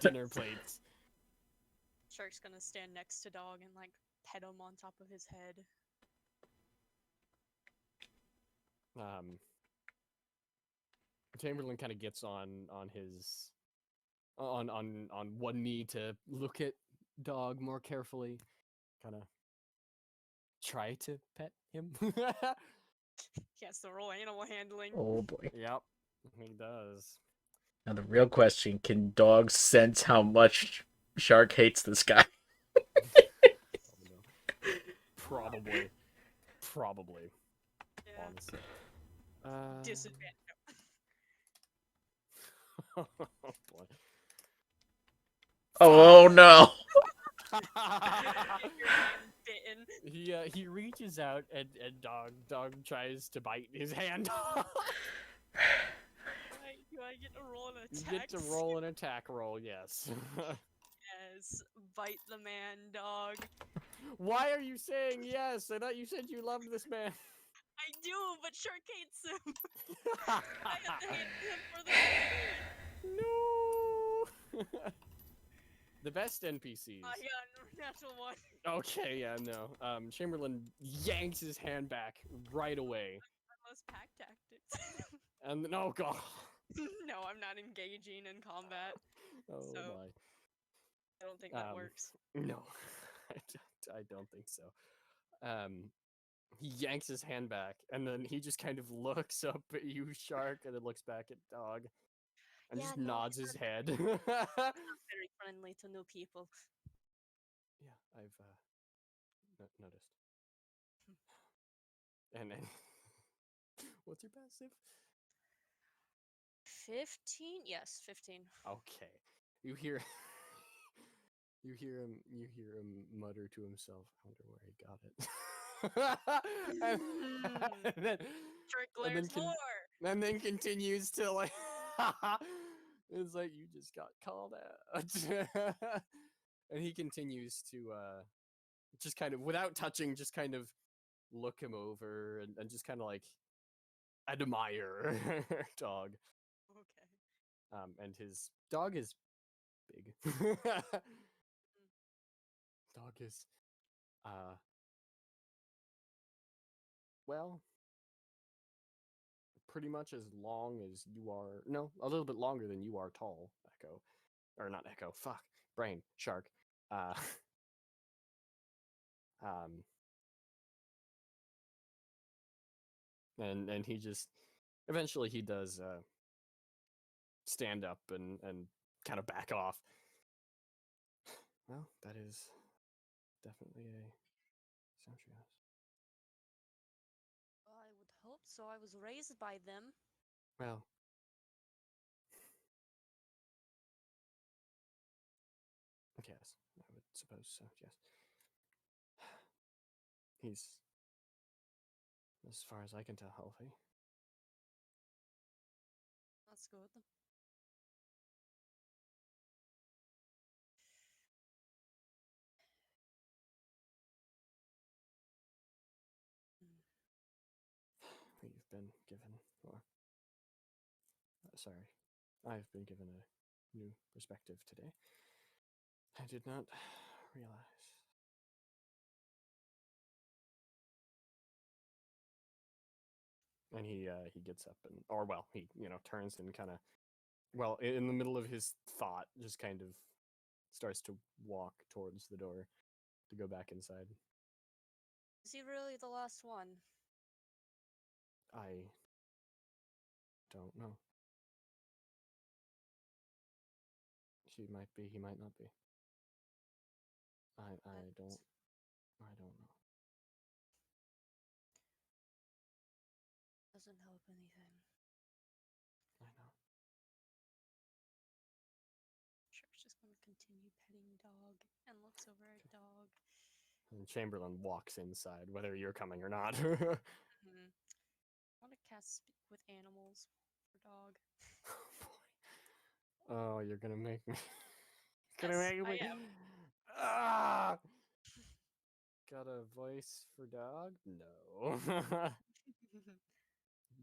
dinner plates. Shark's gonna stand next to Dog and like pet him on top of his head. Chamberlain kind of gets on his on one knee to look at Dog more carefully, kind of try to pet him. He has to roll animal handling. Oh boy. Yep, he does. Now the real question, can dogs sense how much Shark hates this guy? Probably. Yeah. Honestly. Disadvantage. Oh boy. Oh no. You're bitten. He reaches out and dog tries to bite his hand. Do I get to roll an You attack? get to roll an attack roll, yes. Yes. Bite the man, Dog. Why are you saying yes? I thought you said you loved this man. I do, but Shark hates him. I have to hate him for the movie. No. The best NPCs. I got natural one. Okay, yeah, no. Chamberlain yanks his hand back right away. Unless pack tactics. And oh god. No, I'm not engaging in combat. Oh So, my. I don't think that works. No. I don't think so. He yanks his hand back, and then he just kind of looks up at you, Shark, and then looks back at Dog, and Yeah, just no, nods he's his not- head. Not very friendly to new people. Yeah, I've noticed. And what's your passive? 15? Yes, 15. Okay, you hear you hear him mutter to himself. I wonder where he got it. and then Shark and then glares more! and then continues to like. It's like you just got called out. And he continues to just kind of, without touching, just kind of look him over and just kind of like admire dog. Okay. And his dog is big. Dog is, well, pretty much as long as you are. No, a little bit longer than you are tall, Echo. Or not Echo, fuck. Brain, Shark. Uh, um, and he just, eventually he does, stand up and kind of back off. Well, that is definitely a Sentry House. Well, I would hope so. I was raised by them. Well, yes, I would suppose so, yes. He's, as far as I can tell, healthy. That's good. Mm. We've been given, or, sorry, I've been given a new perspective today. I did not realize. And he gets up and, or well, he turns and kind of, well, in the middle of his thought, just kind of starts to walk towards the door to go back inside. Is he really the last one? I don't know. She might be, he might not be. I don't know. Doesn't help anything. I know. Shark's just gonna continue petting dog and looks over at dog. And Chamberlain walks inside, whether you're coming or not. Hmm. I want to cast speak with animals for dog. Oh boy. Oh, you're gonna make me. Yes, Gonna make I me. am. Ah! Got a voice for dog? No.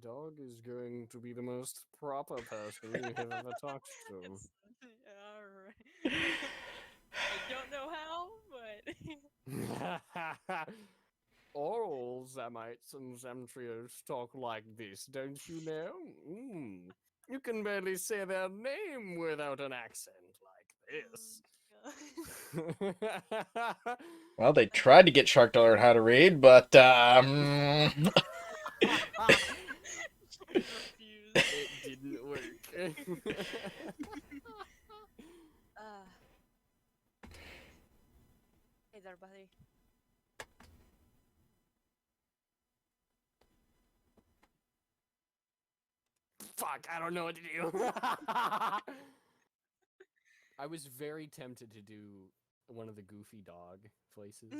Dog is going to be the most proper person you have ever talked to. It's, alright. I don't know how, but All Zamites and Zamtrios talk like this, don't you know? You can barely say their name without an accent like this. Well, they tried to get Shark to learn how to read, but Shark refused. It didn't work. Hey there, buddy. Fuck, I don't know what to do. I was very tempted to do one of the goofy dog voices.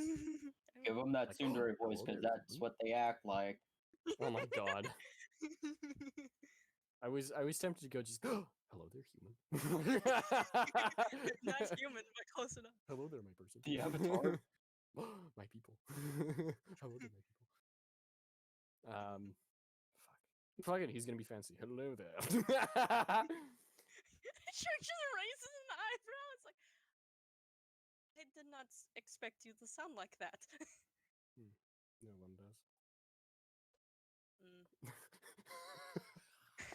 Give them that Like, tsundere voice, hello because there, that's human. what they act like. Oh my god. I was tempted to go just hello there, human. Not human, but close enough. Hello there, my person. The avatar. My people. Hello there, my people. Fuck it, he's gonna be fancy. Hello there. Shark just raises an eyebrow. It's like, I did not expect you to sound like that. No one does.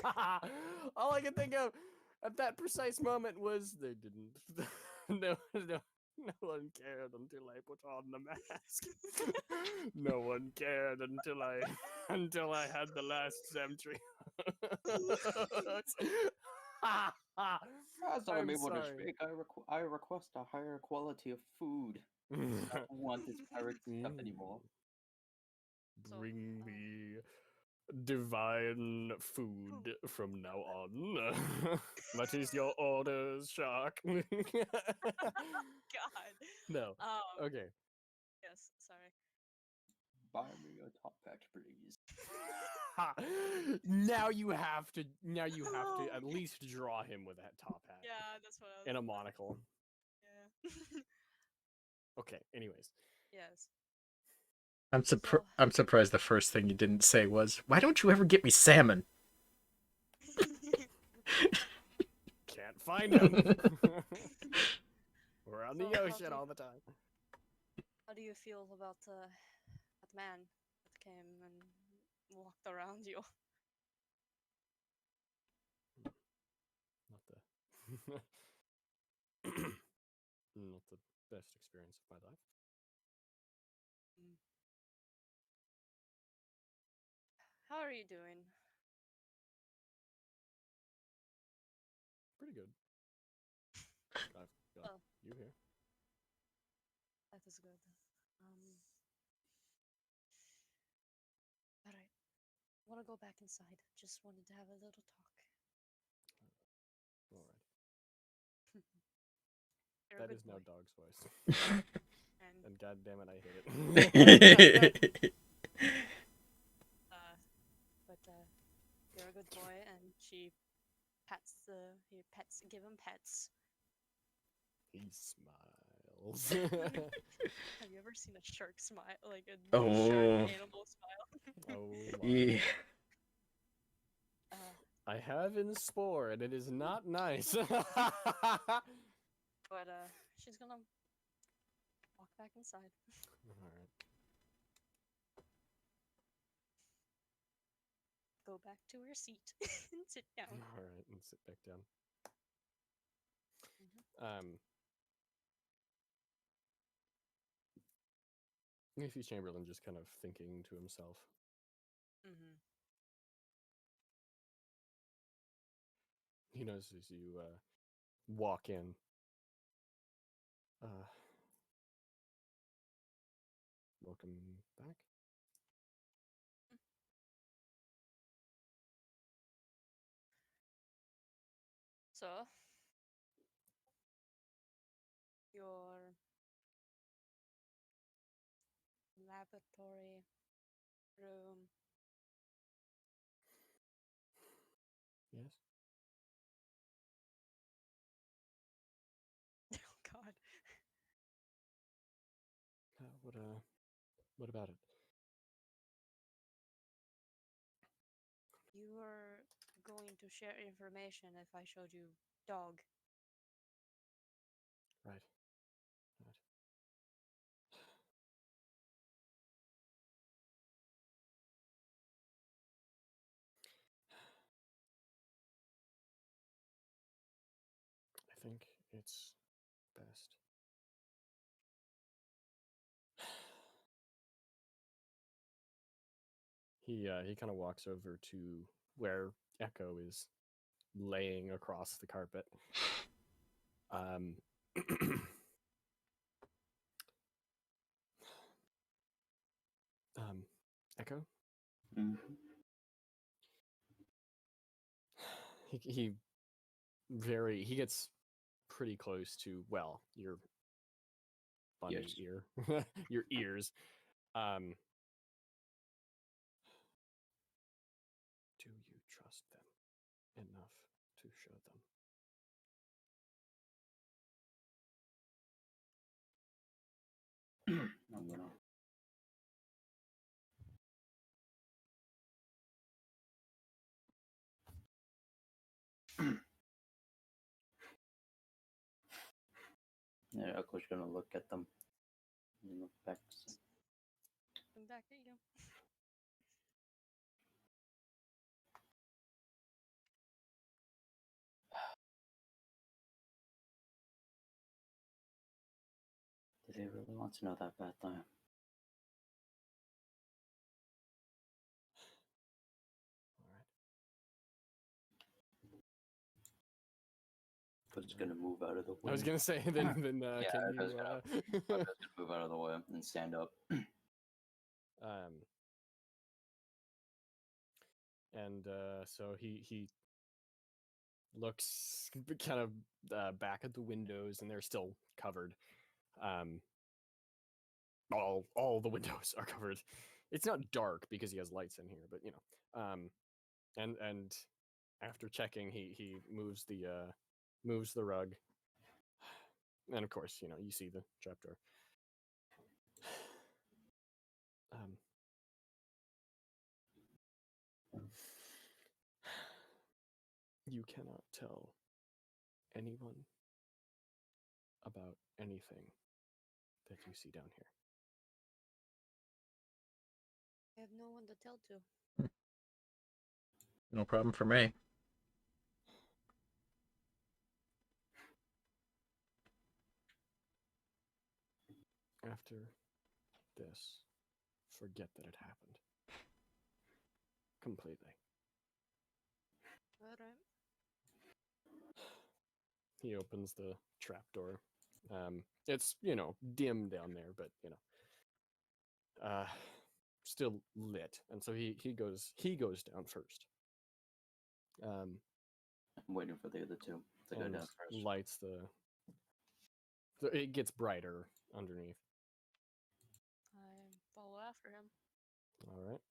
Mm. All I could think of at that precise moment was they didn't. No one cared until I put on the mask. No one cared until I had the last Zemtry. As I'm I'm able to sorry. speak, I request a higher quality of food. I don't want this pirate stuff anymore. Bring me divine food from now on. That is your orders, Shark. God. No. Okay. Yes, sorry. Buy me a top patch, please. Now you have to at least draw him with that top hat Yeah, that's what I was. and a monocle. Yeah. Okay, anyways. Yes. So- I'm surprised the first thing you didn't say was, "Why don't you ever get me salmon?" Can't find them. We're on the So, how ocean do- all the time. How do you feel about that man that came and walked around you? Not the not the best experience of my life. How are you doing? Pretty good. I've got Oh. you here. That is good. All right. Want to go back inside? Just wanted to have a little talk. All right. You're a That good is now boy, Dog's voice. and And god damn it, I hate it. but you're a good boy, and she give him pets. He smiles. Have you ever seen a shark smile, like a Oh. shark animal smile? Oh my. Yeah. I have in Spore, and it is not nice. But she's gonna walk back inside. Alright. Go back to her seat and sit down. Alright, and sit back down. Mhm. Nathan Chamberlain just kind of thinking to himself. He notices you walk in. Welcome back. So, your laboratory room. Yes. Oh God. What about it? You were going to share information if I showed you dog. Right. I think it's best. He kind of walks over to where Echo is laying across the carpet. Echo? Mhm. He gets pretty close to, well, your bunny Yes. ear, your ears. Do you trust them enough to show them? I'm gonna. Yeah, Echo's gonna look at them and look back. I'm back at you. Do they really want to know that bad time? All right. But it's gonna move out of the way. I was gonna say, then Yeah, can Echo's you? Echo's gonna move out of the way and stand up. And so he looks kind of back at the windows, and they're still covered. All the windows are covered. It's not dark because he has lights in here, but you know. And after checking, he moves the rug, and of course, you know, you see the trapdoor. Um, you cannot tell anyone about anything that you see down here. I have no one to tell to. No problem for me. After this, forget that it happened. Completely. Alright. He opens the trapdoor. It's, dim down there, but, still lit. And so he goes down first. I'm waiting for the other two to go And down first. lights it gets brighter underneath. I follow after him. All right.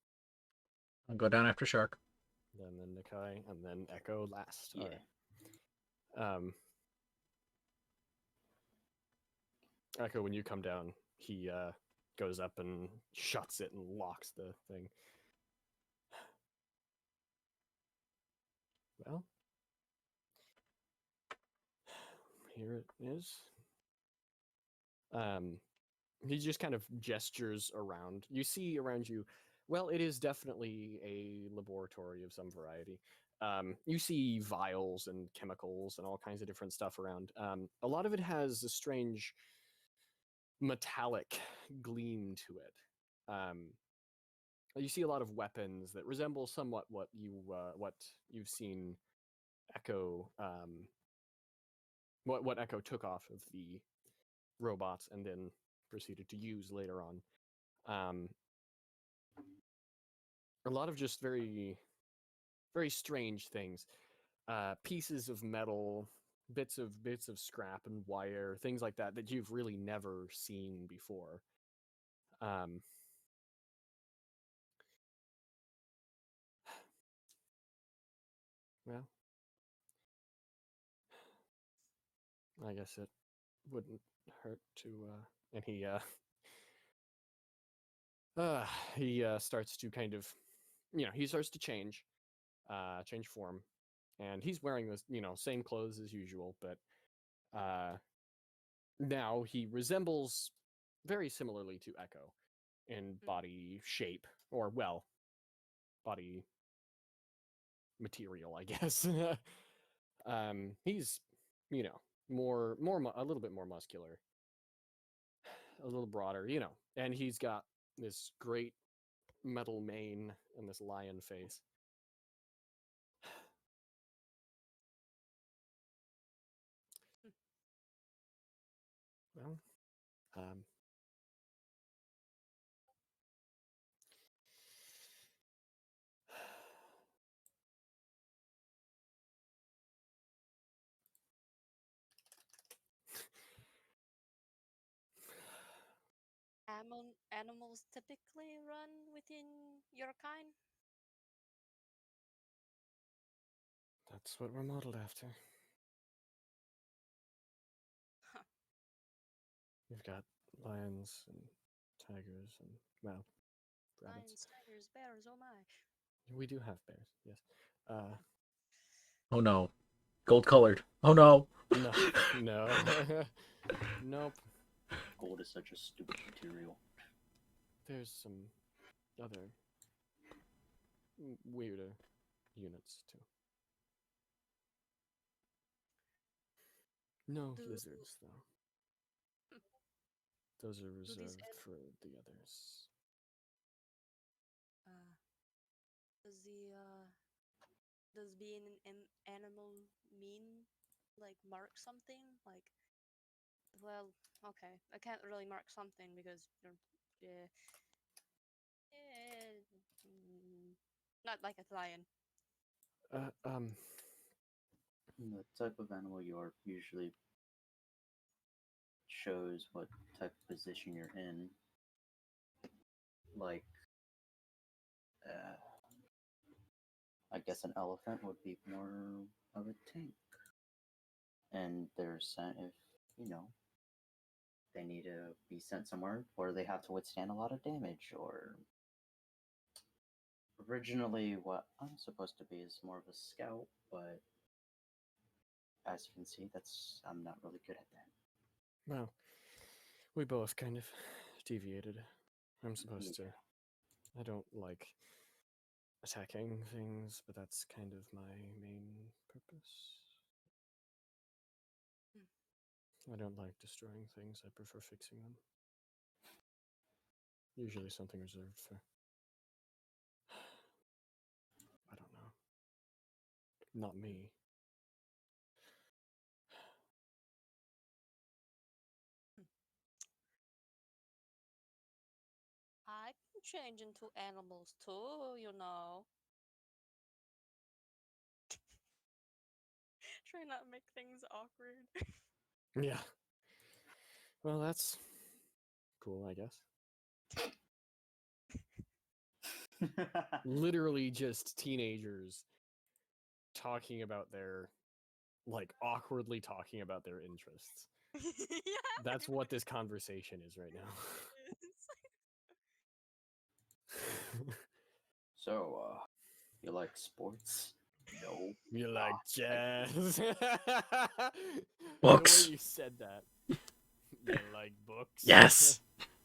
I'll go down after Shark. Then Nikai, and then Echo last. All Yeah. right. Echo, when you come down, he goes up and shuts it and locks the thing. Well, here it is. He just kind of gestures around. You see around you, well, it is definitely a laboratory of some variety. You see vials and chemicals and all kinds of different stuff around. A lot of it has a strange metallic gleam to it. You see a lot of weapons that resemble somewhat what you've seen Echo what Echo took off of the robots and then proceeded to use later on. A lot of just very very strange things. Pieces of metal, bits of scrap and wire, things like that you've really never seen before. Well, I guess it wouldn't hurt to and he starts to kind of he starts to change form, and he's wearing this same clothes as usual, but now he resembles very similarly to Echo in body shape, or well, body material, I guess. He's a little bit more muscular, a little broader, and he's got this great metal mane and this lion face. Well, Animals typically run within your kind? that's what we're modeled after. Huh. We've got lions and tigers and, well, rabbits. Lions, tigers, bears, oh my. We do have bears, yes. Oh no. Gold colored. Oh no. No, no. Nope. Gold is such a stupid material. There's some other weirder units too. No Do- lizards, though. Those are these reserved for the others. Does being an animal mean like mark something? Like, well, okay, I can't really mark something because not like a lion. The type of animal you are usually shows what type of position you're in. Like, I guess an elephant would be more of a tank. And there's if they need to be sent somewhere where they have to withstand a lot of damage, or originally what I'm supposed to be is more of a scout, but as you can see, I'm not really good at that. Well, we both kind of deviated. I'm supposed to. I don't like attacking things, but that's kind of my main purpose. I don't like destroying things, I prefer fixing them. Usually something reserved for. I don't know. Not me. I can change into animals too, you know. Try not to make things awkward. Yeah. Well, that's cool, I guess. Literally just teenagers talking about their, like, awkwardly talking about their interests. Yeah. That's what this conversation is right now. So, you like sports? No. You like jazz? Books. The way you said that. You like books? Yes.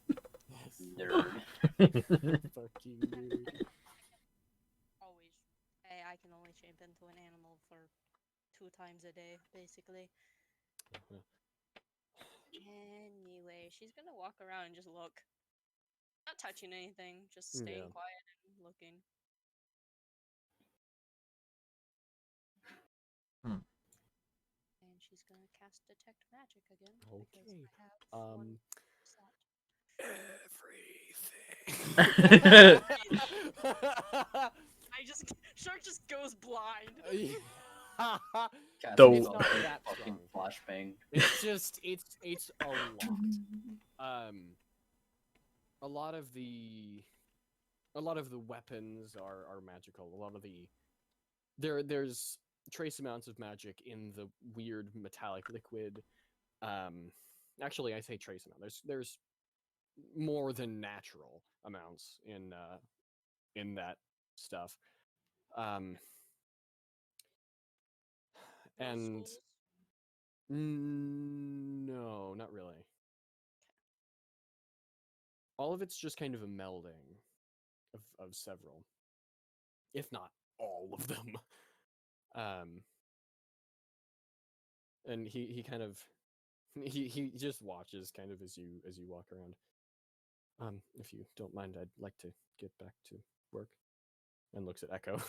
Yes. Nerd. Fucking nerd. Always. Hey, I can only shape into an animal for 2 times a day, basically. Anyway, she's gonna walk around and just look. Not touching anything, just staying Yeah. quiet and looking. And she's gonna cast Detect Magic again. Because Okay. I have one slot. Shark just goes blind. Cats The- be It's not fucking- that fucking strong. flashbang. It's just it's a lot. A lot of the weapons are magical. A lot of there's trace amounts of magic in the weird metallic liquid. Actually, I say trace amount. There's more than natural amounts in that stuff. No And schools? no, not really. All of it's just kind of a melding of several, if not all of them. And he kind of he just watches kind of as you walk around. If you don't mind, I'd like to get back to work. And looks at Echo.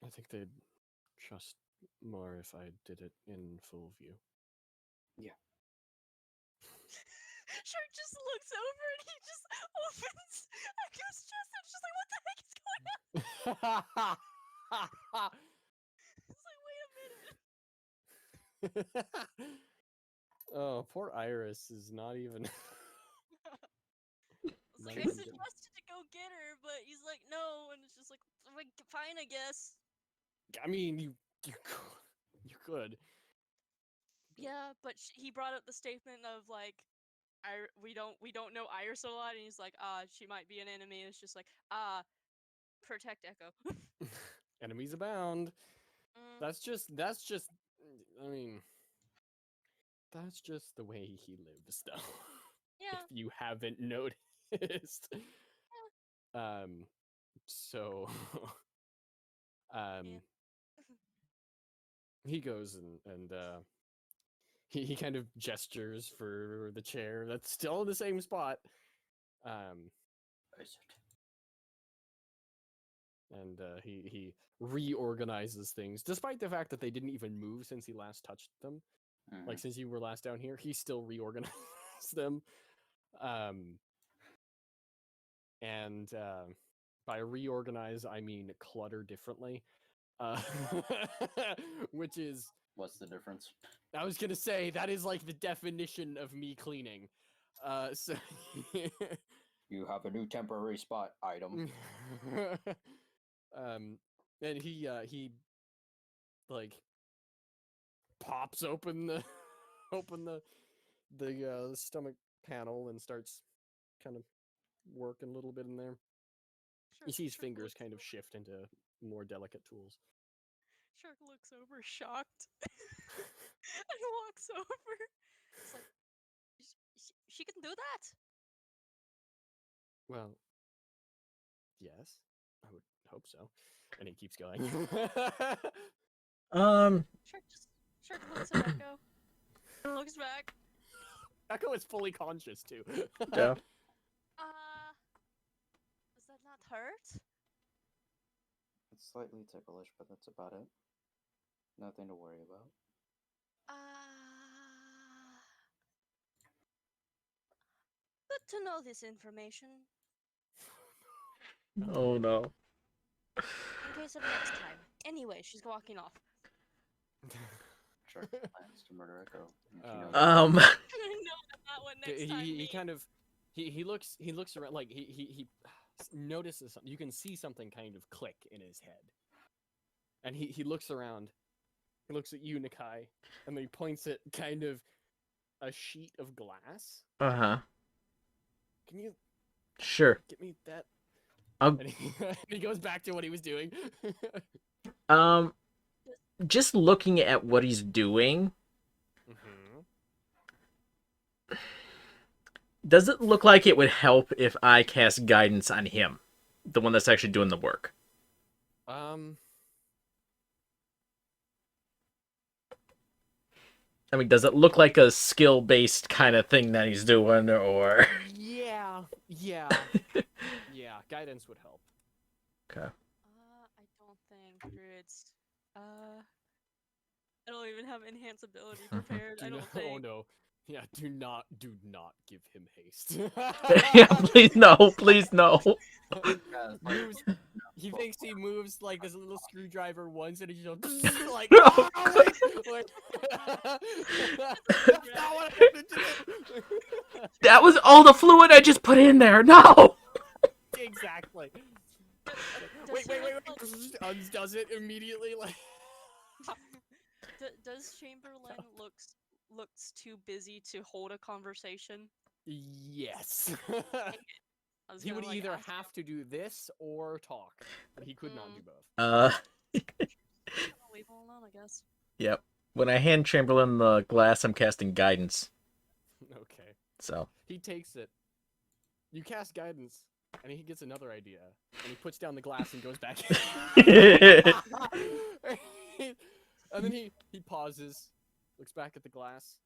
I think they'd trust more if I did it in full view. Shark just looks over and he just opens Echo's chest and she's like, what the heck is going on? It's like, wait a minute. Oh, poor Iris is not even. It's Not like, I even suggested to go get her, but he's like, no, and it's just like, fine, I guess. I mean, you could. Yeah, but he brought up the statement of like, we don't know Iris a lot, and he's like, she might be an enemy. It's just like, protect Echo. Enemies abound. Mm, That's just. I mean, that's just the way he lives, though. yeah. If you haven't noticed. So. Yeah. He goes and he kind of gestures for the chair that's still in the same spot. Is it? And he reorganizes things, despite the fact that they didn't even move since he last touched them. Like, since you were last down here, he still reorganized them. And by reorganize, I mean clutter differently. Which is, What's the difference? I was gonna say, that is like the definition of me cleaning. So You have a new temporary spot item. And he like pops open the open the stomach panel and starts kind of working a little bit in there. You see his fingers kind of shift into more delicate tools. Shark looks over, shocked, and walks over. It's like, she can do that. Well, yes, I would hope so. And he keeps going. Shark looks at Echo, and looks back. Echo is fully conscious too. Yeah. Does that not hurt? It's slightly ticklish, but that's about it. Nothing to worry about. Good to know this information Oh no. in case of next time. Anyway, she's walking off. Shark plans to murder Echo. and she knows I know that one Okay, next time. he means. kind of he looks around like he notices something. You can see something kind of click in his head, and he looks around. He looks at you, Nakai, and then he points at kind of a sheet of glass. Uh-huh. Can you Sure. get me that? I'll And he goes back to what he was doing. just looking at what he's doing, does it look like it would help if I cast guidance on him, the one that's actually doing the work? I mean, does it look like a skill-based kind of thing that he's doing, or? Yeah. Guidance would help. Okay. I don't think Druids. I don't even have enhance ability prepared. I don't think. Oh no. Yeah, do not give him haste. Yeah, please no, please no. Moves, he thinks he moves like this little screwdriver once, and he's just like, Oh, like that's not what I had to do. That was all the fluid I just put in there. No. Exactly. Does Wait, he look undoes it immediately, like. Does Chamberlain looks too busy to hold a conversation? Yes. I was He gonna, would like, either ask him. have to do this or talk, but he could not do both. I'll leave him alone, I guess. Yep. When I hand Chamberlain the glass, I'm casting guidance. Okay. So. He takes it. You cast guidance, and he gets another idea, and he puts down the glass and goes back. And then he pauses, looks back at the glass.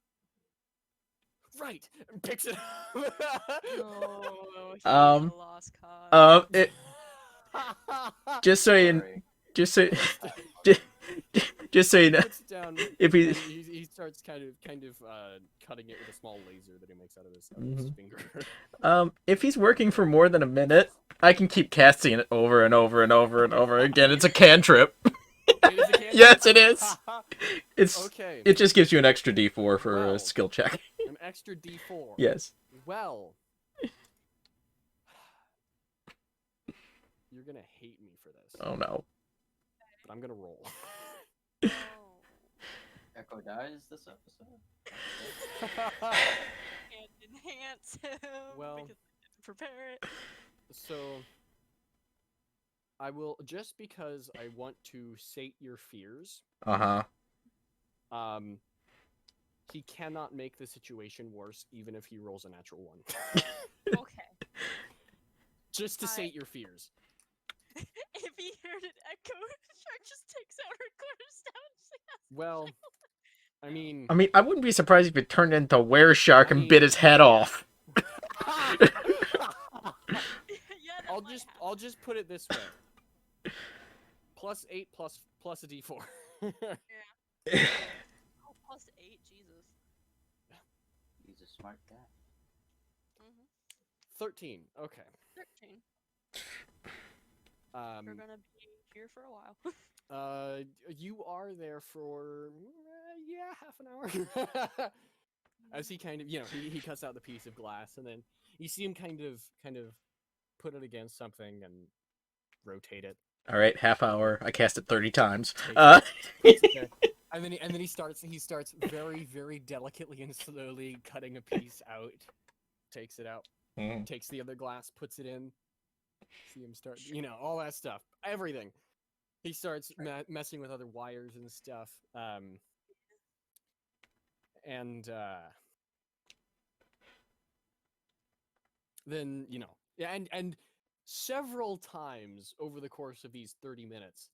Right, and picks it up. Oh, he's a lost cause. Just so you, Sorry. just so you know, Puts it down, if and he, he starts kind of cutting it with a small laser that he makes out of his Mhm. finger. if he's working for more than a minute, I can keep casting it over and over and over and over again. It's a cantrip. It is a cantrip? Yes, it is. It's Okay. It just gives you an extra D4 for Well. a skill check. An extra D4. Yes. Well, you're gonna hate me for this, Oh no. but I'm gonna roll. Oh. Echo dies this episode. Can't enhance him Well. because I didn't prepare it. So, I will, just because I want to sate your fears. Uh-huh. He cannot make the situation worse, even if he rolls a natural 1. Okay. Just to I- sate your fears. If he heard an echo, Shark just takes out her cornerstone. Well, I mean, I wouldn't be surprised if it turned into Wereshark and mean, bit his head off. Yeah, that might I'll just put it this way. +8 plus a D4. Oh, +8, Jesus. He's a smart guy. 13. Okay. 13. We're gonna be here for a while. You are there for half an hour. As he kind of, he cuts out the piece of glass, and then you see him kind of put it against something and rotate it, All right, half hour. I cast it 30 times. It's okay. And then he starts very, very delicately and slowly cutting a piece out, takes it out, Mm. takes the other glass, puts it in. See him start, all that stuff, everything. He starts messing with other wires and stuff. And then yeah, and several times over the course of these 30 minutes,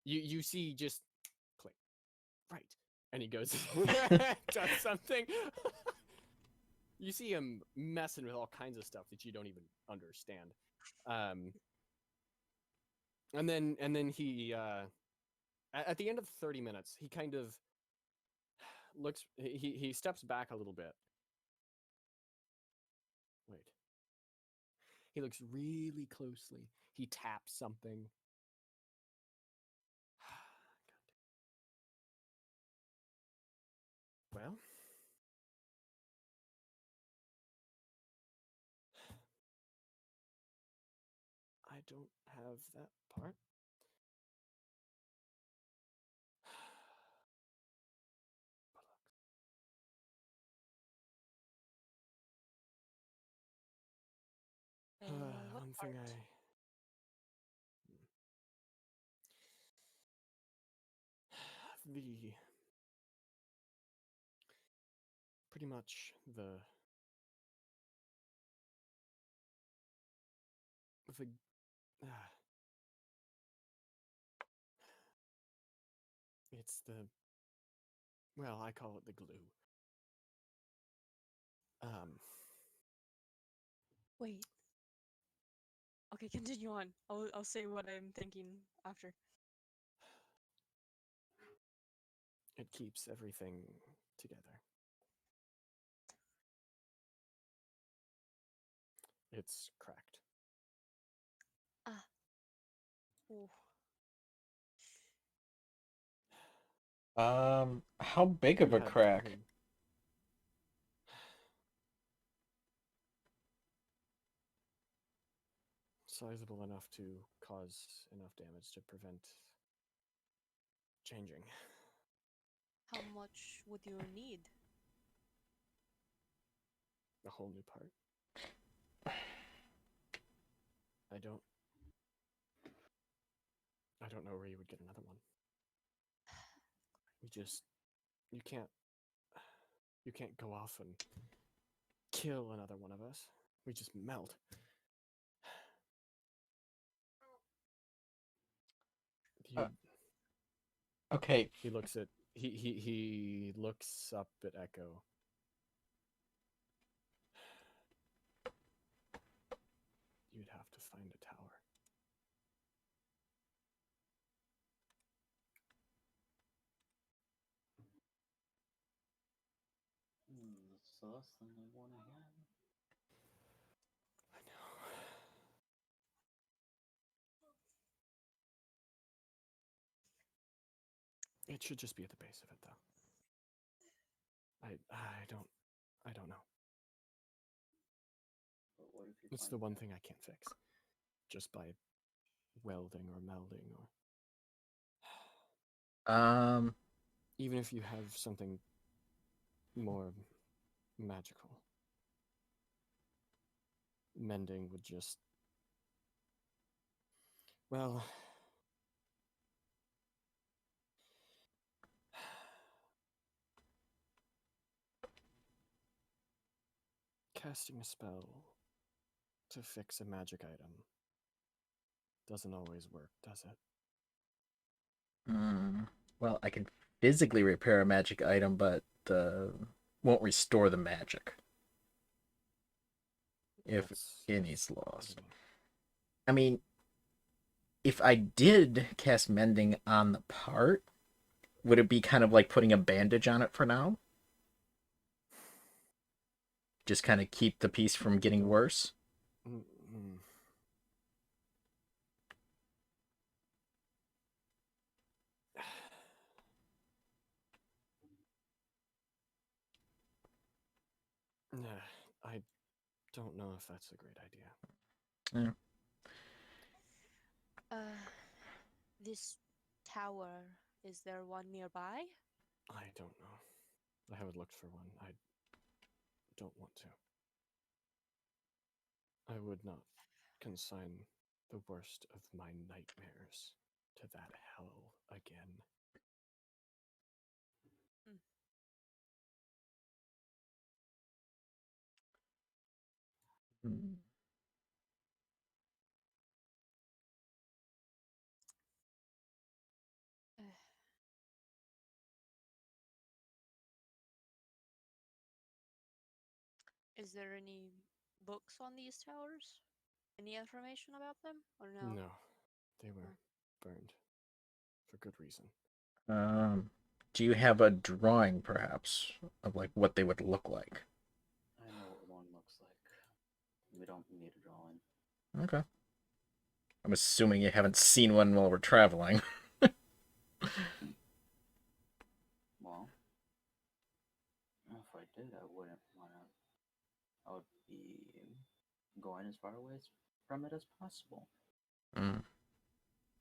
you see just click right, and he goes does something. You see him messing with all kinds of stuff that you don't even understand. And then he at the end of 30 minutes, he kind of looks, he steps back a little bit. Wait. He looks really closely. He taps something. Well, I don't have that part. What One part? thing the pretty much the it's the, well, I call it the glue. Wait. Okay, continue on. I'll say what I'm thinking after. It keeps everything together. It's cracked. Ah. Ooh. How big of You a had crack? him- Sizable enough to cause enough damage to prevent changing. How much would you need? A whole new part. I don't know where you would get another one. You can't go off and kill another one of us. We just melt. Uh, Okay, He looks at he looks up at Echo. You'd have to find a tower. That's the last thing I want to have. I know. It should just be at the base of it, though. I don't know. But what if you It's find the one that? thing I can't fix, just by welding or melding, or even if you have something more magical. Mending would just, well, casting a spell to fix a magic item doesn't always work, does it? well, I can physically repair a magic item, but won't restore the magic if That's any's what I lost. mean. I mean, if I did cast mending on the part, would it be kind of like putting a bandage on it for now? Just kind of keep the piece from getting worse? Mm-mm. Nah, I don't know if that's a great idea. Yeah. This tower, is there one nearby? I don't know. I haven't looked for one. I don't want to. I would not consign the worst of my nightmares to that hell again. Hmm. Hmm. Is there any books on these towers? Any information about them, or no? No, they were Oh. burned for good reason. Do you have a drawing, perhaps, of like what they would look like? I know what one looks like. We don't need a drawing. Okay. I'm assuming you haven't seen one while we're traveling. Well, if I did, I wouldn't want to. I would be going as far away from it as possible. Mm,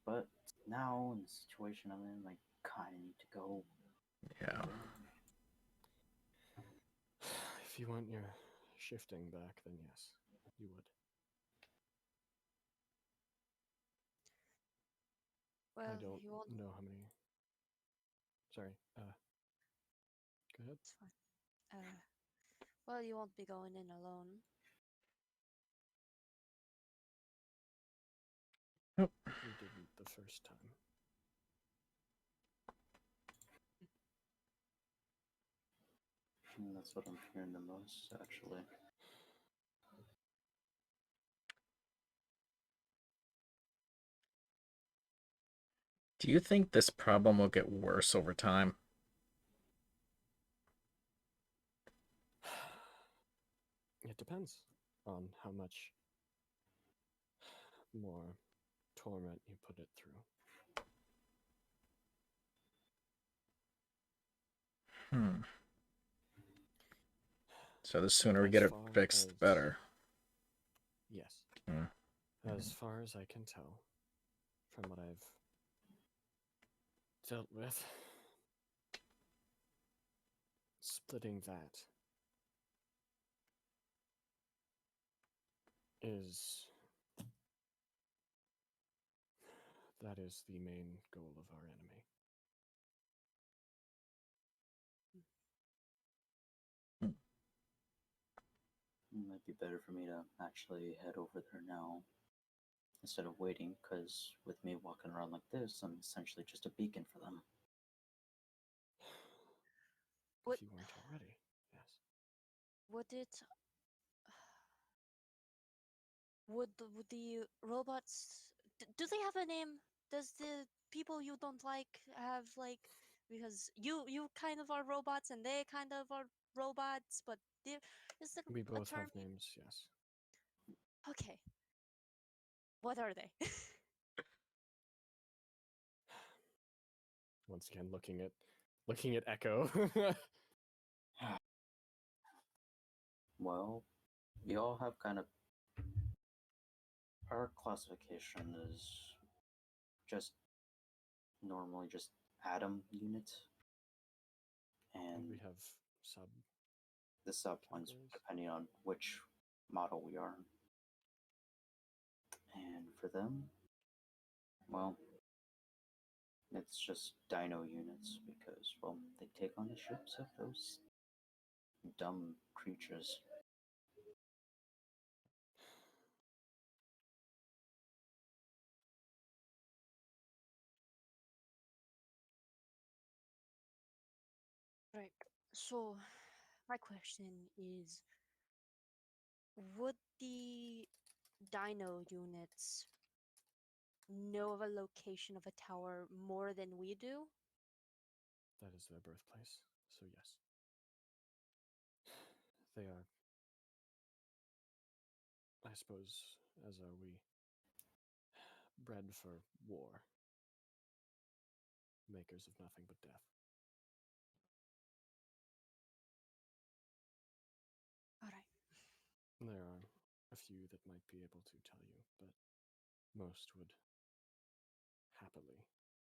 But now, in the situation I'm in, I kind of need to go. yeah. If you want your shifting back, then yes, you would. Well, I don't you won't. know how many. Sorry. Go ahead. It's fine. Well, you won't be going in alone. Nope. We didn't the first time. That's what I'm hearing the most, actually. Do you think this problem will get worse over time? It depends on how much more torment you put it through. Hmm. So the sooner we As get it far fixed, the as- better. Yes. Hmm. As far as I can tell, from what I've dealt with, splitting that is the main goal of our enemy. It might be better for me to actually head over there now instead of waiting, because with me walking around like this, I'm essentially just a beacon for them. What If you weren't already, yes. would it? Would the robots? Do they have a name? Does the people you don't like have like? Because you kind of are robots and they kind of are robots, but there is there We a both term? have names, yes. Okay. What are they? Once again, looking at Echo. Well, we all have kind of. Our classification is just normally just atom unit, And and we have sub. the sub ones categories. depending on which model we are. And for them, well, it's just dino units because, well, they take on the ships of those dumb creatures. Right. So, my question is, would the dino units know of a location of a tower more than we do? That is their birthplace, so yes. They are, I suppose, as are we, bred for war. Makers of nothing but death. All right. There are a few that might be able to tell you, but most would happily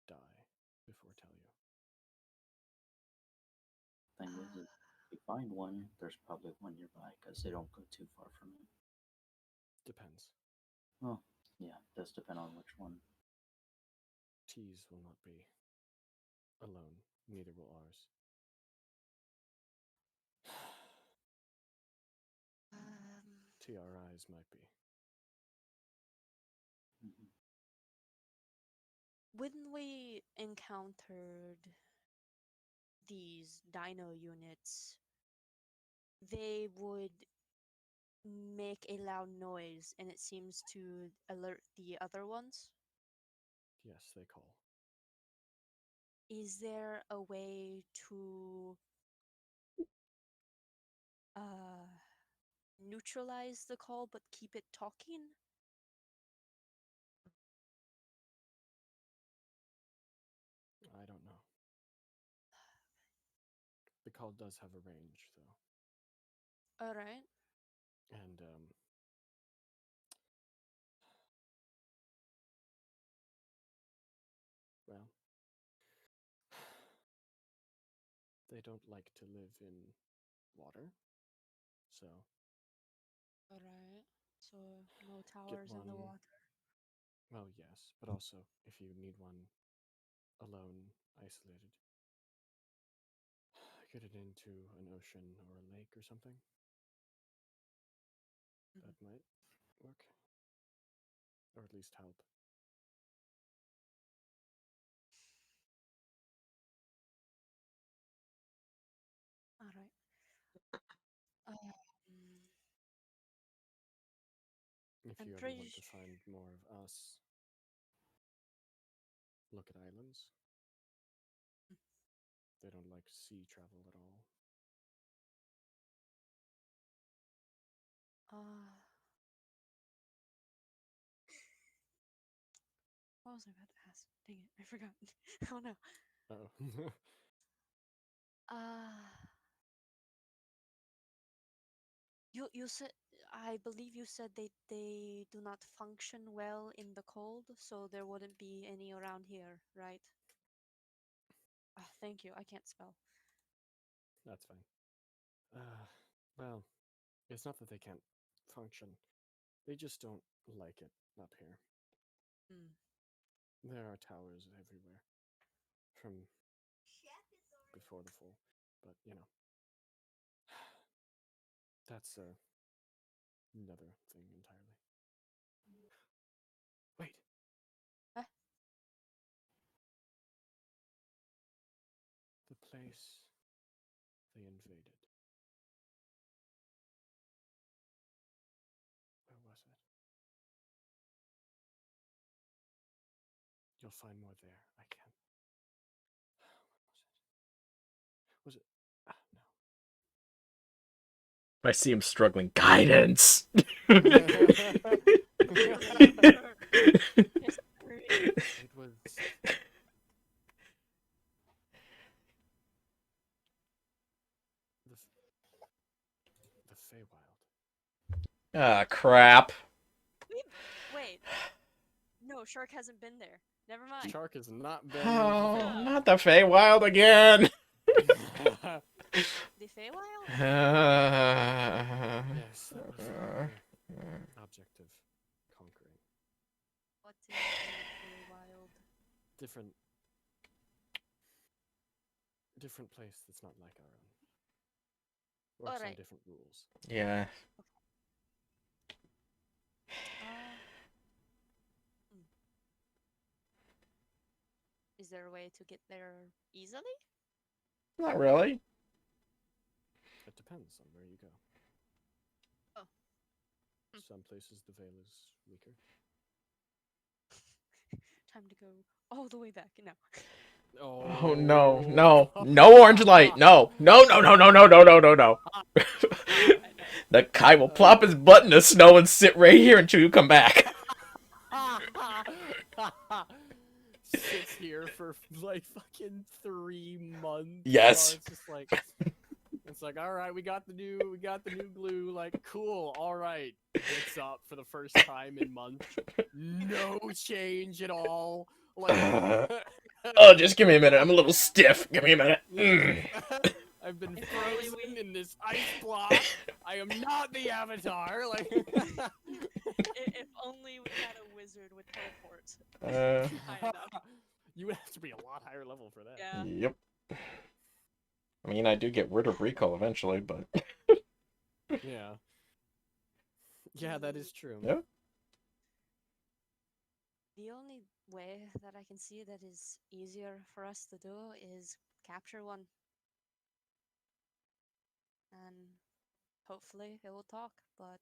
die before tell you. Thing is, if you find one, there's probably one nearby because they don't go too far from it. Depends. Well, yeah, it does depend on which one. T's will not be alone, neither will ours. TRI's might be. Mhm. When we encountered these dino units, they would make a loud noise and it seems to alert the other ones. Yes, they call. Is there a way to neutralize the call but keep it talking? I don't know. The call does have a range, though. All right. And, well, they don't like to live in water, so All right. So no get towers in the one. water. Well, yes, but also if you need one alone, isolated, get it into an ocean or a lake or something. That might work, or at least help. All right. If I'm you ever pretty want to find more of us, look at islands. They don't like sea travel at all. What was I about to ask? Dang it, I forgot. Oh no. Oh. You said, I believe you said they do not function well in the cold, so there wouldn't be any around here, right? Thank you. I can't spell. That's fine. Well, it's not that they can't function. They just don't like it up here. Hmm. There are towers everywhere from before the fall, but that's another thing entirely. Wait. Huh? The place they invaded. Where was it? You'll find more there. I can't. Where was it? No. I see him struggling. Guidance. It was the Feywild. Ah, crap. Wait. No, Shark hasn't been there. Never mind. Shark has not been. Oh, Feywild. not the Feywild again. The Feywild? Yes, that was the object of conquering. What is the Feywild? Different place that's not like our own. Works on Alright. different rules. Yeah. Is there a way to get there easily? Not really. It depends on where you go. Oh. Some places the veil is weaker. Time to go all the way back. No. Oh no, no, no orange light. No, no, no, no, no, no, no, no, no, no. The Kai will plop his butt in the snow and sit right here until you come back. Sits here for like fucking 3 months. Yes. It's like, all right, we got the new glue. Like, cool. All right, what's up for the first time in months? No change at all. Like, Oh, just give me a minute. I'm a little stiff. Give me a minute. I've been If only frozen we- in this ice block. I am not the Avatar. Like, If only we had a wizard with teleport. High enough. you would have to be a lot higher level for that. Yeah. Yep. I mean, I do get rid of recall eventually, but Yeah. Yeah, that is true. yeah. The only way that I can see that is easier for us to do is capture one. And hopefully it will talk, but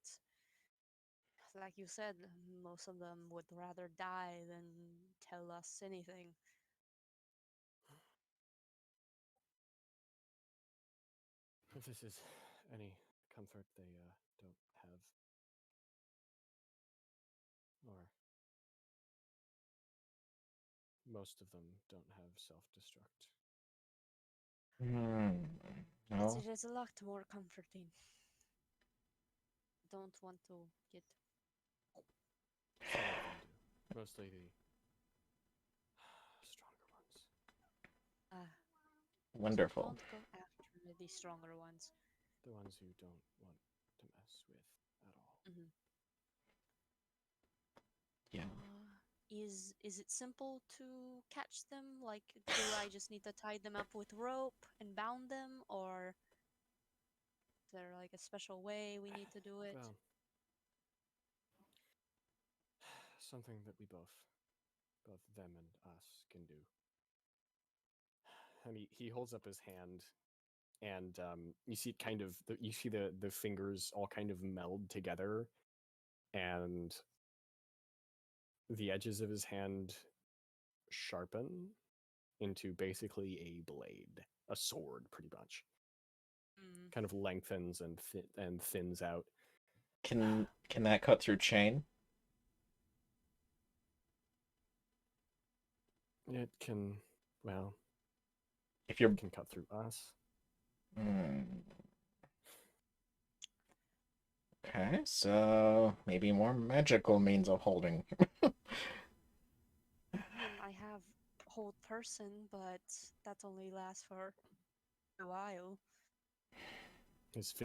like you said, most of them would rather die than tell us anything. If this is any comfort, they don't have, or most of them don't have self-destruct. No. It is a lot more comforting. Don't want to get Some of them do. Mostly the stronger ones. so Wonderful. don't go after the stronger ones. The ones who don't want to mess with at all. Yeah. Is it simple to catch them? Like, do I just need to tie them up with rope and bound them, or is there like a special way we need to do it? Well, something that we both them and us can do. And he holds up his hand, and you see it kind of you see the fingers all kind of meld together, and the edges of his hand sharpen into basically a blade, a sword, pretty much. Mm. Kind of lengthens and thins out. Can that cut through chain? It can, well, If you're it can cut through us. Okay, so maybe more magical means of holding. I have hold person, but that only lasts for a while.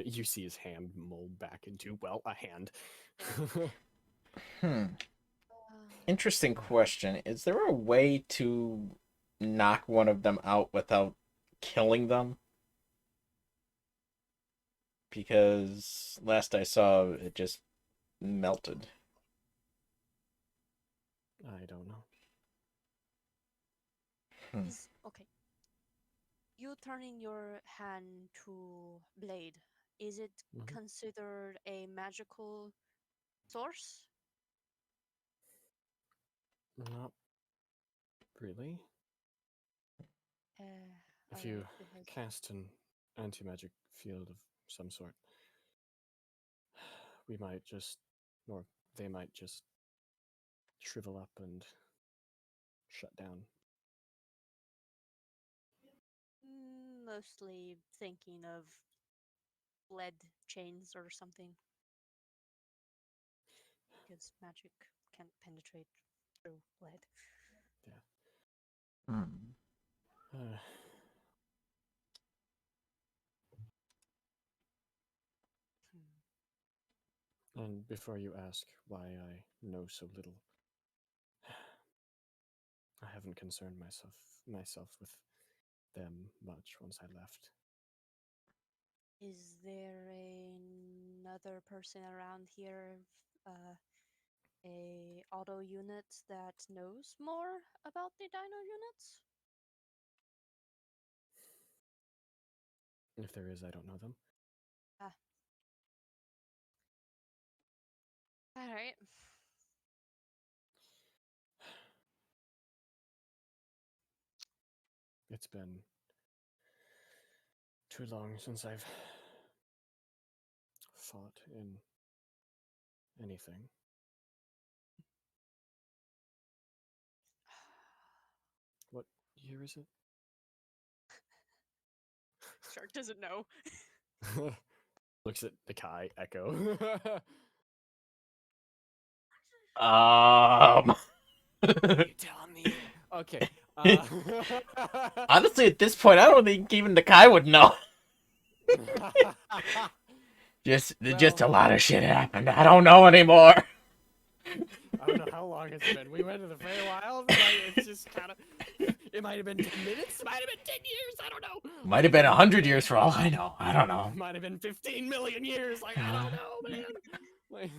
You see his hand mold back into, well, a hand. Interesting question. Is there a way to knock one of them out without killing them? Because last I saw, it just melted. I don't know. Okay. You turning your hand to blade, is it Mhm. considered a magical source? Not really. If you Alright, because cast an anti-magic field of some sort, we might just, or they might just shrivel up and shut down. mostly thinking of lead chains or something. Because magic can't penetrate through lead. Uh, and before you ask why I know so little, I haven't concerned myself with them much once I left. Is there another person around here, a auto unit that knows more about the dino units? If there is, I don't know them. Alright. It's been too long since I've fought in anything. What year is it? Shark doesn't know. Looks at the Kai Echo. Um. You tell me Okay. Honestly, at this point, I don't think even Nakai would know. Just a Well- lot of shit happened. I don't know anymore. I don't know how long it's been. We went to the Feywild. Like, it's just kind of. It might have been 10 minutes. Might have been 10 years. I don't know. Might have been 100 years for all I know. I don't know. Might have been 15 million years. Like, I don't know, man. Like,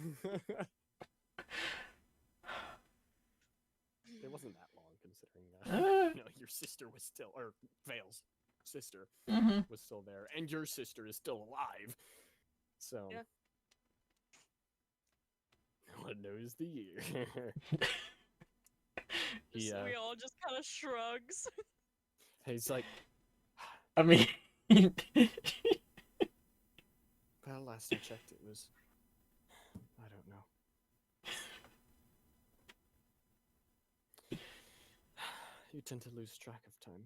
it wasn't that long considering no, your sister was still, or Vale's sister was still there, and your sister is still alive. So, Yeah. no one knows the year. he, So we all just kind of shrugs. he's like, I mean, well, last I checked, it was, I don't know. You tend to lose track of time.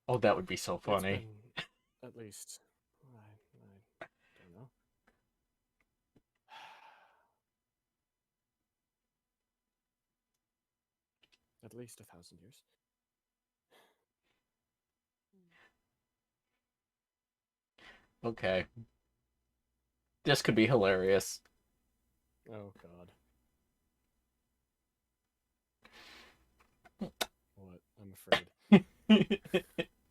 oh, that would be so It's funny. been at least, I don't know. At least 1,000 years. Okay. This could be hilarious. Oh God. What? I'm afraid.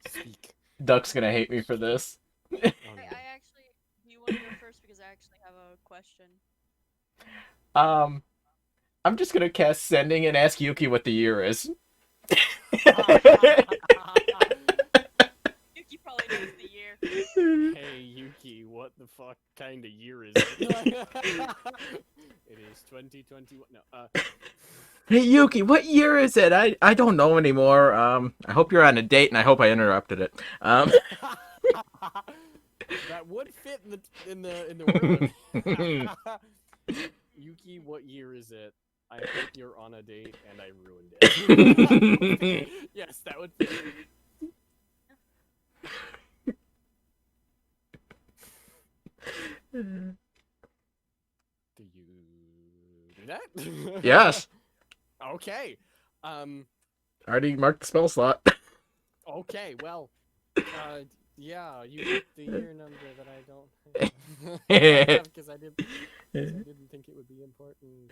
Speak. Duck's gonna hate me for this. Oh, I no. actually, do you want to go first because I actually have a question. I'm just gonna cast Sending and ask Yuki what the year is. Yuki probably knows the year. Hey Yuki, what the fuck kind of year is it? It is 2021. No, Hey Yuki, what year is it? I don't know anymore. I hope you're on a date, and I hope I interrupted it. that would fit in the word. Yuki, what year is it? I hope you're on a date, and I ruined it. Yes, that would fit. Do you do that? Yes. Okay. Already marked the spell slot. Okay. Well. Yeah. You get the year number that I don't have because I didn't think it would be important.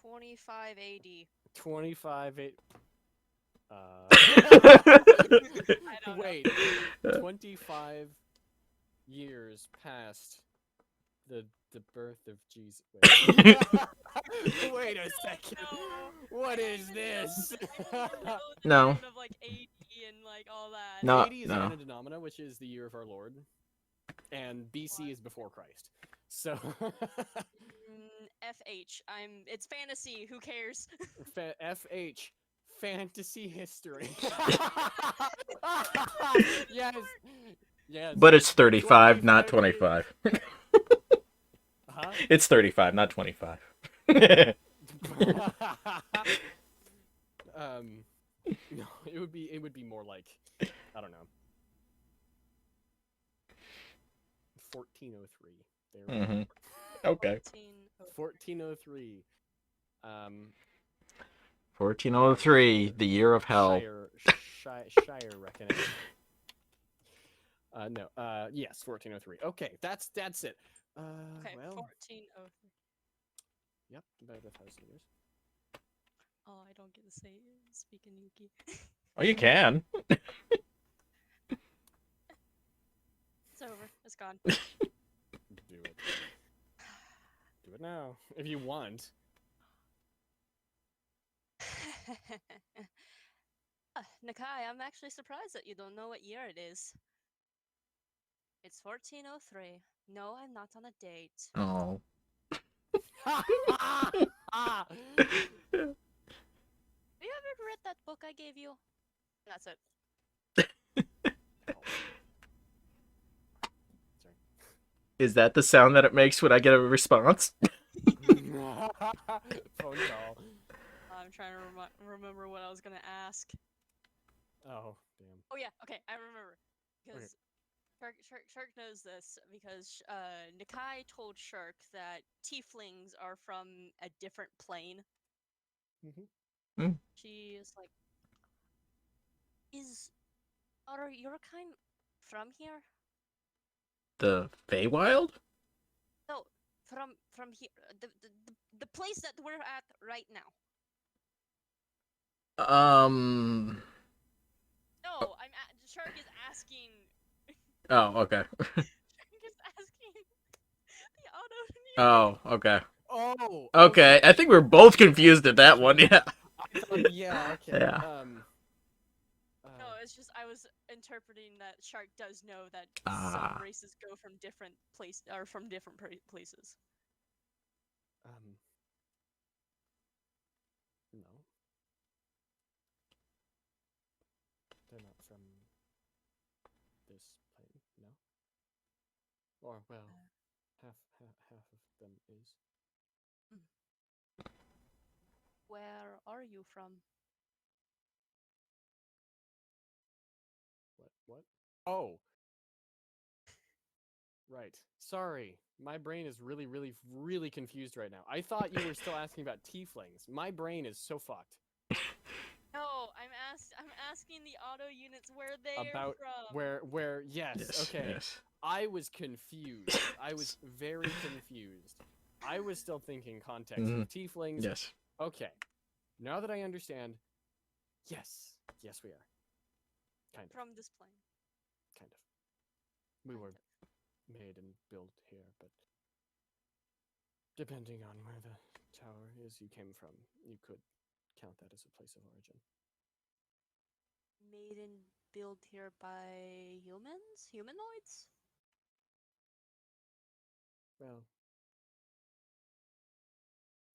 25 AD. 25. I don't know. Wait. 25 years past the birth of Jesus. Wait, wait a second. What is this? No. Of like AD and like all that. No. 80 is Anno Domini, which is the year of our Lord, and BC is before Christ. So FH. It's fantasy. Who cares? FH, fantasy history. Yes, yes. But it's 35, not 25. Huh? It's 35, not 25. No, it would be more like, I don't know, 1403. There we go. Okay. 1403. 1403, the year of hell. Shire reckoning. No. Yes, 1403. Okay, that's it. Okay, Well, 1403. yep, about 1,000 years. Oh, I don't get to say speaking Yuki. Oh, you can. It's over. It's gone. Do it. Do it now, if you want. Nakai, I'm actually surprised that you don't know what year it is. It's 1403. No, I'm not on a date. Oh. Have you ever read that book I gave you? That's it. Sorry. Is that the sound that it makes when I get a response? Phone call. I'm trying to remember what I was gonna ask. Oh, damn. Oh yeah, okay, I remember. Because Shirk knows this because Nikai told Shirk that tieflings are from a different plane. Mm-hmm. She is like, are your kind from here? The Feywild? No, from here, the place that we're at right now. No, Shark is asking. Oh, okay. Shark is asking the auto. Oh, okay. Oh. Okay, I think we're both confused at that one. Yeah. I thought, yeah. Okay. Yeah. No, it's just I was interpreting that Shark does know that Ah. some races go from different places or from different places. No. They're not from this plane, no? Or, well, half of them is. Where are you from? What? Oh! Right. Sorry. My brain is really, really, really confused right now. I thought you were still asking about tieflings. My brain is so fucked. No, I'm asking the auto units where they're About from. where yes, Yes. okay. Yes. I was confused. I was very confused. I was still thinking context of tieflings. Yes. Okay. Now that I understand, yes. Yes, we are. Kind of. From this plane. Kind of. We were made and built here, but depending on where the tower is you came from, you could count that as a place of origin. Made and built here by humans? Humanoids? Well,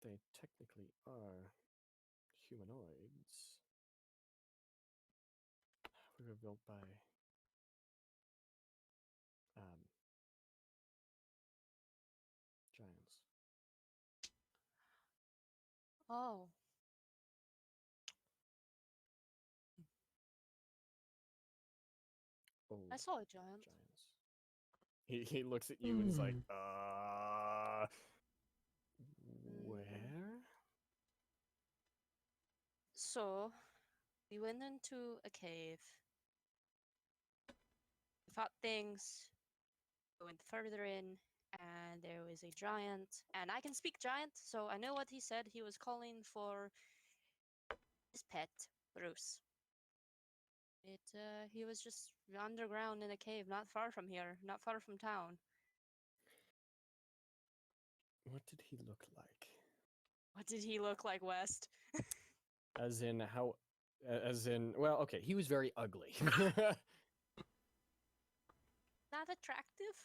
they technically are humanoids. We were built by giants. Oh. Old I saw a giant. Giants. He looks at you and is like, where? So, we went into a cave. We fought things. We went further in, and there was a giant. And I can speak giant, so I know what he said. He was calling for his pet, Bruce. He was just underground in a cave, not far from here, not far from town. What did he look like? What did he look like, West? As in how? As in, well, okay, he was very ugly. Not attractive?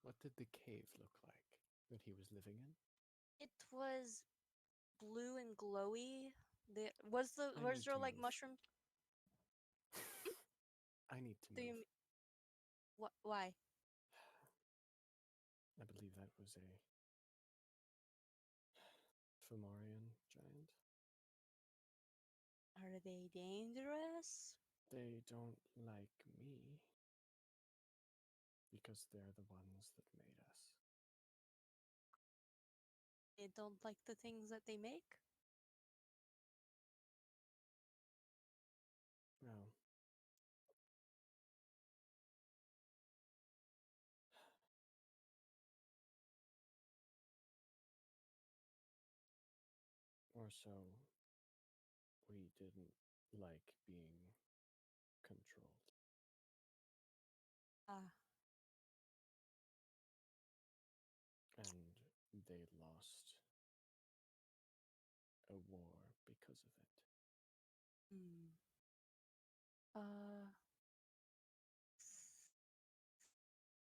What did the cave look like that he was living in? It was blue and glowy. Was need there to like move. mushroom? I need to Do move. you what? Why? I believe that was a Fomorian giant. Are they dangerous? They don't like me because they're the ones that made us. They don't like the things that they make? Well, or so we didn't like being controlled. Ah. And they lost a war because of it. Hmm.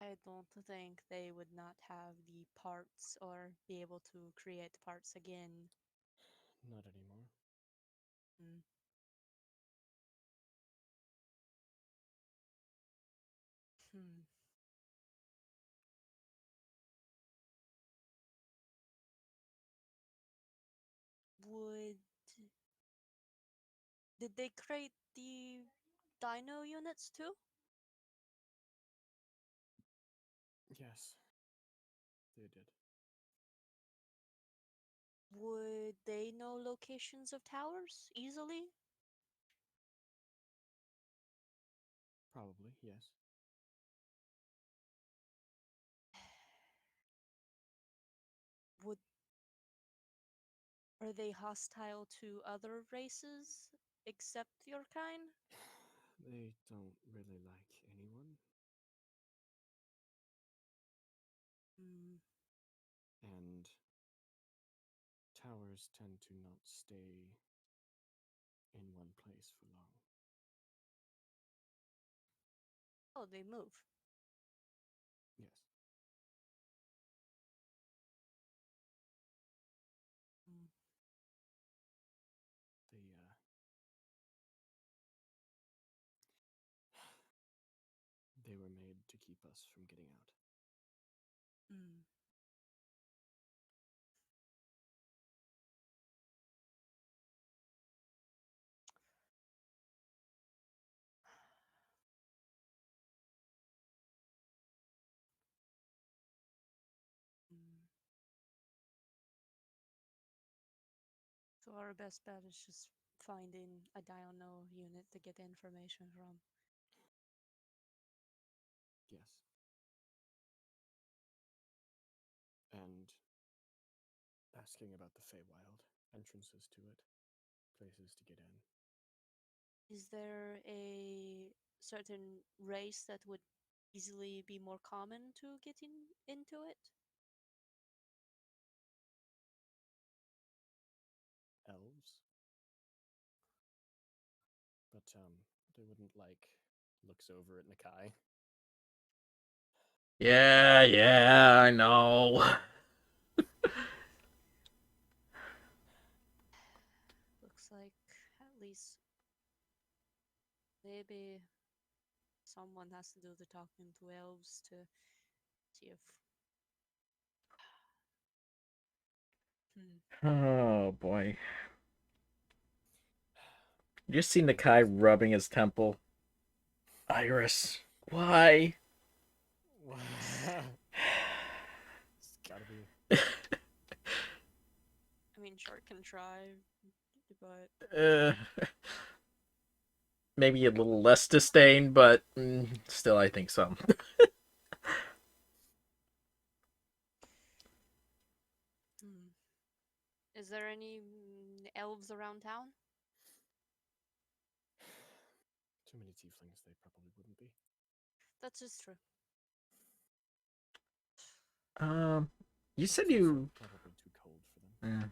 I don't think they would not have the parts or be able to create parts again. Not anymore. Hmm. Hmm. Would Did they create the dino units too? Yes, they did. Would they know locations of towers easily? Probably, yes. Would Are they hostile to other races except your kind? They don't really like anyone, Hmm. and towers tend to not stay in one place for long. Oh, they move. Yes. Mm. They were made to keep us from getting out. Mm. Mm. So our best bet is just finding a Dino unit to get the information from. Yes. And asking about the Feywild, entrances to it, places to get in. Is there a certain race that would easily be more common to getting into it? Elves. But they wouldn't like looks over at Nakai. Yeah, I know. Looks like at least maybe someone has to do the talking to elves to see if. Hmm. Oh boy. You just seen the Kai rubbing his temple. Iris, why? It's gotta be. I mean, Short can try, but Maybe a little less disdain, but still, I think so. Is there any elves around town? Too many tieflings, they probably wouldn't be. That's just true. You said It's also you. probably too cold for them. Yeah.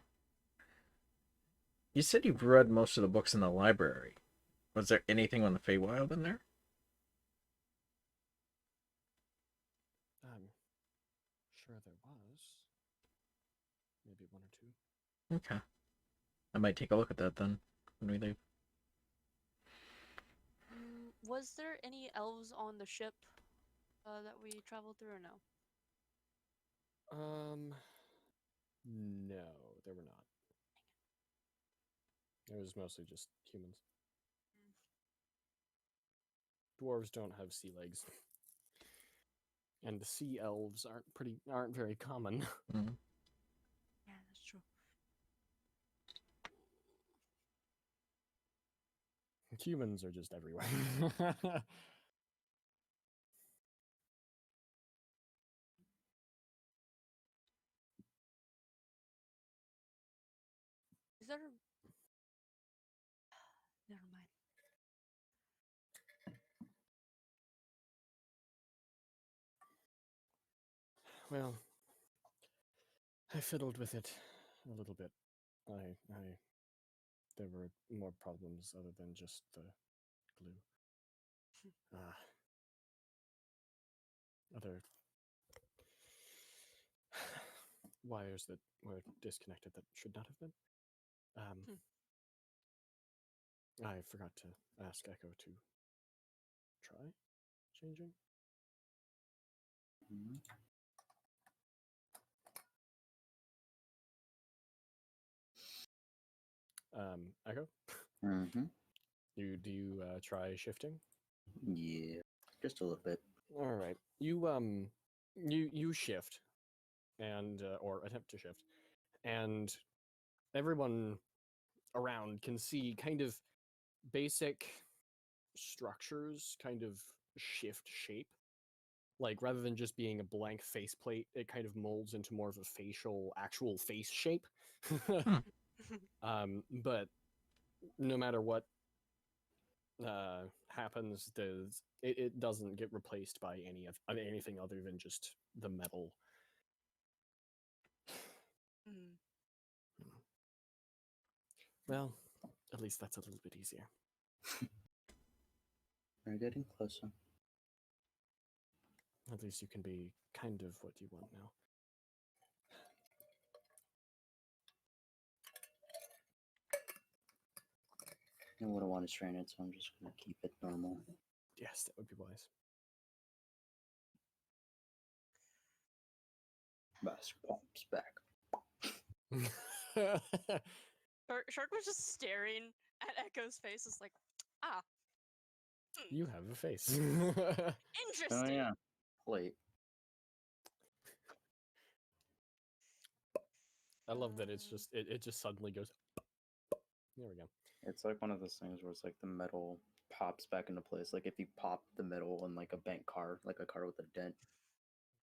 You said you've read most of the books in the library. Was there anything on the Feywild in there? I'm sure there was. Maybe one or two. Okay. I might take a look at that then when we leave. Was there any elves on the ship that we traveled through, or no? No, there were not. It was mostly just humans. Dwarves don't have sea legs. And the sea elves aren't very common. Mm. Yeah, that's true. Humans are just everywhere. Is there? Never mind. Well, I fiddled with it a little bit. There were more problems other than just the glue. Other wires that were disconnected that should not have been. I forgot to ask Echo to try changing. Mhm. Echo? Mhm. Do you try shifting? Yeah, just a little bit. All right. You shift and or attempt to shift, and everyone around can see kind of basic structures kind of shift shape. Like rather than just being a blank faceplate, it kind of molds into more of a actual face shape. But no matter what happens, it doesn't get replaced by anything other than just the metal. Mm. Well, at least that's a little bit easier. We're getting closer. At least you can be kind of what you want now. I wouldn't want to strain it, so I'm just gonna keep it normal. Yes, that would be wise. Master pops back. Shark was just staring at Echo's face. It's like, ah, You have a face. Oh interesting. yeah. Wait. I love that it's just it just suddenly goes. There we go. It's like one of those things where it's like the metal pops back into place. Like if you pop the metal on like a bent car, like a car with a dent.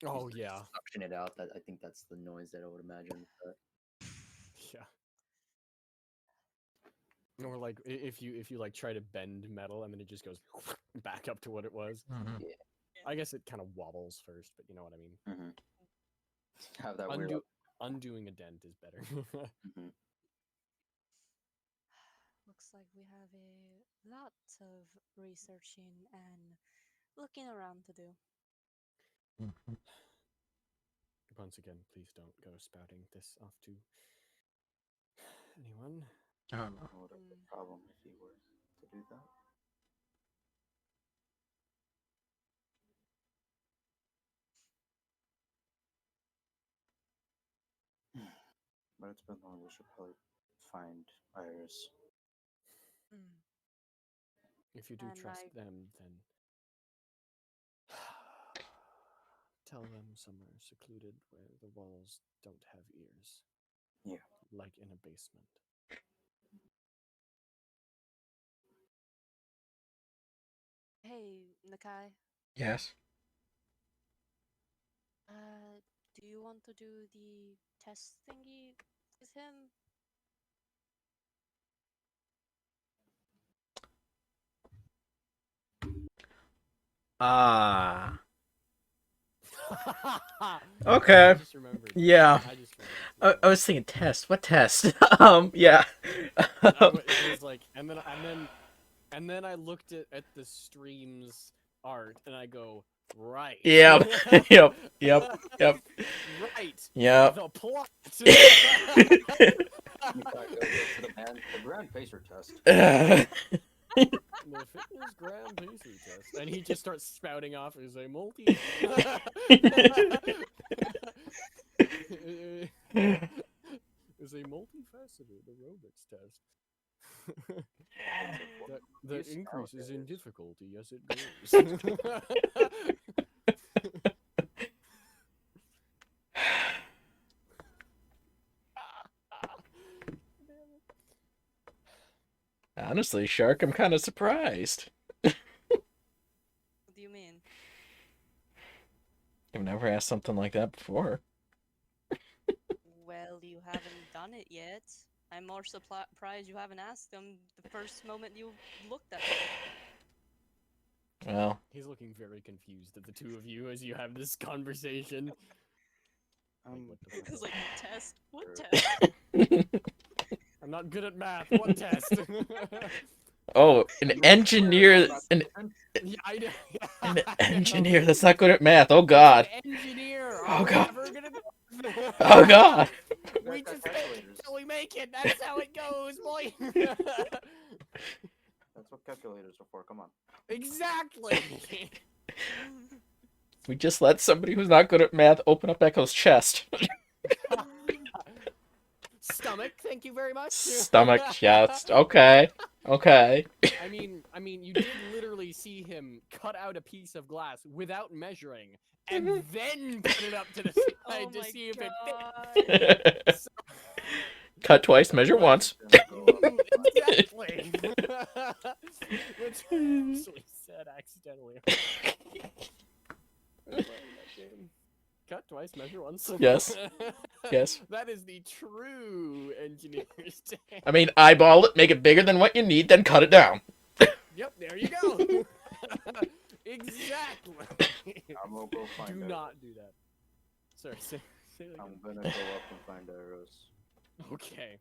you Oh s- yeah, Suction it out. That I think that's the noise that I would imagine. But yeah. Or like if you like try to bend metal and then it just goes back up to what it was. I guess it kind of wobbles first, but you know what I mean. have that weird. Undoing a dent is better. Mhm. Looks like we have a lot of researching and looking around to do. Once again, please don't go spouting this off to anyone. Oh, no. I would have a problem if you were to do that. But it's been long. We should probably find Iris. Mm. If you do And trust I- them, then tell them somewhere secluded where the walls don't have ears. Yeah. Like in a basement. Hey, Nakai. Yes. Do you want to do the test thingy with him? Ah. I Okay. just remembered. Yeah. I just remembered. I was thinking test. What test? Yeah. It was like, and then I looked at the stream's art, and I go, right. Yep. Yep. Right. Yep. The plot. The Grand Pacer test. The fitness gram pacing test, and he just starts spouting off as a multi. Is a multifaceted aerobics test that increases in difficulty as it grows. Honestly, Shark, I'm kind of surprised. What do you mean? I've never asked something like that before. Well, you haven't done it yet. I'm more surprised you haven't asked him the first moment you looked at him. Well, He's looking very confused at the two of you as you have this conversation. Like, what the fuck? It's like, test? What Sure. test? I'm not good at math. What test? oh, an engineer, an Yeah, I know. An I know. engineer that's not good at math. Oh god. Engineer. Oh, Are we God. ever gonna do- Oh god. We just make it till we make it. That's how it goes, boy. That's what calculators are for. Come on. Exactly. We just let somebody who's not good at math open up Echo's chest. Stomach. Thank you very much. Stomach chest. Okay. Okay. I mean, you did literally see him cut out a piece of glass without measuring, and then put it up to the side Oh to my see if it fit. god. Cut twice, measure once. Exactly. Which I actually said accidentally. I love that game. Cut twice, measure once. Yes. Yes. That is the true engineer's tale. I mean, eyeball it, make it bigger than what you need, then cut it down. Yep, there you go. Exactly. I'm gonna go find Do arrows. not do that. Sorry, say that again. I'm gonna go up and find arrows. Okay.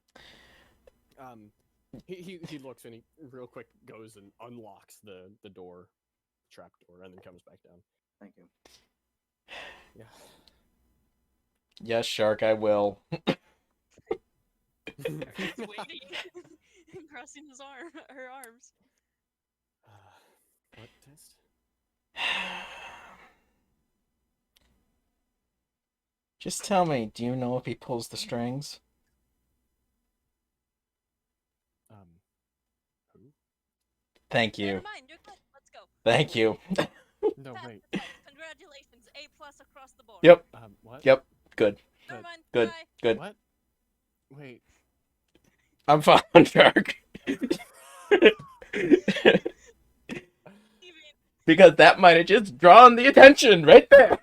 He looks and he real quick goes and unlocks the door, trap door, and then comes back down. Thank you. Yeah. Yes, Shark, I will. He's waiting, crossing her arms. What test? Just tell me, do you know if he pulls the strings? Who? Thank you. Never mind, you're good. Let's go. Thank you. No, Pass wait. the test. Congratulations, A+ across the board. Yep. What? Yep. Good. Never mind. Good. Bye. Good. What? Wait. I'm fine, Shark. Leaving. Because that might have just drawn the attention right there.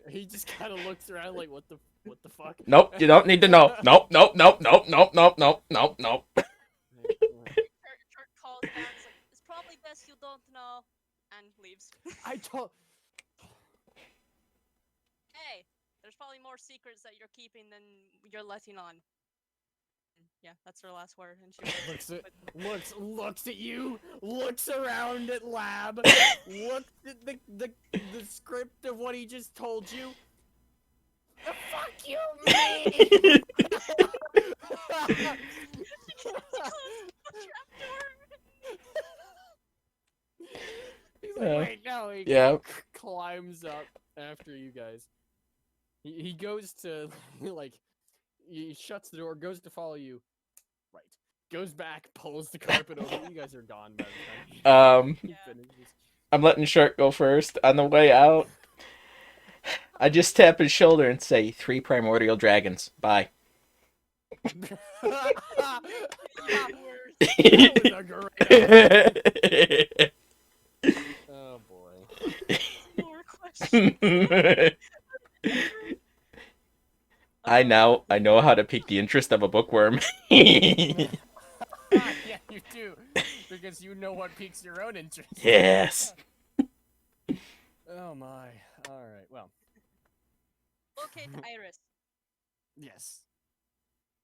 He just kind of looks around like, what the fuck? Nope, you don't need to know. Nope, nope, nope, nope, nope, nope, nope, nope, nope. Kurt calls back. It's like, it's probably best you don't know, and leaves. I told. Hey, there's probably more secrets that you're keeping than you're letting on. And yeah, that's her last word. And she looks at you, looks around at Lab, looks at the script of what he just told you. The fuck you mean? He's like, wait, no. He Yeah. climbs up after you guys. He goes to like, he shuts the door, goes to follow you. Right. Goes back, pulls the carpet over. You guys are gone by the time he Yeah. finishes. I'm letting Shark go first. On the way out, I just tap his shoulder and say, 3 primordial dragons. Bye. That was a great. Oh boy. More questions. I know how to pique the interest of a bookworm. Yeah, you do, because you know what piques your own interest. Yes. Oh my. All right. Well, Locate Iris. yes.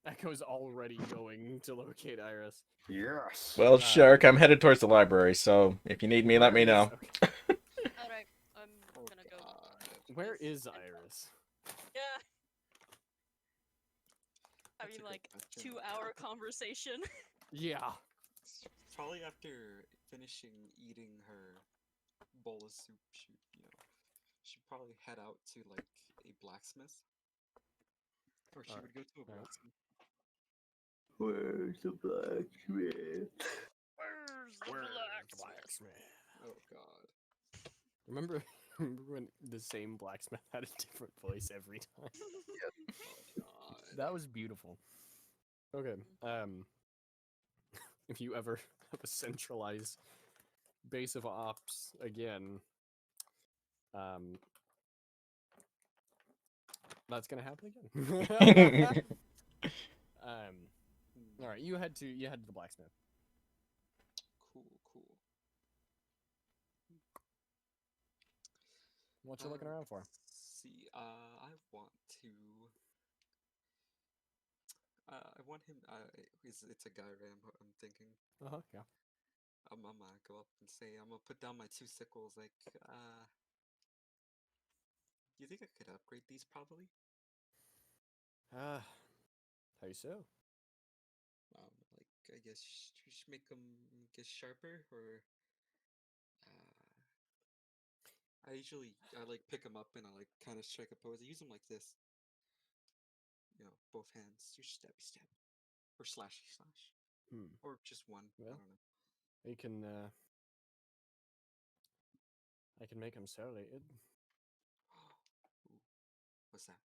Echo's already going to locate Iris. Yes. Well, Shark, I'm headed towards the library, so if you need me, let me know. Okay. Alright, I'm Oh, gonna go. God. Where is Iris? Yeah. That's a Having good like question. 2-hour conversation. Yeah. Probably after finishing eating her bowl of soup, she'd probably head out to like a blacksmith, or she would go to a Alright. blacksmith. Where's the blacksmith? Where's the blacksmith? Oh God. Remember when the same blacksmith had a different voice every time? Oh God. That was beautiful. Okay. If you ever have a centralized base of ops again, that's gonna happen again. All right. You head to the blacksmith. Cool. What you looking around for? See, I want him. It's a guy, right? I'm thinking. Yeah. I'm gonna go up and say, I'm gonna put down my 2 sickles. Like, you think I could upgrade these? Probably. How you so? Like, I guess you should make them get sharper, or I like pick them up and I like kind of strike a pose. I use them like this. Both hands. You stabby stab. or slashy slash, Hmm. or just one. I Well. don't know. You can. I can make him serrated. Ooh, what's that?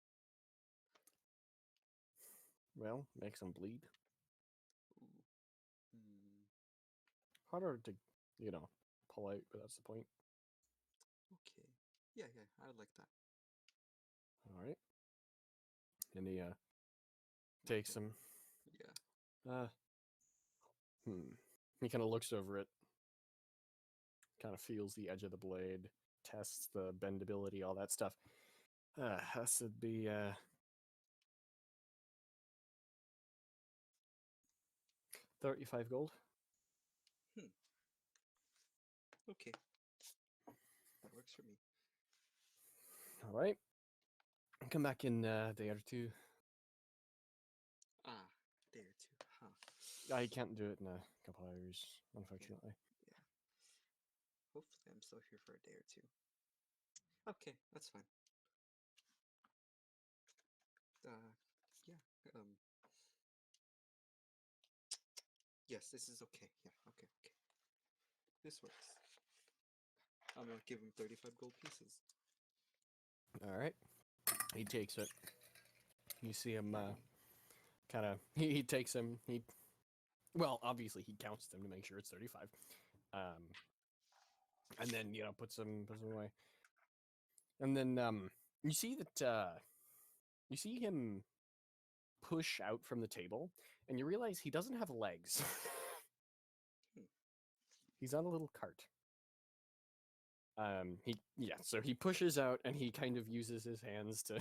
Well, makes him bleed. Ooh. Hmm. Harder to, pull out, but that's the point. Okay. Yeah, yeah, I would like that. All right. And he takes Okay. him. Yeah. He kind of looks over it. Kind of feels the edge of the blade, tests the bendability, all that stuff. This would be 35 gold. Okay. That works for me. All right. Come back in a day or two. Ah, day or two. Huh. I can't do it in a couple hours, unfortunately. Yeah. Hopefully, I'm still here for a day or two. Okay, that's fine. Yeah. Yes, this is okay. Yeah, okay. This works. I'm gonna give him 35 gold pieces. All right. He takes it. You see him kind of. He takes him. Well, obviously he counts them to make sure it's 35. And then puts them away. And then you see that you see him push out from the table, and you realize he doesn't have legs. He's on a little cart. So he pushes out, and he kind of uses his hands to,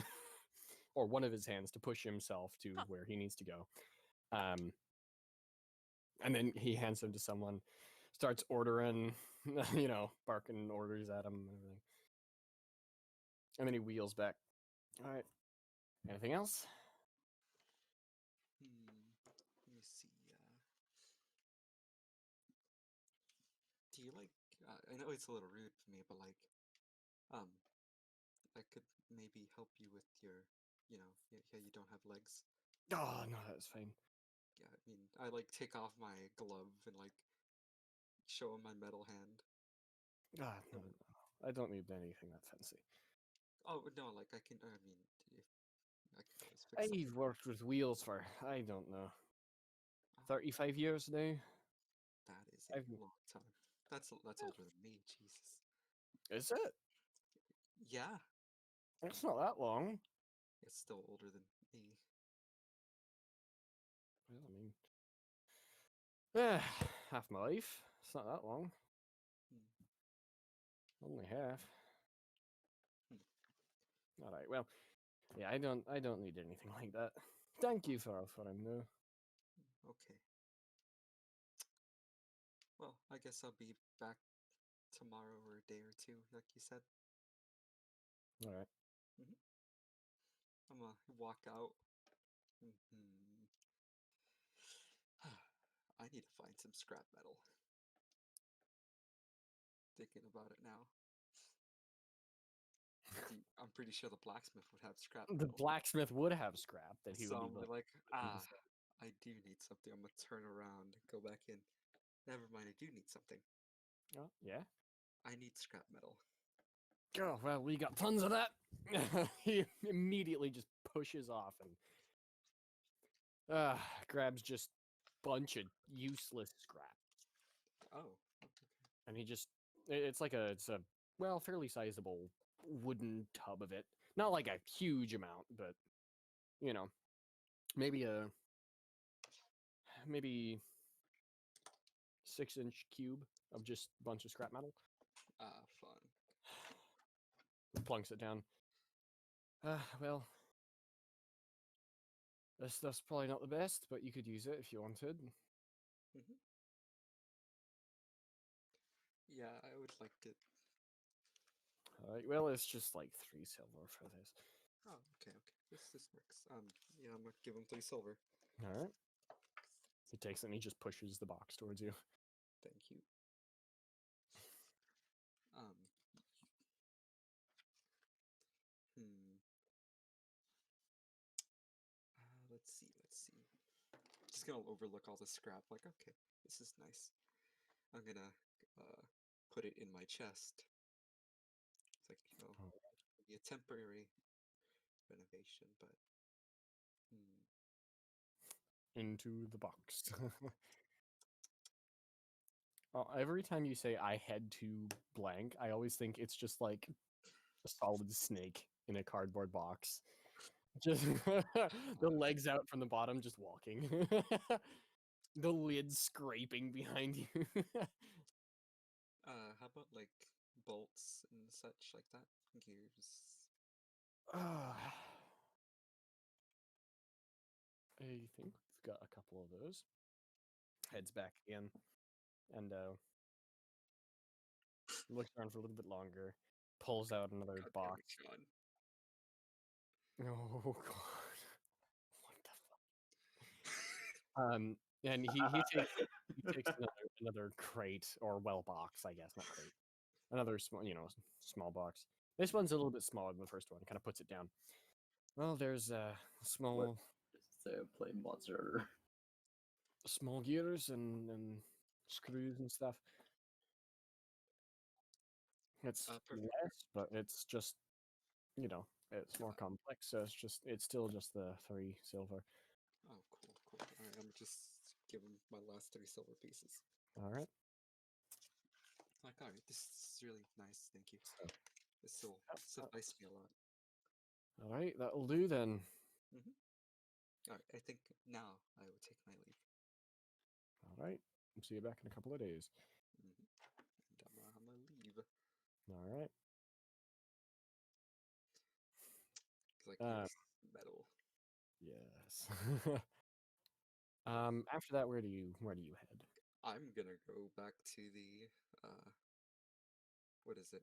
or one of his hands to push himself to where he needs to go. And then he hands him to someone, starts ordering, barking orders at him and everything. And then he wheels back. All right. Anything else? Let me see. Do you like? I know it's a little rude for me, but like, I could maybe help you with your, yeah, you don't have legs. Oh no, that's fine. Yeah, I mean, I like take off my glove and like show him my metal hand. Ah, no, I don't need anything that fancy. Oh no, like I can. I mean, if I can always fix something. I've worked with wheels for, I don't know, Ah, 35 years now. that is a I've- long time. That's older than me. Jesus. Is it? Yeah, It's not that long. it's still older than me. Well, I mean, half my life. It's not that long. Hmm. Only half. Hmm. All right. Well, yeah, I don't need anything like that. Thank you for offering, though. Okay. Well, I guess I'll be back tomorrow or a day or two, like you said. All right. I'm gonna walk out. I need to find some scrap metal. Thinking about it now. I'm pretty sure the blacksmith would have scrap The metal. blacksmith would have scrap that he So would I'm be like, looking to sell. I do need something. I'm gonna turn around, go back in. Never mind, I do need something. Oh, yeah. I need scrap metal. Oh, well, we got tons of that. He immediately just pushes off and grabs just bunch of useless scrap. Oh, okay. And he just it's a well, fairly sizable wooden tub of it. Not like a huge amount, but maybe maybe 6-inch cube of just a bunch of scrap metal. Fun. Plunks it down. Well, this stuff's probably not the best, but you could use it if you wanted. Yeah, I would like it. All right, well, it's just like 3 silver for this. Oh, okay. This works. Yeah, I'm gonna give him 3 silver. All right. He takes it and he just pushes the box towards you. Thank you. Hmm. Let's see. just gonna overlook all the scrap. Like, okay, this is nice. I'm gonna put it in my chest. It's like, be a temporary renovation, but Into the box. Every time you say I head to blank, I always think it's just like a solid snake in a cardboard box. Just the legs out from the bottom, just walking. The lid scraping behind you. how about like bolts and such like that? Gears. I think we've got a couple of those. Heads back in and looks around for a little bit longer. Pulls out another God damn box. it, Sean. Oh god. What the fuck? And he takes another crate or well box, I guess, not crate. Another small, small box. This one's a little bit smaller than the first one. Kind of puts it down. Well, there's small Play monster. small gears and screws and stuff. It's Perfect. less, but it's just it's more complex. So it's still just the 3 silver. Oh, cool. Alright, I'm just give him my last 3 silver pieces. All right. Like, alright, this is really nice. Thank you. So, This will suffice me a lot. all right, that'll do then. Alright, I think now I will take my leave. All right. See you back in a couple of days. And I'm on my leave. All right. It's like, yes, metal. Yes. After that, where do you head? I'm gonna go back to the what is it?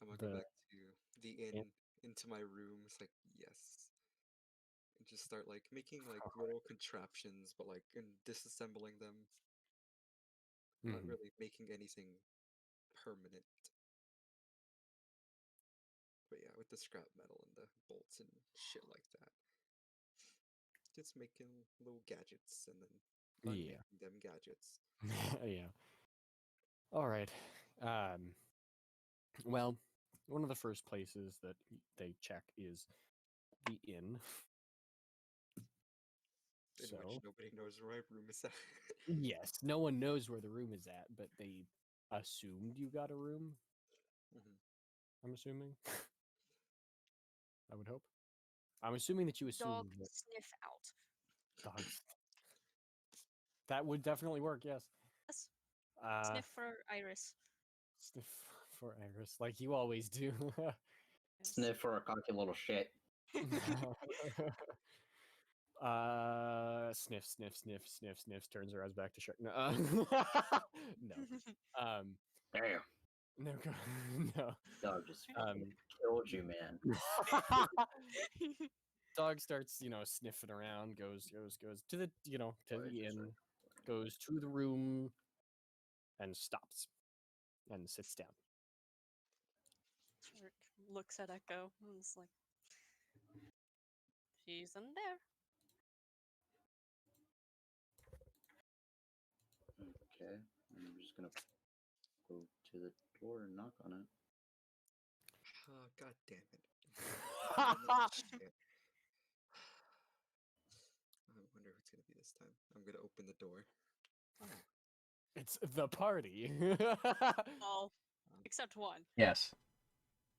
I'm gonna go The back to the inn, into my room. It's like, yes. And just start like making like little contraptions, but like and disassembling them. Not Mhm. really making anything permanent. But yeah, with the scrap metal and the bolts and shit like that. Just making little gadgets and then Yeah. unmaking them gadgets. Yeah. All right. Well, one of the first places that they check is the inn. In So, which nobody knows where my room is at. yes, no one knows where the room is at, but they assumed you got a room. I'm assuming. I would hope. I'm assuming that you Dog assumed that sniff out. dogs. That would definitely work. Yes. Yes. Uh, Sniff for Iris. sniff for Iris, like you always do. Yes. Sniff for a cocky little shit. Sniff, sniff, sniff, sniff, sniff. Turns her eyes back to Shrek. No, no. Damn. No, no. Dog just fucking killed you, man. Dog starts, sniffing around. Goes to the, to the inn. Goes to the room, and stops, and sits down. Shark looks at Echo and is like, she's in there. Okay, I'm just gonna go to the door and knock on it. Oh, god damn it. Shit. I wonder who it's gonna be this time. I'm gonna open the door. It's the party. All except one. Yes.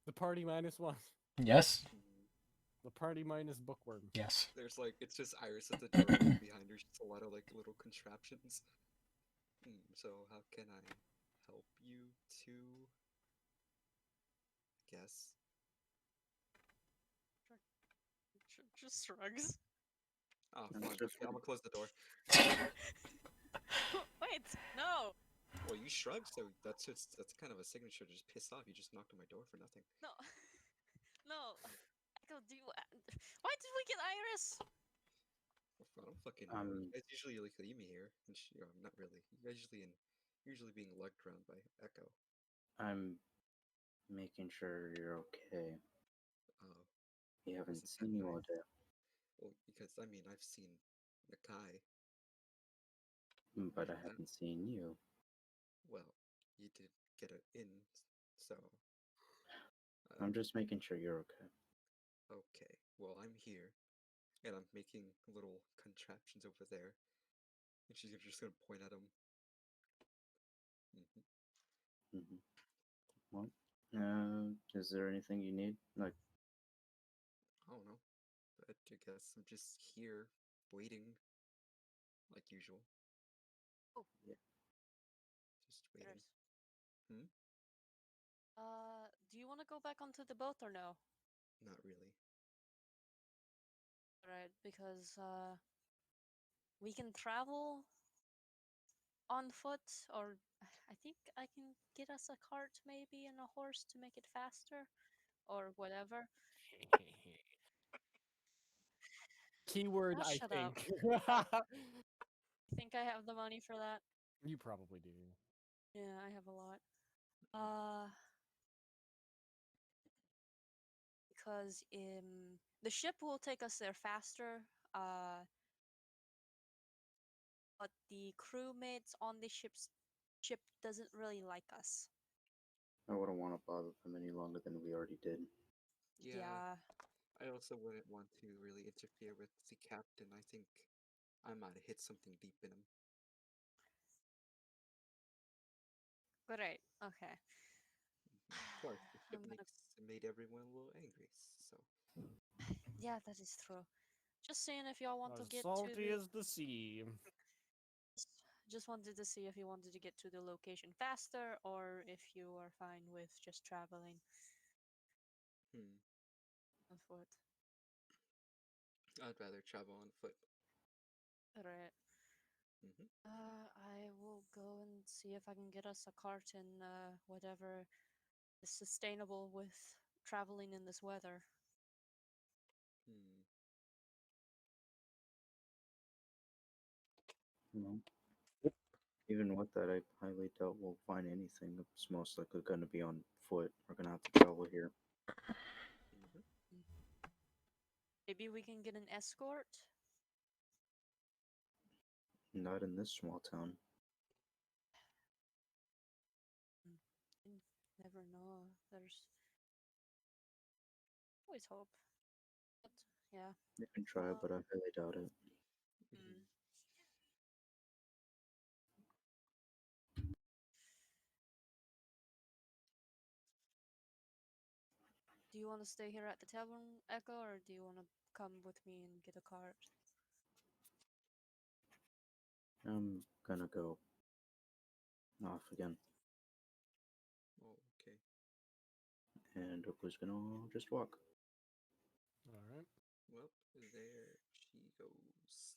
The party -1. Yes. The party minus bookworm. Yes. There's like, it's just Iris at the door and behind her, just a lot of like little contraptions. So how can I help you to guess? Just shrugs. Oh, I'm fuck. just Okay, I'm gonna close the door. Wait, no, Well, you shrugged, so that's kind of a signature to just piss off. You just knocked on my door for nothing. no, no. Echo, why did we get Iris? I don't fucking know. You guys usually like leave me here, and not really. You guys usually being lugged around by Echo. I'm making sure you're okay. Oh, We haven't Isn't that seen you all nice? day. well, because I mean I've seen Nakai. But I Mhm. haven't seen you. Well, you did get it in, so. I'm just making sure you're okay. Okay, well, I'm here, and I'm making little contraptions over there, and she's just gonna point at them. Hmm. Well, is there anything you need? Like, I don't know, but I guess I'm just here, waiting, like usual. Oh. Yeah. Just waiting. There's- Hmm? Do you want to go back onto the boat or no? Not really. Right, because we can travel on foot, or I think I can get us a cart maybe and a horse to make it faster, or whatever. Keyword, Ah, I shut up. think. I think I have the money for that. You probably do. Yeah, I have a lot. Uh, because the ship will take us there faster. But the crewmates on the ship doesn't really like us. I wouldn't want to bother them any longer than we already did. Yeah, I also wouldn't want to really interfere with the captain. I think I might have hit something deep in him. Great. Okay. Of course, the ship I'm gonna. made everyone a little angry, so. Yeah, that is true. Just seeing if y'all want to As get to salty the. as the sea. Just wanted to see if you wanted to get to the location faster, or if you are fine with just traveling Hmm. on foot. I'd rather travel on foot. Alright. Hmm. I will go and see if I can get us a cart and whatever is sustainable with traveling in this weather. Hmm. No. Even with that, I highly doubt we'll find anything. It's most likely going to be on foot. We're going to have to travel here. Hmm. Maybe we can get an escort? Not in this small town. You never know. There's always hope. But yeah. You can try, but I highly doubt it. Mm. Do you want to stay here at the tavern, Echo, or do you want to come with me and get a cart? I'm gonna go off again. Oh, okay. And Oku's gonna just walk. Alright. Well, there she goes.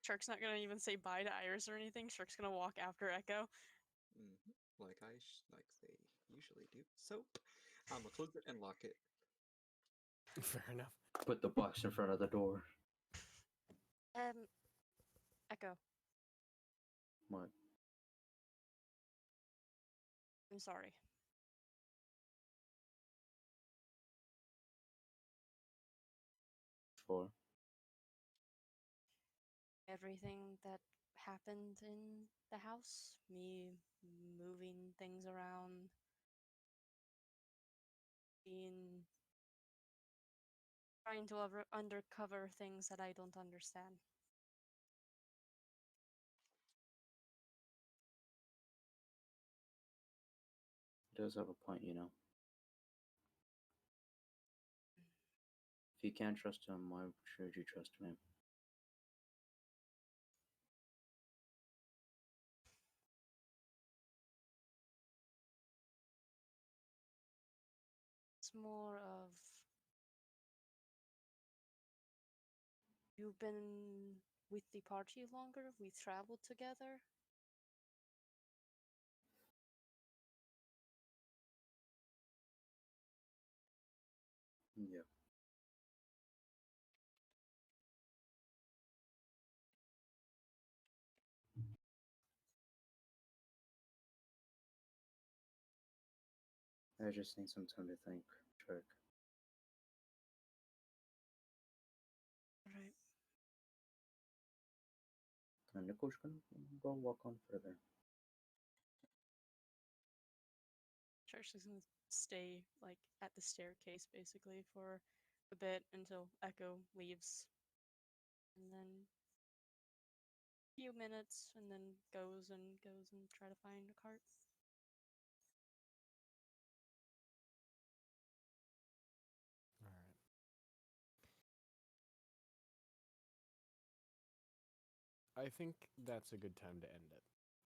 Shark's not gonna even say bye to Iris or anything. Shark's gonna walk after Echo. Like like they usually do. So, I'm gonna close it and lock it. Fair enough. Put the box in front of the door. Echo, What? I'm sorry. For? Everything that happened in the house, me moving things around, being trying to undercover things that I don't understand. He does have a point, you know. If you can't trust him, why should you trust me? It's more of you've been with the party longer, we traveled together. Yeah. I just need some time to think, Shark. Right. And Nico's gonna go walk on further. Shark's gonna stay like at the staircase basically for a bit until Echo leaves, and then a few minutes, and then goes and try to find a cart. All right. I think that's a good time to end it.